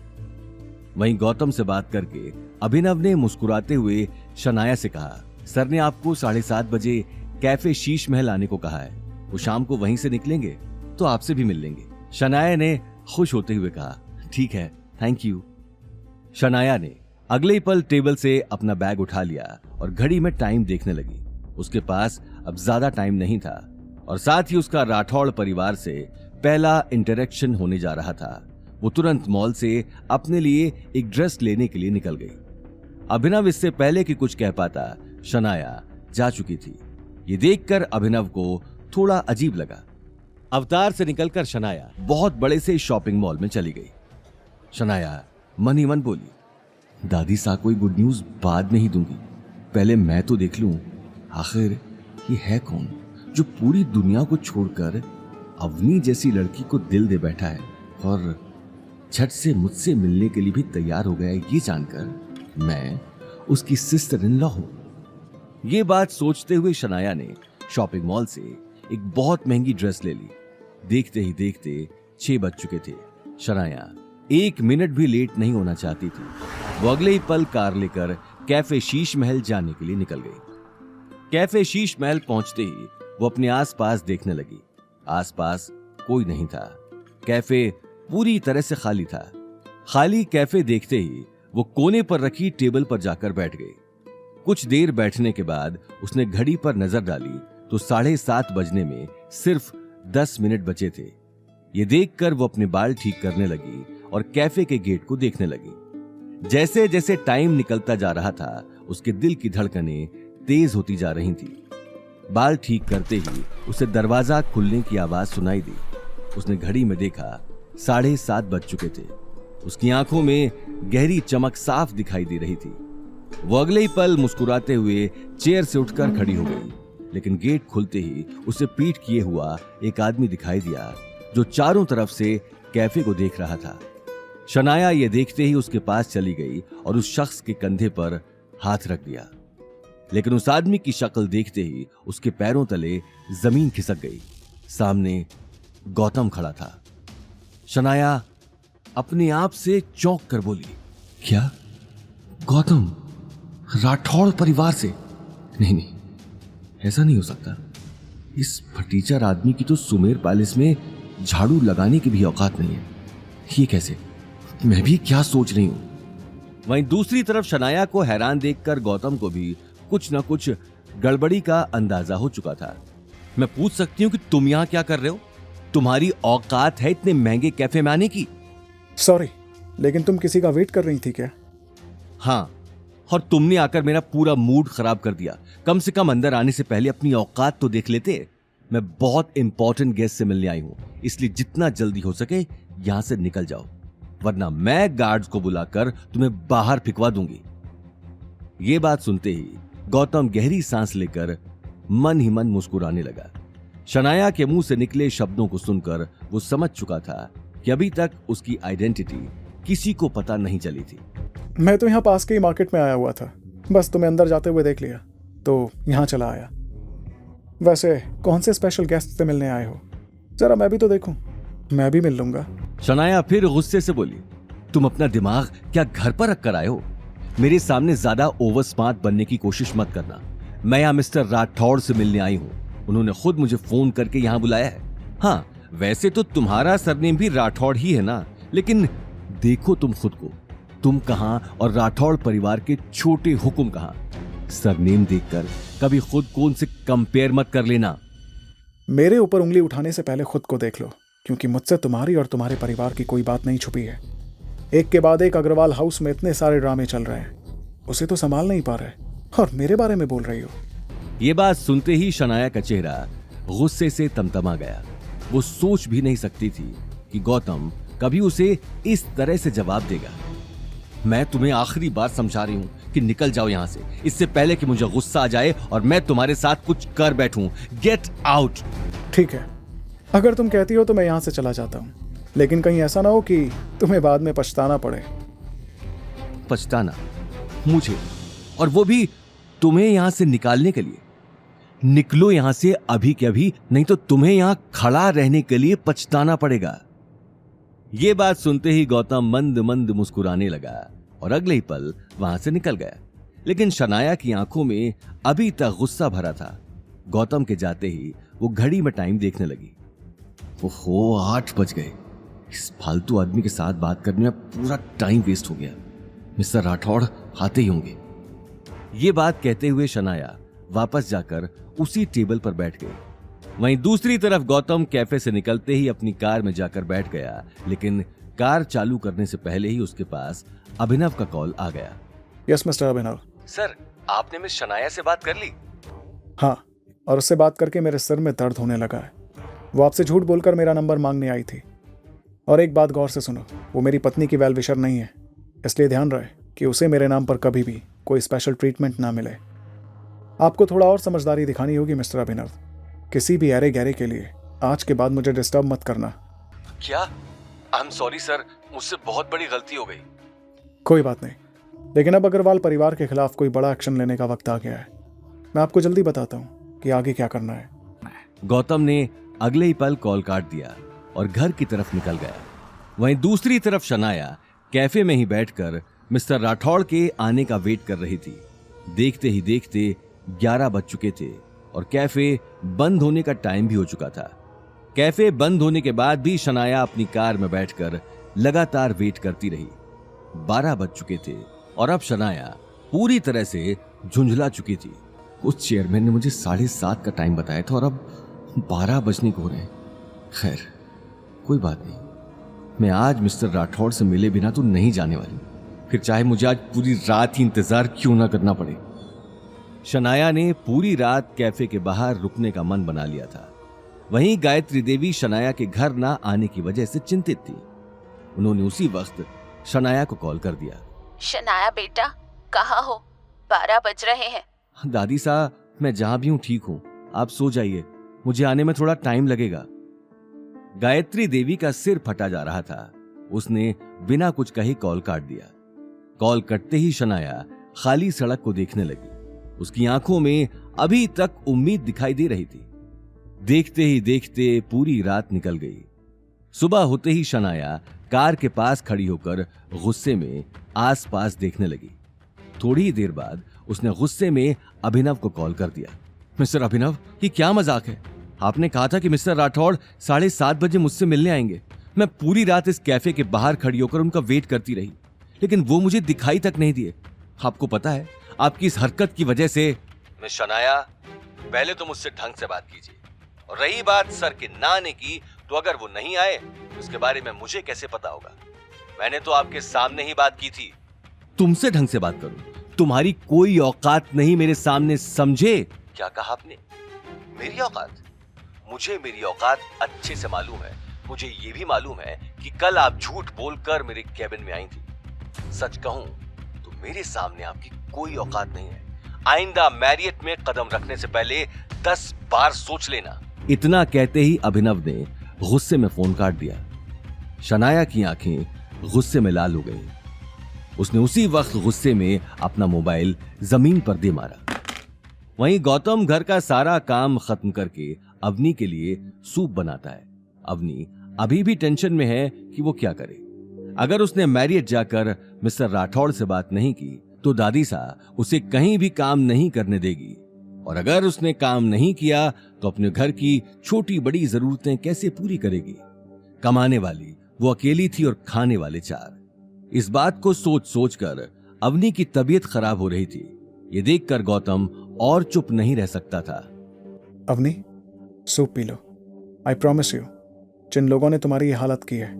वहीं गौतम से बात करके अभिनव ने मुस्कुराते हुए शनाया से कहा, सर ने आपको 7:30 बजे कैफे शीश महल आने को कहा है। वो शाम को वहीं से निकलेंगे तो आपसे भी मिल लेंगे। शनाया ने खुश होते हुए कहा, ठीक है, थैंक यू। शनाया ने अगले ही पल टेबल से अपना बैग उठा लिया और घड़ी में टाइम देखने लगी। उसके पास अब ज्यादा टाइम नहीं था और साथ ही उसका राठौड़ परिवार से पहला इंटरेक्शन होने जा रहा था। वो तुरंत मॉल से अपने लिए एक ड्रेस लेने के लिए निकल गई। अभिनव इससे पहले कि कुछ कह पाता शनाया जा चुकी थी। ये देखकर अभिनव को थोड़ा अजीब लगा। अवतार से निकलकर शनाया बहुत बड़े से शॉपिंग मॉल में चली गई। शनाया मन ही मन बोली, दादी सा कोई गुड न्यूज बाद में ही दूंगी, पहले मैं तो देख लूं आखिर ये है कौन जो पूरी दुनिया को छोड़कर अवनी जैसी लड़की को दिल दे बैठा है और झट से मुझसे मिलने के लिए भी तैयार हो गया है, ये जानकर मैं उसकी सिस्टर इन लॉ हूं। ये बात सोचते हुए शनाया ने शॉपिंग मॉल से एक बहुत महंगी ड्रेस ले ली। देखते ही देखते 6 बज चुके थे। शनाया 1 मिनट भी लेट नहीं होना चाहती थी। वो अगले ही पल कार लेकर कैफे शीश महल जाने के लिए निकल गई। कैफे शीश महल पहुंचते ही वो अपने आसपास देखने लगी। आसपास कोई नहीं था। कैफे पूरी तरह से खाली था। खाली कैफे देखते ही वो कोने पर रखी टेबल पर जाकर बैठ गई। कुछ देर बैठने के बाद उसने घड़ी पर नजर डाली तो 7:30 बजने में सिर्फ 10 मिनट बचे थे। ये देखकर वो अपने बाल ठीक करने लगी और कैफे के गेट को देखने लगी। जैसे जैसे टाइम निकलता जा रहा था उसके दिल की धड़कनें तेज होती जा रही थी। बाल ठीक करते ही उसे दरवाजा खुलने की आवाज सुनाई दी। उसने घड़ी में देखा 7:30 बज चुके थे। उसकी आंखों में गहरी चमक साफ दिखाई दे रही थी। वो अगले ही पल मुस्कुराते हुए चेयर से उठकर खड़ी हो गई, लेकिन गेट खुलते ही उसे पीठ किए हुआ एक आदमी दिखाई दिया जो चारों तरफ से कैफे को देख रहा था। शनाया ये देखते ही उसके पास चली गई और उस शख्स के कंधे पर हाथ रख दिया, लेकिन उस आदमी की शक्ल देखते ही उसके पैरों तले जमीन खिसक गई। सामने गौतम खड़ा था। शनाया अपने आप से चौंक कर बोली, क्या गौतम राठौड़ परिवार से? नहीं, ऐसा नहीं हो सकता। इस फटीचर आदमी की तो सुमेर पैलेस में झाड़ू लगाने की भी औकात नहीं है। ये कैसे? मैं भी क्या सोच रही हूं। वहीं दूसरी तरफ शनाया को हैरान देखकर गौतम को भी कुछ न कुछ गड़बड़ी का अंदाजा हो चुका था। मैं पूछ सकती हूं कि तुम यहां क्या कर रहे हो? तुम्हारी औकात है इतने महंगे कैफे में आने की? सॉरी, लेकिन तुम किसी का वेट कर रही थी क्या? हाँ, और तुमने आकर मेरा पूरा मूड खराब कर दिया। कम से कम अंदर आने से पहले अपनी औकात तो देख लेते। मैं बहुत इंपॉर्टेंट गेस्ट से मिलने आई हूं, इसलिए जितना जल्दी हो सके यहां से निकल जाओ, वरना मैं गार्ड्स को बुलाकर तुम्हें बाहर फिकवा दूंगी। ये बात सुनते ही गौतम गहरी सांस लेकर मन ही मन मुस्कुराने लगा। शनाया के मुंह से निकले शब्दों को सुनकर वो समझ चुका था कि अभी तक उसकी आइडेंटिटी किसी को पता नहीं चली थी। मैं तो यहाँ पास के ही मार्केट में आया हुआ था, बस तुम्हें अंदर जाते हुए देख लिया तो यहाँ चला आया। वैसे कौन से स्पेशल गेस्ट से मिलने आए हो? जरा मैं भी तो देखूं, मैं भी मिल लूंगा। शनाया फिर गुस्से से बोली, तुम अपना दिमाग क्या घर पर रख कर आए हो? मेरे सामने ज्यादा ओवर स्मार्ट बनने की कोशिश मत करना। मैं यहाँ मिस्टर राठौड़ से मिलने आई हूँ। उन्होंने खुद मुझे फोन करके यहाँ बुलाया है। हाँ, वैसे तो तुम्हारा सरनेम भी राठौड़ ही है ना, लेकिन देखो तुम खुद को, तुम कहाँ और राठौड़ परिवार के छोटे हुक्म कहाँ। सरनेम देखकर कभी खुद को उनसे कंपेयर मत कर लेना। मेरे ऊपर उंगली उठाने से पहले खुद को देख लो, क्योंकि मुझसे तुम्हारी और तुम्हारे परिवार की कोई बात नहीं छुपी है। एक के बाद एक अग्रवाल हाउस में इतने सारे ड्रामे चल रहे हैं, उसे तो संभाल नहीं पा रहे और मेरे बारे में बोल रही हो। ये बात सुनते ही शनाया का चेहरा गुस्से से तमतमा गया। वो सोच भी नहीं सकती थी कि गौतम कभी उसे इस तरह से जवाब देगा। मैं तुम्हें आखिरी बार समझा रही हूं कि निकल जाओ यहां से, इससे पहले कि मुझे गुस्सा आ जाए और मैं तुम्हारे साथ कुछ कर बैठूं। Get out. ठीक है, अगर तुम कहती हो तो मैं यहां से चला जाता हूं, लेकिन कहीं ऐसा ना हो कि तुम्हें बाद में पछताना पड़े। पछताना? मुझे? और वो भी तुम्हें यहां से निकालने के लिए? निकलो यहां से अभी के अभी, नहीं तो तुम्हें यहां खड़ा रहने के लिए पछताना पड़ेगा। ये बात सुनते ही गौतम मंद मंद मुस्कुराने लगा और अगले ही पल वहां से निकल गया। लेकिन शनाया की आंखों में अभी तक गुस्सा भरा था। गौतम के जाते ही वो घड़ी में टाइम देखने लगी। ओहो, 8 बज गए। इस फालतू आदमी के साथ बात करने में पूरा टाइम वेस्ट हो गया। मिस्टर राठौड़ आते ही होंगे। ये बात कहते हुए शनाया वापस जाकर उसी टेबल पर बैठ गई। वहीं दूसरी तरफ गौतम कैफे से निकलते ही अपनी कार में जाकर बैठ गया, लेकिन कार चालू करने से पहले ही उसके पास अभिनव का कॉल आ गया। Yes mister Abhinav. सर, आपने मिस शनाया से बात कर ली? हाँ, और उससे बात करके मेरे सिर में दर्द होने लगा है। वो आपसे झूठ बोलकर मेरा नंबर मांगने आई थी। और एक बात गौर से सुनो, वो मेरी पत्नी की वेल विशर नहीं है, इसलिए ध्यान रहे कि उसे मेरे नाम पर कभी भी कोई स्पेशल ट्रीटमेंट ना मिले। आपको थोड़ा और समझदारी दिखानी होगी मिस्टर अभिनव। किसी भी अरे गहरे के लिए आज के बाद मुझे डिस्टर्ब मत करना। क्या? आई एम सॉरी सर, मुझसे बहुत बड़ी गलती हो गई। कोई बात नहीं, लेकिन अब अग्रवाल परिवार के खिलाफ कोई बड़ा एक्शन लेने का वक्त आ गया है। मैं आपको जल्दी बताता हूँ कि आगे क्या करना है। गौतम ने अगले ही पल कॉल काट दिया और घर की तरफ निकल गया। वहीं दूसरी तरफ शनाया कैफे में ही बैठकर मिस्टर राठौड़ के आने का वेट कर रही थी। देखते ही देखते 11 बज चुके थे और कैफे बंद होने का टाइम भी हो चुका था। कैफे बंद होने के बाद भी शनाया अपनी कार में बैठकर लगातार वेट करती रही। 12 बज चुके थे और अब शनाया पूरी तरह से झुंझला चुकी थी। उस चेयरमैन ने मुझे 7:30 का टाइम बताया था और अब 12 बजने को हो रहे हैं। खैर, कोई बात नहीं, मैं आज मिस्टर राठौड़ से मिले बिना तो नहीं जाने वाली, फिर चाहे मुझे आज पूरी रात ही इंतजार क्यों ना करना पड़े। शनाया ने पूरी रात कैफे के बाहर रुकने का मन बना लिया था। वहीं गायत्री देवी शनाया के घर ना आने की वजह से चिंतित थी। उन्होंने उसी वक्त शनाया को कॉल कर दिया। शनाया बेटा, कहाँ हो? 12 बज रहे हैं। दादी साहब, मैं जहां भी हूं ठीक हूं, आप सो जाइए, मुझे आने में थोड़ा टाइम लगेगा। गायत्री देवी का सिर फटा जा रहा था। उसने बिना कुछ कहे कॉल काट दिया। कॉल कटते ही शनाया खाली सड़क को देखने लगी। उसकी आंखों में अभी तक उम्मीद दिखाई दे रही थी। देखते ही देखते पूरी रात निकल गई। सुबह होते ही शनाया कार के पास खड़ी होकर गुस्से में आसपास देखने लगी। थोड़ी ही देर बाद उसने गुस्से में अभिनव को कॉल कर दिया। मिस्टर अभिनव, ये क्या मजाक है? आपने कहा था कि मिस्टर राठौड़ 7:30 बजे मुझसे मिलने आएंगे। मैं पूरी रात इस कैफे के बाहर खड़ी होकर उनका वेट करती रही, लेकिन वो मुझे दिखाई तक नहीं दिए। आपको पता है, आपकी इस हरकत की वजह से। मिस शनाया, पहले तो मुझसे ढंग से बात कीजिए, और रही बात सर के ना आने की, तो अगर वो नहीं आए तो इसके बारे में मुझे कैसे पता होगा? मैंने तो आपके सामने ही बात की थी। तुमसे ढंग से बात करूं? तुम्हारी कोई औकात नहीं मेरे सामने, समझे? क्या कहा आपने? मेरी औकात? मुझे मेरी औकात अच्छे से मालूम है। मुझे ये भी मालूम है कि कल आप झूठ बोलकर मेरे कैबिन में आई थी। सच कहूं तो मेरे सामने आपकी कोई औकात नहीं है। आइंदा मैरियट में कदम रखने से पहले 10 बार सोच लेना। इतना कहते ही अभिनव ने गुस्से में फोन काट दिया। शनाया की आंखें गुस्से में लाल हो गई। उसने उसी वक्त गुस्से में अपना मोबाइल जमीन पर दे मारा। वहीं गौतम घर का सारा काम खत्म करके अवनी के लिए सूप बनाता है। अवनी अभी भी टेंशन में है कि वो क्या करे। अगर उसने मैरियट जाकर मिस्टर राठौड़ से बात नहीं की तो दादी सा उसे कहीं भी काम नहीं करने देगी, और अगर उसने काम नहीं किया तो अपने घर की छोटी बड़ी जरूरतें कैसे पूरी करेगी? कमाने वाली वो अकेली थी और खाने वाले 4। इस बात को सोच सोच कर अवनी की तबीयत खराब हो रही थी। ये देखकर गौतम और चुप नहीं रह सकता था। अवनी, सूप पी लो। आई प्रॉमिस यू, जिन लोगों ने तुम्हारी ये हालत की है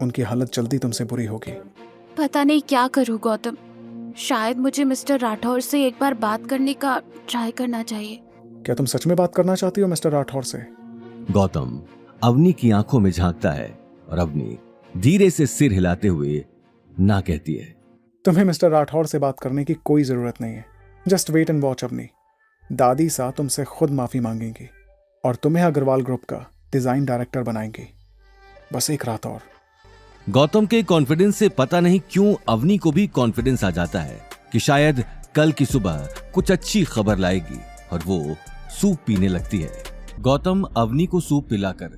उनकी हालत जल्दी तुमसे बुरी होगी। पता नहीं क्या करूं गौतम। शायद मुझे मिस्टर राठौर से एक बार बात करने का ट्राई करना चाहिए। क्या तुम सच में बात करना चाहती हो मिस्टर राठौर से? गौतम अवनी की आंखों में झांकता है और अवनी धीरे से सिर हिलाते हुए ना कहती है। तुम्हें मिस्टर राठौर से बात करने की कोई जरूरत नहीं है। Just wait and watch Avni. दादी सा तुमसे खुद माफी मांगेंगी और तुम्हें अग्रवाल ग्रुप का डिजाइन डायरेक्टर बनाएंगी। बस एक रात और। गौतम के कॉन्फिडेंस से पता नहीं क्यों अवनी को भी कॉन्फिडेंस आ जाता है कि शायद कल की सुबह कुछ अच्छी खबर लाएगी, और वो सूप पीने लगती है। गौतम अवनी को सूप पिलाकर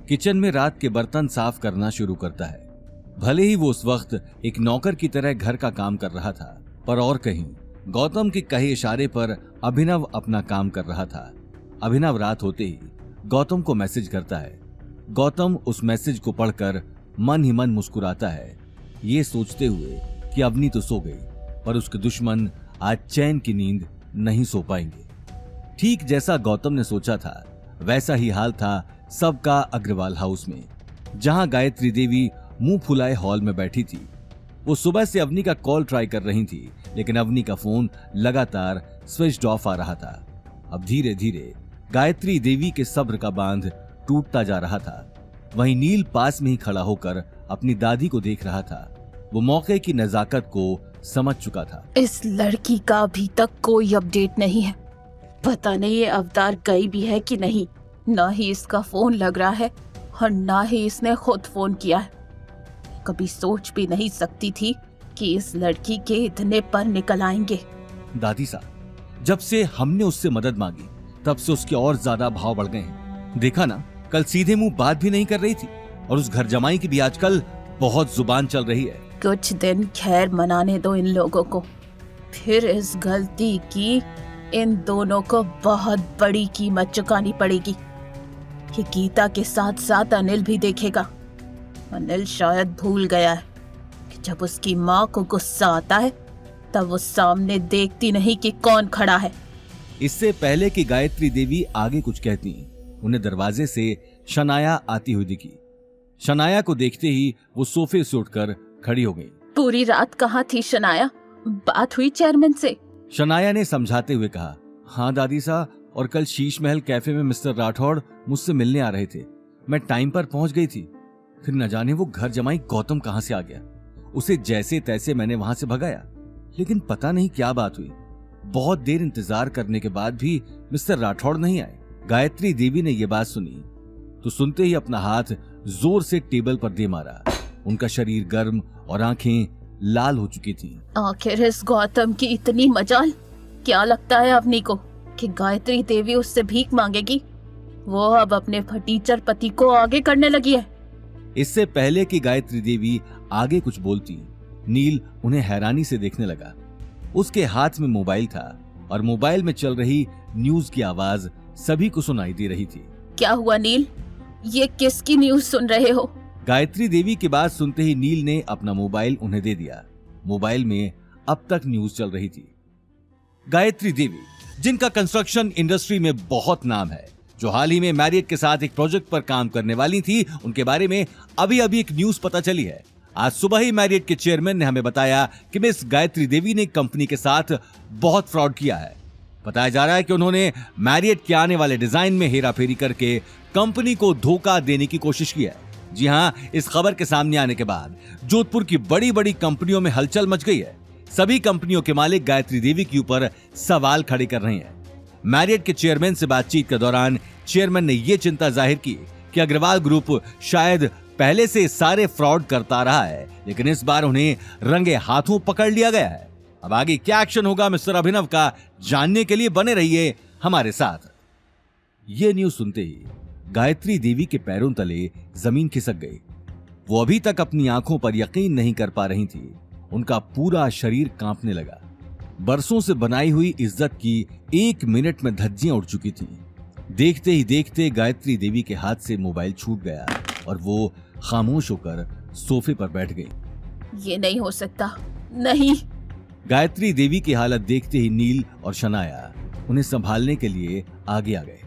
किचन में रात के बर्तन साफ करना शुरू करता है। भले ही वो उस वक्त एक नौकर की तरह घर का काम कर रहा था, पर और कहीं गौतम के कहे इशारे पर अभिनव अपना काम कर रहा था। अभिनव रात होते ही गौतम को मैसेज करता है। गौतम उस मैसेज को पढ़कर मन ही मन मुस्कुराता है, ये सोचते हुए कि अवनी तो सो गई, पर उसके दुश्मन आज चैन की नींद नहीं सो पाएंगे। ठीक जैसा गौतम ने सोचा था वैसा ही हाल था सबका अग्रवाल हाउस में, जहां गायत्री देवी मुंह फुलाए हॉल में बैठी थी। वो सुबह से अवनी का कॉल ट्राई कर रही थी, लेकिन अवनी का फोन लगातार स्विच ऑफ आ रहा था। अब धीरे धीरे गायत्री देवी के सब्र का बांध टूटता जा रहा था। वहीं नील पास में ही खड़ा होकर अपनी दादी को देख रहा था। वो मौके की नजाकत को समझ चुका था। इस लड़की का अभी तक कोई अपडेट नहीं है। पता नहीं ये अवतार गई भी है कि नहीं। ना ही इसका फोन लग रहा है और ना ही इसने खुद फोन किया है। कभी सोच भी नहीं सकती थी कि इस लड़की के इतने पर निकल आएंगे। दादी सा, जब से हमने उससे मदद मांगी तब से उसके और ज्यादा भाव बढ़ गए हैं। देखा ना, कल सीधे मुंह बात भी नहीं कर रही थी, और उस घर जमाई की भी आजकल बहुत जुबान चल रही है। कुछ दिन खैर मनाने दो इन लोगों को, फिर इस गलती की इन दोनों को बहुत बड़ी कीमत चुकानी पड़ेगी। ये गीता के साथ साथ अनिल भी देखेगा। अनिल शायद भूल गया है कि जब उसकी माँ को गुस्सा आता है तब वो सामने देखती नहीं कि कौन खड़ा है। इससे पहले कि गायत्री देवी आगे कुछ कहती, उन्हें दरवाजे से शनाया आती हुई दिखी। शनाया को देखते ही वो सोफे से उठकर खड़ी हो गई। पूरी रात कहाँ थी शनाया? बात हुई चेयरमैन से? शनाया ने समझाते हुए कहा, हाँ दादी सा, और कल शीश महल कैफे में मिस्टर राठौड़ मुझसे मिलने आ रहे थे। मैं टाइम पर पहुंच गई थी। फिर न जाने वो घर जमाई गौतम कहां से आ गया। उसे जैसे तैसे मैंने वहां से भगाया, लेकिन पता नहीं क्या बात हुई। बहुत देर इंतजार करने के बाद भी मिस्टर राठौड़ नहीं आए। गायत्री देवी ने यह बात सुनी तो सुनते ही अपना हाथ जोर से टेबल पर दे मारा। उनका शरीर गर्म और आंखें लाल हो चुकी थी। आखिर इस गौतम की इतनी मजाल। क्या लगता है अवनी को कि गायत्री देवी उससे भीख मांगेगी? वो अब अपने फटीचर पति को आगे करने लगी है। इससे पहले कि गायत्री देवी आगे कुछ बोलती, नील उन्हें हैरानी से देखने लगा। उसके हाथ में मोबाइल था और मोबाइल में चल रही न्यूज की आवाज सभी को सुनाई दे रही थी। क्या हुआ नील? ये किसकी न्यूज सुन रहे हो? गायत्री देवी की बात सुनते ही नील ने अपना मोबाइल उन्हें दे दिया। मोबाइल में अब तक न्यूज चल रही थी। गायत्री देवी, जिनका कंस्ट्रक्शन इंडस्ट्री में बहुत नाम है, जो हाल ही में मैरियट के साथ एक प्रोजेक्ट पर काम करने वाली थी, उनके बारे में अभी अभी एक न्यूज पता चली है। आज सुबह ही मैरियट के चेयरमैन ने हमें बताया कि मिस गायत्री देवी ने कंपनी के साथ बहुत फ्रॉड किया है। बताया जा रहा है कि उन्होंने मैरियट के आने वाले डिजाइन में हेराफेरी करके कंपनी को धोखा देने की कोशिश की है। जी हां, इस खबर के सामने आने के बाद जोधपुर की बड़ी बड़ी कंपनियों में हलचल मच गई है। सभी कंपनियों के मालिक गायत्री देवी के ऊपर सवाल खड़े कर रहे हैं। मैरियट के चेयरमैन से बातचीत के दौरान चेयरमैन ने यह चिंता जाहिर की कि अग्रवाल ग्रुप शायद पहले से सारे फ्रॉड करता रहा है, लेकिन इस बार उन्हें रंगे हाथों पकड़ लिया गया है। अब आगे क्या एक्शन होगा मिस्टर अभिनव का जानने के लिए बने रहिए हमारे साथ। ये न्यूज सुनते ही गायत्री देवी के पैरों तले जमीन खिसक गई। वो अभी तक अपनी आंखों पर यकीन नहीं कर पा रही थी। उनका पूरा शरीर कांपने लगा। बरसों से बनाई हुई इज्जत की 1 मिनट में धज्जियां उड़ चुकी थी। देखते ही देखते गायत्री देवी के हाथ से मोबाइल छूट गया और वो खामोश होकर सोफे पर बैठ गई। ये नहीं हो सकता, नहीं। गायत्री देवी की हालत देखते ही नील और शनाया उन्हें संभालने के लिए आगे आ गए।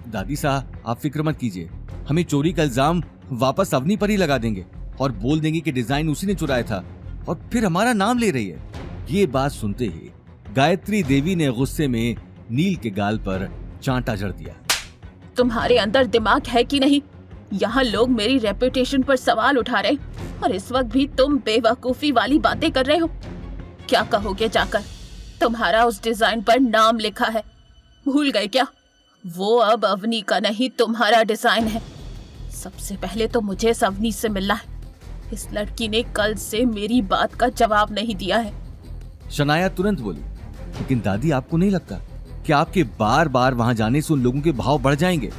दादी साहब, आप फिक्र मत कीजिए, हमें चोरी का इल्जाम वापस अवनी पर ही लगा देंगे और बोल देंगे कि डिजाइन उसी ने चुराया था और फिर हमारा नाम ले रही है। ये बात सुनते ही गायत्री देवी ने गुस्से में नील के गाल पर चांटा जड़ दिया। तुम्हारे अंदर दिमाग है कि नहीं? यहाँ लोग मेरी रेपुटेशन पर सवाल उठा रहे और इस वक्त भी तुम बेवकूफी वाली बातें कर रहे हो। क्या कहोगे जाकर? तुम्हारा उस डिजाइन पर नाम लिखा है, भूल गए क्या? वो अब अवनी का नहीं, तुम्हारा डिजाइन है। सबसे पहले तो मुझे इस अवनी से मिलना है। इस लड़की ने कल से मेरी बात का जवाब नहीं दिया है। शनाया तुरंत बोली, लेकिन दादी, आपको नहीं लगता कि आपके बार बार वहां जाने से उन लोगों के भाव बढ़ जाएंगे?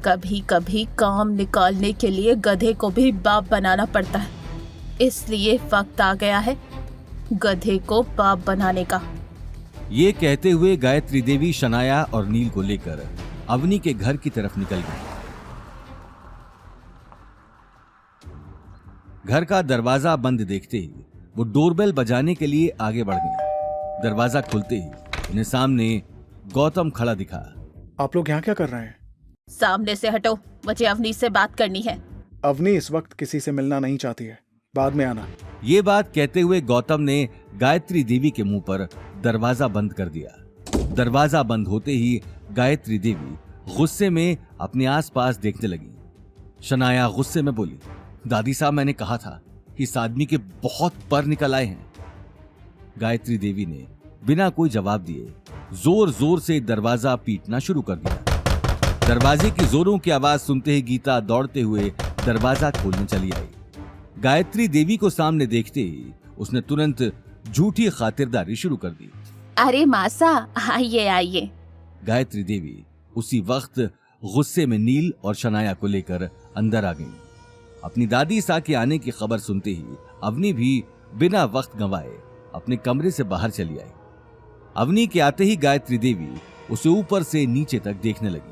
कभी कभी काम निकालने के लिए गधे को भी बाप बनाना पड़ता है, इसलिए वक्त आ गया है गधे को बाप बनाने का। ये कहते हुए गायत्री देवी शनाया और नील को लेकर अवनी के घर की तरफ निकल गई। घर का दरवाजा बंद देखते ही वो डोरबेल बजाने के लिए आगे बढ़ गई। दरवाजा खुलते ही उन्हें सामने गौतम खड़ा दिखा। आप लोग यहाँ क्या कर रहे हैं? सामने से हटो, मुझे अवनी से बात करनी है। अवनी इस वक्त किसी से मिलना नहीं चाहती है, बाद में आना। ये बात कहते हुए गौतम ने गायत्री देवी के मुंह पर दरवाजा बंद कर दिया। दरवाजा बंद होते ही गायत्री देवी गुस्से में अपने आसपास देखने लगी। शनाया गुस्से में बोली, दादी साहब, मैंने कहा था कि इस आदमी के बहुत पर निकल आए हैं। गायत्री देवी ने बिना कोई जवाब दिए जोर जोर से दरवाजा पीटना शुरू कर दिया। दरवाजे की जोरों की आवाज सुनते ही गीता दौड़ते हुए दरवाजा खोलने चली आई। गायत्री देवी को सामने देखते ही उसने तुरंत झूठी खातिरदारी शुरू कर दी। अरे मासा, आइए आइए। गायत्री देवी उसी वक्त गुस्से में नील और शनाया को लेकर अंदर आ गई। अपनी दादी सा के आने की खबर सुनते ही अवनी भी बिना वक्त गंवाए अपने कमरे से बाहर चली आई। अवनी के आते ही गायत्री देवी उसे ऊपर से नीचे तक देखने लगी।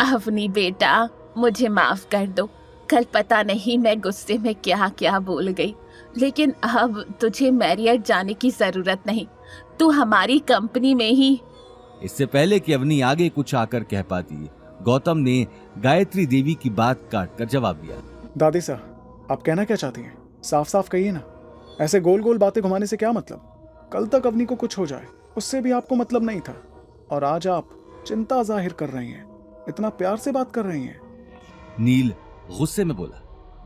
अवनी बेटा, मुझे माफ कर दो। कल पता नहीं मैं गुस्से में क्या क्या बोल गई, लेकिन अब तुझे मैरियट जाने की जरूरत नहीं, तू हमारी कंपनी में ही। इससे पहले कि अवनी आगे कुछ आकर कह पाती, गौतम ने गायत्री देवी की बात काट कर जवाब दिया। दादी साहब, आप कहना क्या चाहती हैं? साफ साफ कहिए ना। ऐसे गोल गोल बातें घुमाने से क्या मतलब? कल तक अवनी को कुछ हो जाए, उससे भी आपको मतलब नहीं था, और आज आप चिंता जाहिर कर रही हैं, इतना प्यार से बात कर रही हैं। नील गुस्से में बोला,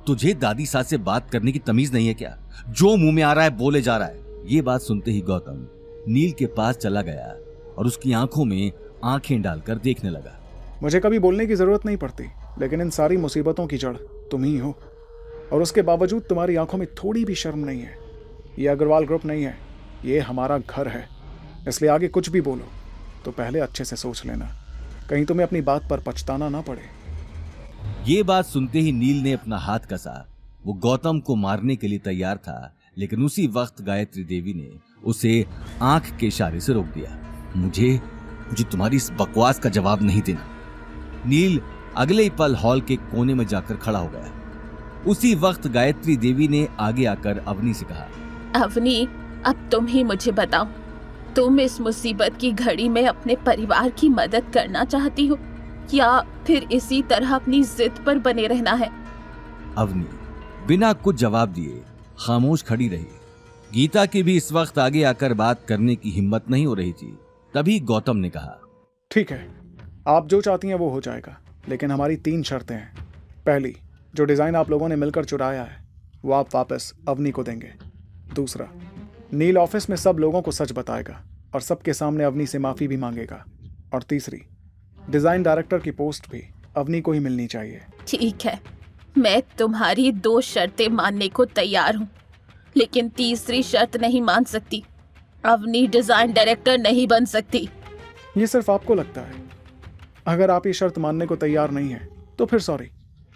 तुझे दादी सास से बात करने की तमीज नहीं है क्या? जो मुंह में आ रहा है बोले जा रहा है। ये बात सुनते ही गौतम नील के पास चला गया और उसकी आंखों में आंखें डालकर देखने लगा। मुझे कभी बोलने की जरूरत नहीं पड़ती, लेकिन इन सारी मुसीबतों की जड़ तुम ही हो, और उसके बावजूद तुम्हारी आंखों में थोड़ी भी शर्म नहीं है। ये अग्रवाल ग्रुप नहीं है, ये हमारा घर है। इसलिए आगे कुछ भी बोलो तो पहले अच्छे से सोच लेना, कहीं तुम्हें अपनी बात पर पछताना ना पड़े। ये बात सुनते ही नील ने अपना हाथ कसा। वो गौतम को मारने के लिए तैयार था, लेकिन उसी वक्त गायत्री देवी ने उसे आंख के इशारे से रोक दिया। मुझे तुम्हारी इस बकवास का जवाब नहीं देना। नील अगले ही पल हॉल के कोने में जाकर खड़ा हो गया। उसी वक्त गायत्री देवी ने आगे आकर अवनी से कहा, अवनी, अब तुम ही मुझे बताओ, तुम इस मुसीबत की घड़ी में अपने परिवार की मदद करना चाहती हो या फिर इसी तरह अपनी जिद पर बने रहना है? अवनी बिना कुछ जवाब दिए खामोश खड़ी रही। गीता की भी इस वक्त आगे आकर बात करने की हिम्मत नहीं हो रही थी। तभी गौतम ने कहा, ठीक है, आप जो चाहती हैं वो हो जाएगा, लेकिन हमारी 3 शर्तें हैं। पहली, जो डिज़ाइन आप लोगों ने मिलकर चुराया है वो आप वापस अवनी को देंगे। दूसरा, नील ऑफिस में सब लोगों को सच बताएगा और सबके सामने अवनी से माफ़ी भी मांगेगा। और तीसरी, डिज़ाइन डायरेक्टर की पोस्ट भी अवनी को ही मिलनी चाहिए। ठीक है, मैं तुम्हारी 2 शर्तें मानने को तैयार हूँ, लेकिन तीसरी शर्त नहीं मान सकती। अवनी डिजाइन डायरेक्टर नहीं बन सकती। ये सिर्फ आपको लगता है। अगर आप ये शर्त मानने को तैयार नहीं है तो फिर सॉरी,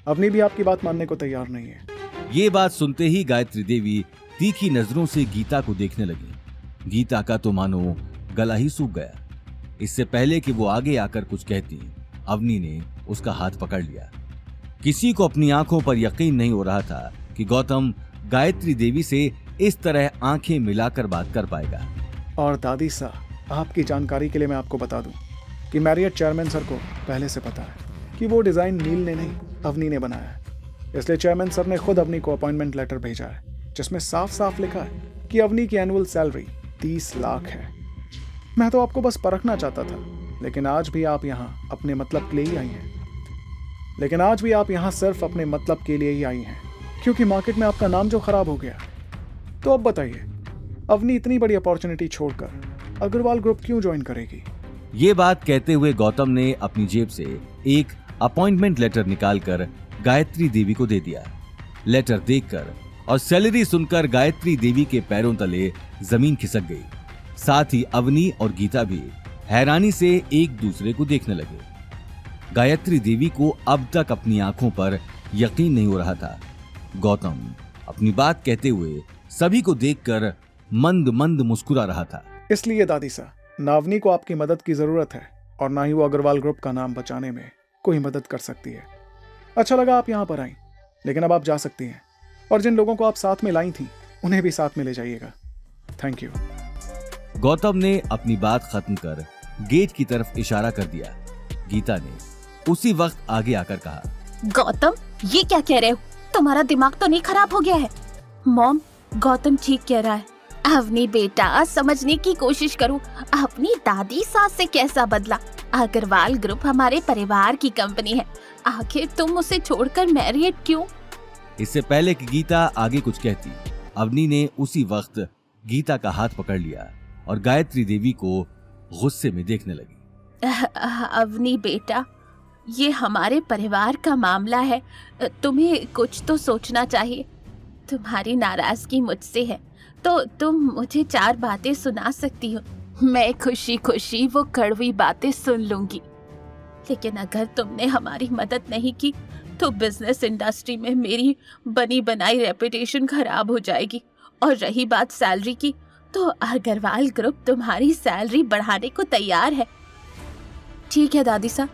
अवनी भी आपकी बात मानने को तैयार नहीं है। ये बात सुनते ही गायत्री देवी तीखी नजरों से गीता को देखने लगी। गीता का तो मानो गला ही सूख गया। इससे पहले कि वो आगे आकर कुछ कहती, अवनी ने उसका हाथ पकड़ लिया। किसी को अपनी आंखों पर यकीन नहीं हो रहा था कि गौतम गायत्री देवी से इस तरह आंखें मिलाकर बात कर पाएगा। और दादी सा, आपकी जानकारी के लिए मैं आपको बता दूं कि मैरियट चेयरमैन सर को पहले से पता है कि वो डिज़ाइन नील ने नहीं अवनी ने बनाया है। इसलिए चेयरमैन सर ने खुद अवनी को अपॉइंटमेंट लेटर भेजा है, जिसमें साफ साफ लिखा है कि अवनी की एनुअल सैलरी 30 लाख है। मैं तो आपको बस परखना चाहता था, लेकिन आज भी आप यहाँ अपने मतलब के लिए ही आई हैं। सिर्फ अपने मतलब के लिए ही आई हैं, क्योंकि मार्केट में आपका नाम जो खराब हो गया। तो अब बताइए, अवनी इतनी बड़ी अपॉर्चुनिटी छोड़कर अग्रवाल ग्रुप क्यों ज्वाइन करेगी? ये बात कहते हुए गौतम ने अपनी जेब से एक अपॉइंटमेंट लेटर निकालकर गायत्री देवी को दे दिया। लेटर देखकर और सैलरी सुनकर गायत्री देवी के पैरों तले जमीन खिसक गई। साथ ही अवनी और गीता भी हैरानी से एक दूसरे को देखने लगे। गायत्री देवी को अब तक अपनी आंखों पर यकीन नहीं हो रहा था। गौतम अपनी बात कहते हुए सभी को देखकर मंद मंद मुस्कुरा रहा था। इसलिए दादी सा, ना अवनी को आपकी मदद की जरूरत है और ना ही वो अग्रवाल ग्रुप का नाम बचाने में कोई मदद कर सकती है। अच्छा लगा आप यहाँ पर आई, लेकिन अब आप जा सकती हैं, और जिन लोगों को आप साथ में लाई थी उन्हें भी साथ में ले जाइएगा। Thank you. गौतम ने अपनी बात खत्म कर गेट की तरफ इशारा कर दिया। गीता ने उसी वक्त आगे आकर कहा, गौतम, ये क्या कह रहे हो? तुम्हारा दिमाग तो नहीं खराब हो गया है? मॉम, गौतम ठीक कह रहा है। अवनी बेटा, समझने की कोशिश करो, अपनी दादी सास से कैसा बदला। अग्रवाल ग्रुप हमारे परिवार की कंपनी है, आखिर तुम उसे छोड़कर मैरियट क्यों? इससे पहले कि गीता आगे कुछ कहती, अवनी ने उसी वक्त गीता का हाथ पकड़ लिया और गायत्री देवी को गुस्से में देखने लगी। अवनी बेटा, ये हमारे परिवार का मामला है, तुम्हें कुछ तो सोचना चाहिए। तुम्हारी नाराजगी मुझसे है तो तुम मुझे 4 बातें सुना सकती हो, मैं खुशी खुशी वो कड़वी बातें सुन लूंगी। लेकिन अगर तुमने हमारी मदद नहीं की तो बिजनेस इंडस्ट्री में मेरी बनी बनाई रेपुटेशन खराब हो जाएगी। और रही बात सैलरी की, तो अग्रवाल ग्रुप तुम्हारी सैलरी बढ़ाने को तैयार है। ठीक है दादी साहब,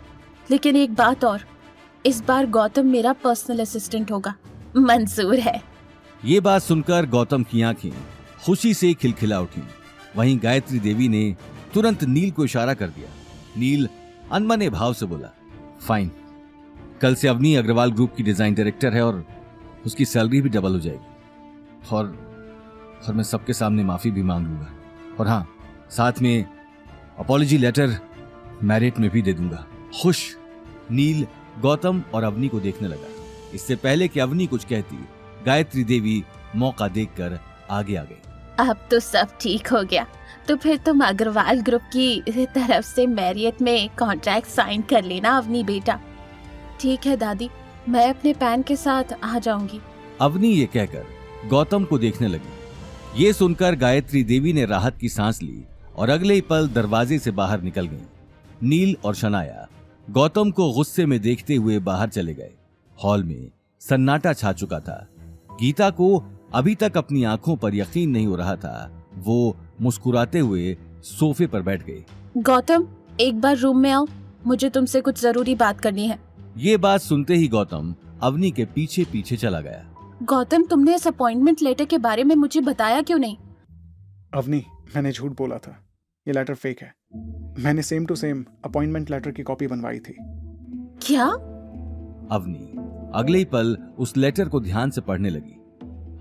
लेकिन एक बात और, इस बार गौतम मेरा पर्सनल असिस्टेंट होगा। मंजूर है? ये बात सुनकर गौतम की आंखें खुशी से खिलखिला उठी। वहीं गायत्री देवी ने तुरंत नील को इशारा कर दिया। नील अनमने भाव से बोला, फाइन, कल से अवनी अग्रवाल ग्रुप की डिजाइन डायरेक्टर है और उसकी सैलरी भी डबल हो जाएगी। और मैं सबके सामने माफी भी मांग लूंगा, और हाँ, साथ में अपॉलॉजी लेटर मैरिट में भी दे दूंगा। खुश नील गौतम और अवनी को देखने लगा। इससे पहले कि अवनी कुछ कहती, गायत्री देवी मौका देखकर आगे आ गई। अब तो सब ठीक हो गया, तो फिर तुम अग्रवाल ग्रुप की तरफ से मैरियट में कॉन्ट्रैक्ट साइन कर लेना अवनी बेटा। ठीक है दादी, मैं अपने पैन के साथ आ जाऊंगी। अवनी ये कहकर गौतम को देखने लगी। ये सुनकर गायत्री देवी ने राहत की सांस ली और अगले ही पल दरवाजे से बाहर निकल गईं। नील और शनाया गौतम को गुस्से में देखते हुए बाहर चले गए। हॉल में सन्नाटा छा चुका था। गीता को अभी तक अपनी आंखों पर यकीन नहीं हो रहा था। वो मुस्कुराते हुए सोफे पर बैठ गई। गौतम, एक बार रूम में आओ, मुझे तुमसे कुछ जरूरी बात करनी है। ये बात सुनते ही गौतम अवनी के पीछे पीछे चला गया। गौतम, तुमने इस अपॉइंटमेंट लेटर के बारे में मुझे बताया क्यों नहीं? अवनी, मैंने झूठ बोला था। ये लेटर फेक है। मैंने same to same appointment letter की कॉपी बनवाई थी। क्या? अवनी अगले ही पल उस लेटर को ध्यान से पढ़ने लगी।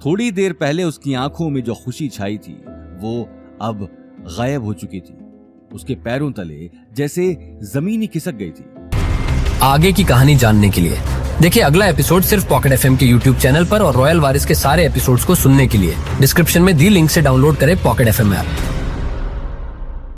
थोड़ी देर पहले उसकी आंखों में जो खुशी छाई थी वो अब गायब हो चुकी थी। उसके पैरों तले जैसे जमीन ही खिसक गई थी। आगे की कहानी जानने के लिए देखिए अगला एपिसोड सिर्फ पॉकेट एफएम के यूट्यूब चैनल पर और रॉयल वारिस के सारे एपिसोड्स को सुनने के लिए डिस्क्रिप्शन में दी लिंक से डाउनलोड करें पॉकेट एफएम ऐप।